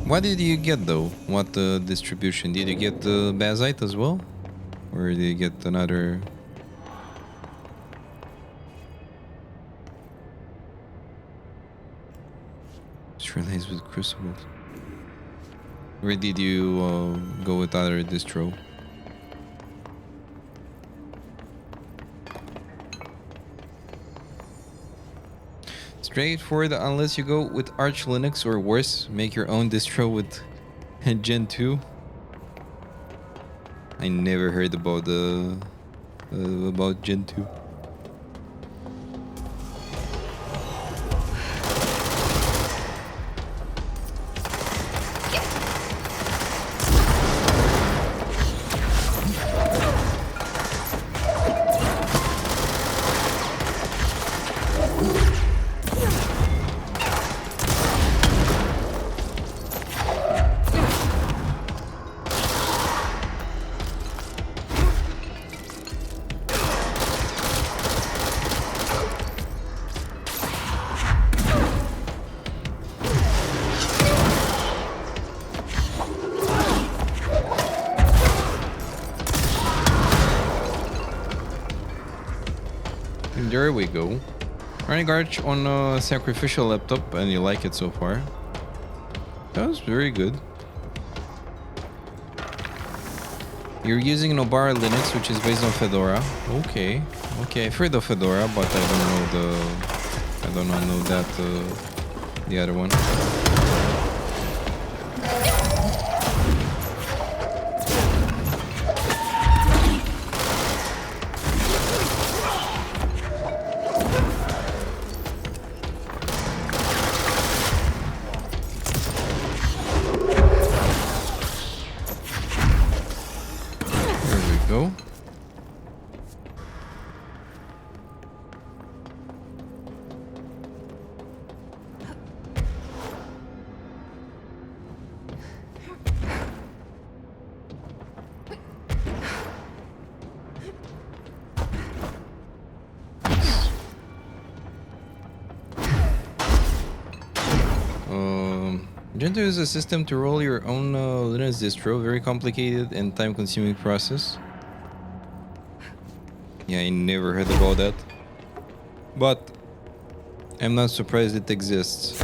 What did you get though? What distribution? Did you get the Bazite as well? Or did you get another? Relays with Crucible. Where did you go with other distro? Straightforward unless you go with Arch Linux, or worse, make your own distro with Gen 2. I never heard about Gen 2. There we go. Running Arch on a sacrificial laptop, and you like it so far. That was very good. You're using Nobara Linux, which is based on Fedora. Okay, okay. I've heard of Fedora, but I don't know that the other one. Gentoo is a system to roll your own Linux distro. Very complicated and time-consuming process. Yeah, I never heard about that. But I'm not surprised it exists.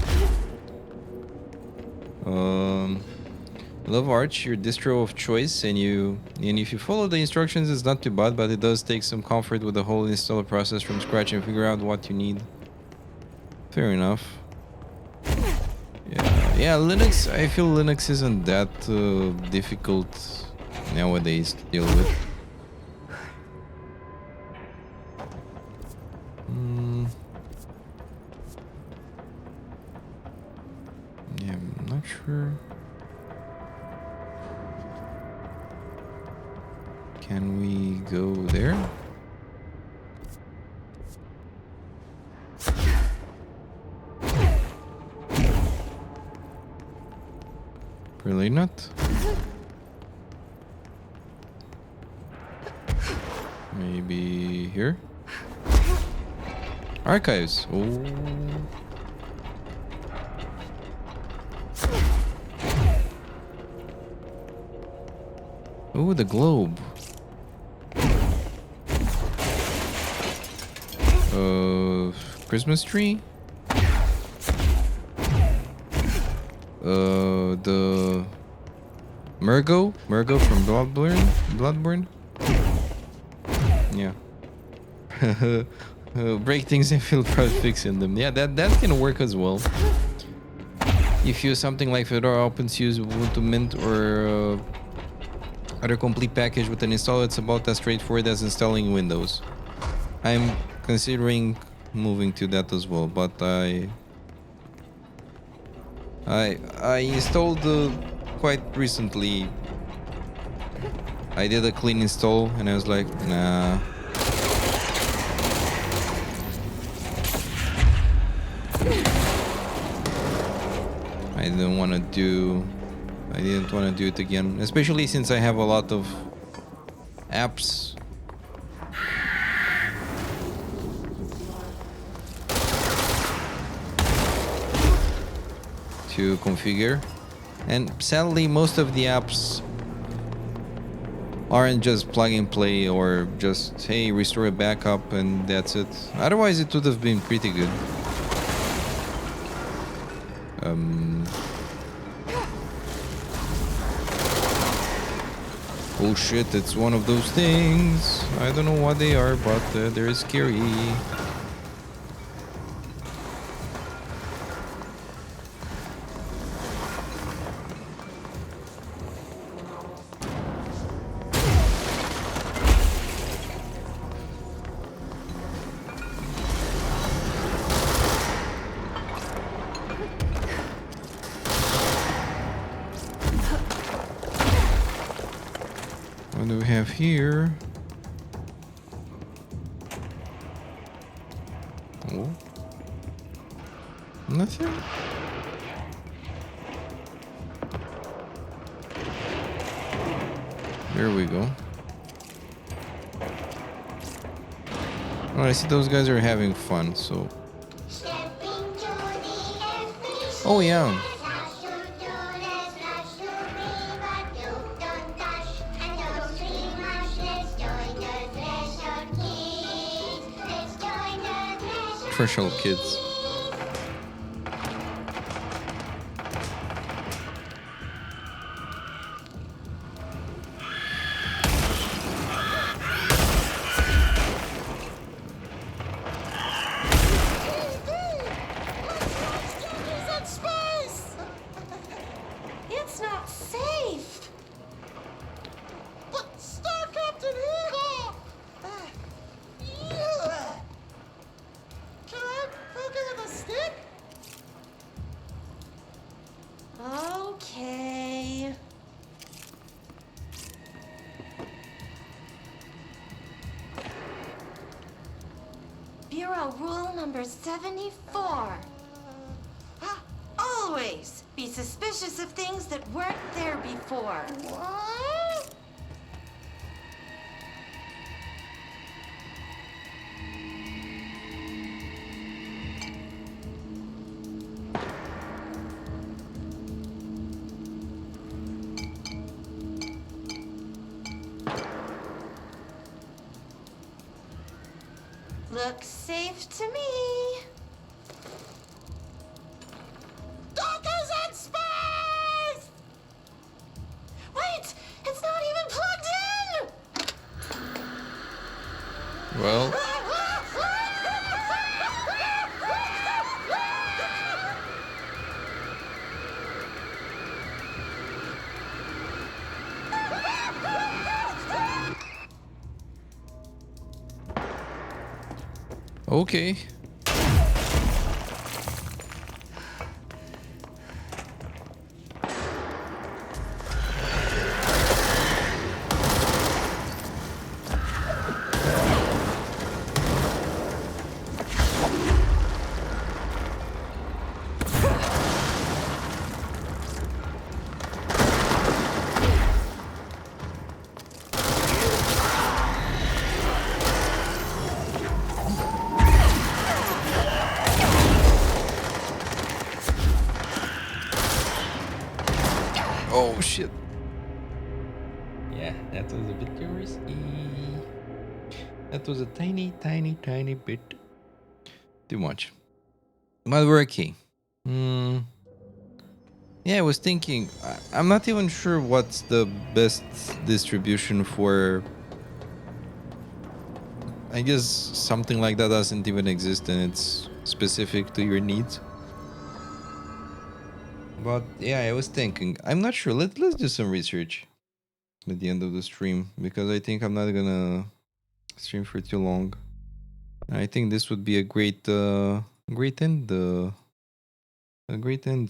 Love Arch, your distro of choice, and if you follow the instructions, it's not too bad, but it does take some comfort with the whole installer process from scratch and figure out what you need. Fair enough. Yeah, Linux, I feel Linux isn't that difficult nowadays to deal with. Yeah, I'm not sure. Can we go there? Really not? Maybe here? Archives. Oh. Oh, the globe. Christmas tree? The Murgo from Bloodborne. Yeah. Break things and feel proud fixing them. Yeah, that can work as well. If you use something like Fedora, OpenSUSE, Ubuntu Mint, or other complete package with an installer, it's about as straightforward as installing Windows. I'm considering moving to that as well, but I installed quite recently. I did a clean install and I was like, nah. I didn't want to do it again, especially since I have a lot of apps to configure, and sadly most of the apps aren't just plug and play or just, hey, restore a backup and that's it. Otherwise it would have been pretty good. Oh shit, it's one of those things. I don't know what they are, but they're scary. What do we have here? Oh. Nothing? There we go. Oh, I see those guys are having fun, so... Oh yeah. Fresh old kids. It's not safe. But Star Captain Eagle! Can I poke it with a stick? Okay. Bureau rule number 74. Always be suspicious of things that weren't there before. What? Looks safe to me. Dockers in space! Wait! It's not even plugged in! Well. Okay. Oh shit. Yeah, that was a bit too risky. That was a tiny bit too much. But we're okay. Yeah, I was thinking, I'm not even sure what's the best distribution for. I guess something like that doesn't even exist and it's specific to your needs. But yeah, I was thinking, I'm not sure. Let's do some research at the end of the stream because I think I'm not gonna stream for too long. I think this would be a great end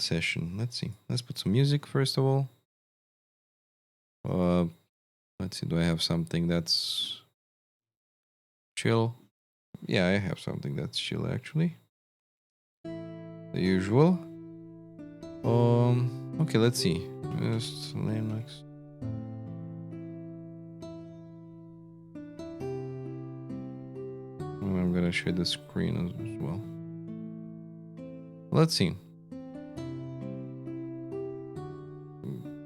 session. Let's see. Let's put some music first of all. Let's see. Do I have something that's chill? Yeah, I have something that's chill actually. The usual. Okay, let's see. Just Linux. I'm gonna share the screen as well. Let's see.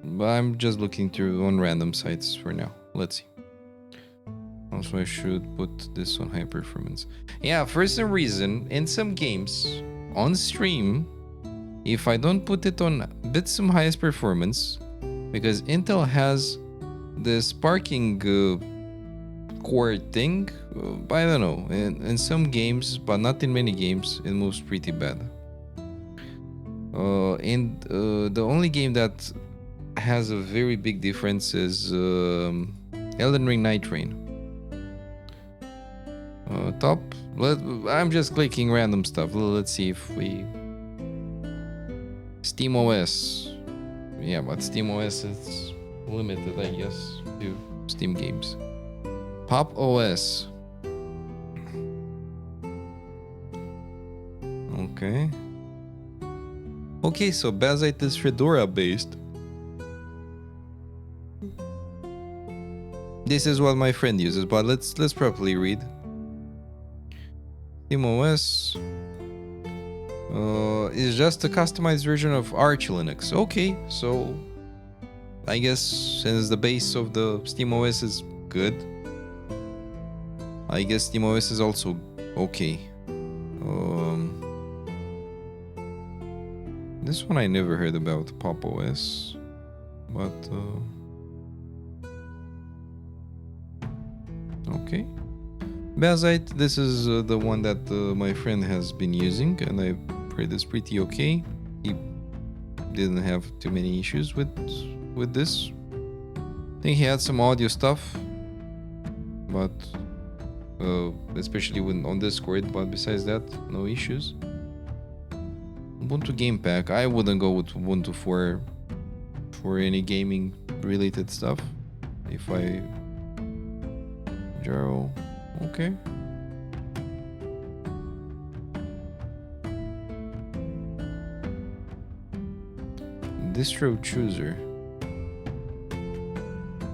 But I'm just looking through on random sites for now. Let's see. Also, I should put this on high performance. Yeah, for some reason, in some games on stream, if I don't put it on some highest performance, because Intel has the sparking core thing, I don't know, in some games, but not in many games, it moves pretty bad. And the only game that has a very big difference is Elden Ring Night Rain. Top. I'm just clicking random stuff. Let's see if we. SteamOS. Yeah, but SteamOS is limited, I guess, to Steam games. Pop OS. Okay. Okay, so Bazite is Fedora based. This is what my friend uses, but let's properly read. SteamOS is just a customized version of Arch Linux. Okay, so I guess since the base of the SteamOS is good, I guess SteamOS is also okay. This one I never heard about, Pop OS, but okay. Bazite, this is the one that my friend has been using, and I heard it's pretty okay. He didn't have too many issues with this. I think he had some audio stuff, but especially when on Discord. But besides that, no issues. Ubuntu Game Pack. I wouldn't go with Ubuntu for any gaming related stuff. If I Jaro, okay. Distro chooser.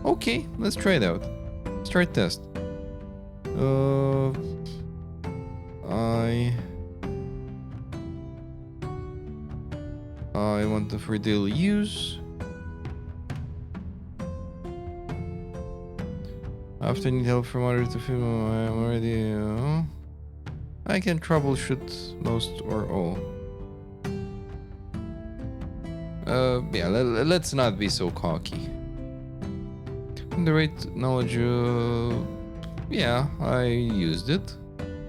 Okay, let's try it out. Start test. I want the for daily use. After I need help from others to film, I'm already. I can troubleshoot most or all. Yeah, let's not be so cocky. The right knowledge, yeah, I used it.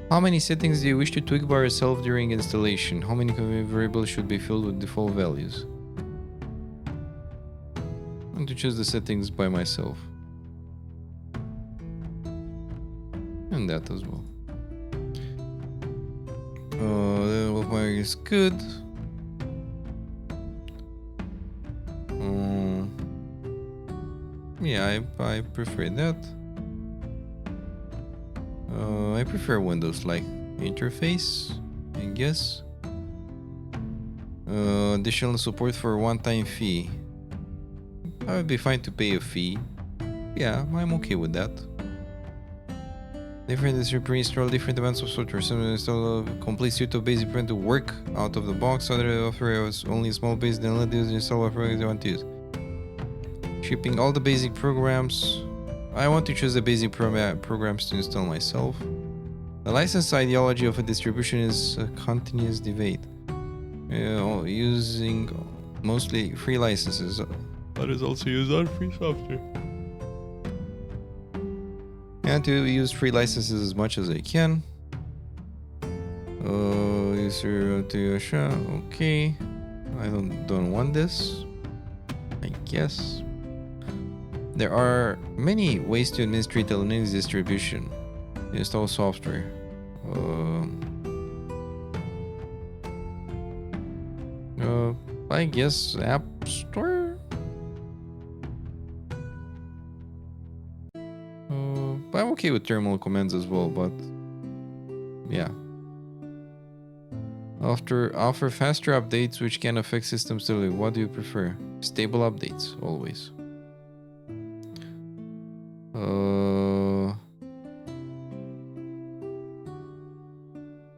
How many settings do you wish to tweak by yourself during installation? How many variables should be filled with default values? I want to choose the settings by myself. And that as well. The Wolfmire is good. Yeah, I prefer that. I prefer Windows-like interface, I guess. Additional support for a one-time fee. I would be fine to pay a fee. Yeah, I'm okay with that. Different is to pre-install different amounts of software. Some install a complete suite of basic print to work out of the box. Other offer only a small base, then let users install what programs they want to use. Shipping all the basic programs. I want to choose the basic programs to install myself. The license ideology of a distribution is a continuous debate. Using mostly free licenses. Others also use free software. And to use free licenses as much as I can. User to Yasha. Okay. I don't want this. I guess. There are many ways to administrate the Linux distribution. Install software. I guess App Store. I'm okay with terminal commands as well, but yeah. Offer faster updates which can affect system stability. What do you prefer? Stable updates, always.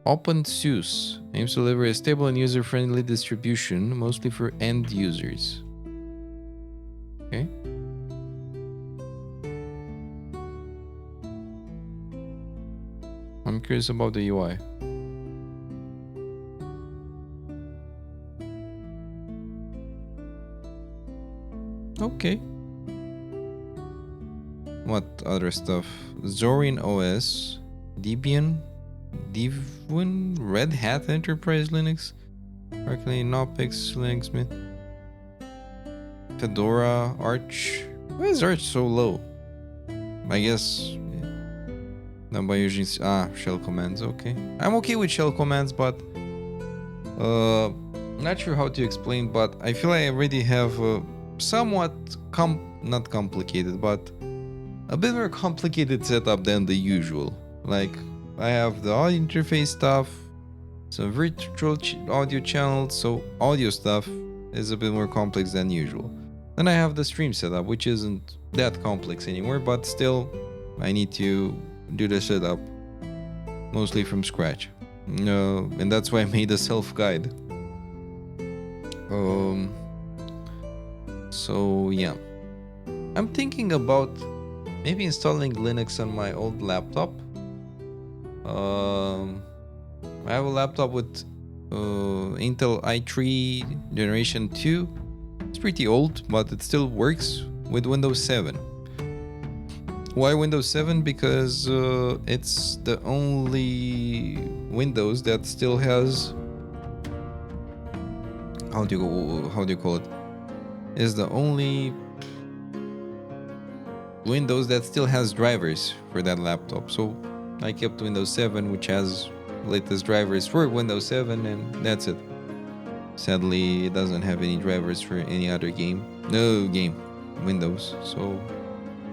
OpenSUSE aims to deliver a stable and user-friendly distribution, mostly for end users. Okay. I'm curious about the UI. Okay. What other stuff? Zorin OS, Debian, Devuan, Red Hat Enterprise Linux, Arcane, Knoppix, Linux Mint, Fedora, Arch. Why is Arch so low? I guess not by using shell commands. Okay, I'm okay with shell commands, but not sure how to explain. But I feel I already have somewhat not complicated, but a bit more complicated setup than the usual. Like, I have the audio interface stuff, some virtual audio channels, so audio stuff is a bit more complex than usual. Then I have the stream setup, which isn't that complex anymore, but still I need to do the setup mostly from scratch. And that's why I made a self-guide. So yeah, I'm thinking about maybe installing Linux on my old laptop. I have a laptop with Intel i3 generation 2. It's pretty old, but it still works with Windows 7. Why Windows 7? Because it's the only Windows that still has, how do you call it? Is the only Windows that still has drivers for that laptop. So I kept Windows 7, which has latest drivers for Windows 7, and that's it. Sadly, it doesn't have any drivers for any other game. No game, Windows. So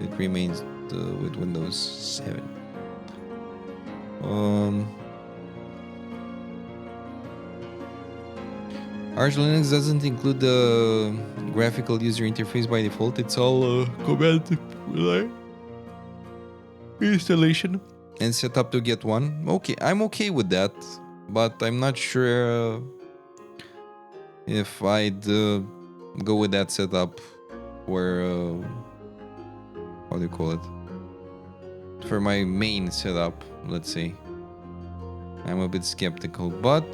it remains with Windows 7. Arch Linux doesn't include the graphical user interface by default. It's all command line installation and set up to get one. Okay, I'm okay with that, but I'm not sure if I'd go with that setup for how do you call it? For my main setup, let's say. I'm a bit skeptical, but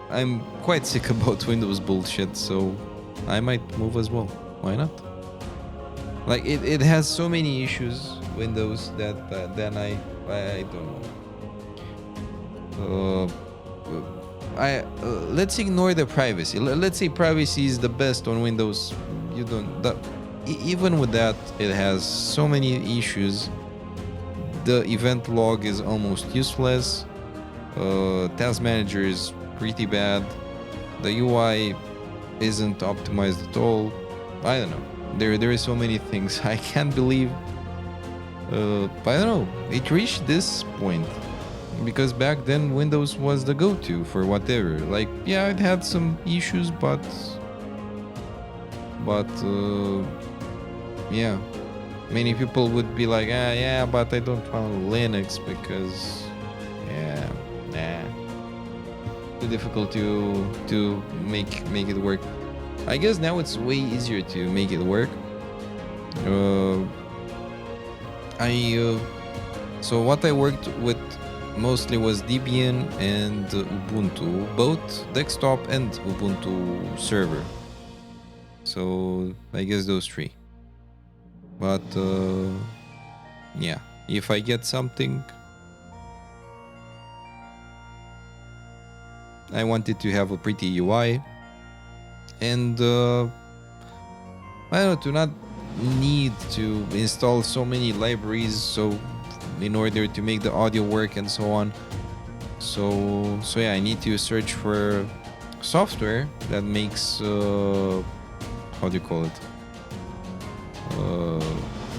I'm quite sick about Windows bullshit, so I might move as well. Why not? Like it has so many issues, Windows, that then I don't know. Let's ignore the privacy. Let's say privacy is the best on Windows. You don't. Even with that, it has so many issues. The event log is almost useless. Task manager is pretty bad. The UI isn't optimized at all. I don't know. There is so many things. I can't believe. But I don't know. It reached this point because back then Windows was the go-to for whatever. Like, yeah, it had some issues, but yeah, many people would be like, yeah, but I don't want Linux because, yeah, too difficult to make it work. I guess now it's way easier to make it work. So what I worked with mostly was Debian and Ubuntu, both desktop and Ubuntu server. So I guess those three. But yeah, if I get something, I wanted to have a pretty UI, and I don't know, to not need to install so many libraries so in order to make the audio work and so on. So yeah, I need to search for software that makes how do you call it?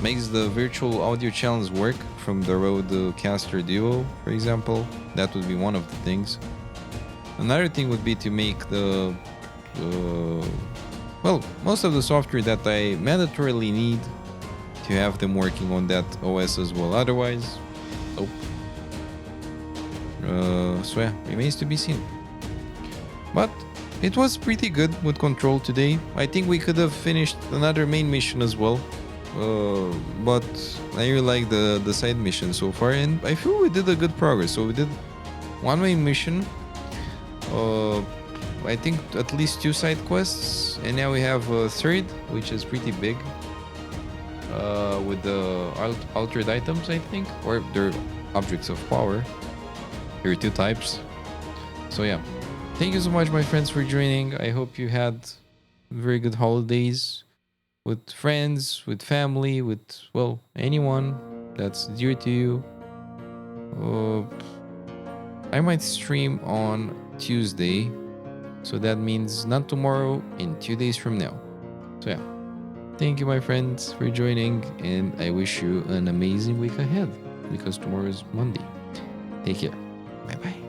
Makes the virtual audio channels work from the Rodecaster Duo, for example. That would be one of the things. Another thing would be to make the well, most of the software that I mandatorily need to have them working on that OS as well. Otherwise, nope. So yeah, remains to be seen. But it was pretty good with Control today. I think we could have finished another main mission as well. But I really like the side mission so far, and I feel we did a good progress. So we did one main mission, I think at least 2 side quests, and now we have a third, which is pretty big, with the altered items, I think, or they're objects of power. There are 2 types. So yeah, thank you so much, my friends, for joining. I hope you had very good holidays with friends, with family, with, well, anyone that's dear to you. I might stream on Tuesday, so that means not tomorrow, in 2 days from now. So yeah, thank you, my friends, for joining, and I wish you an amazing week ahead, because tomorrow is Monday. Take care. Bye bye.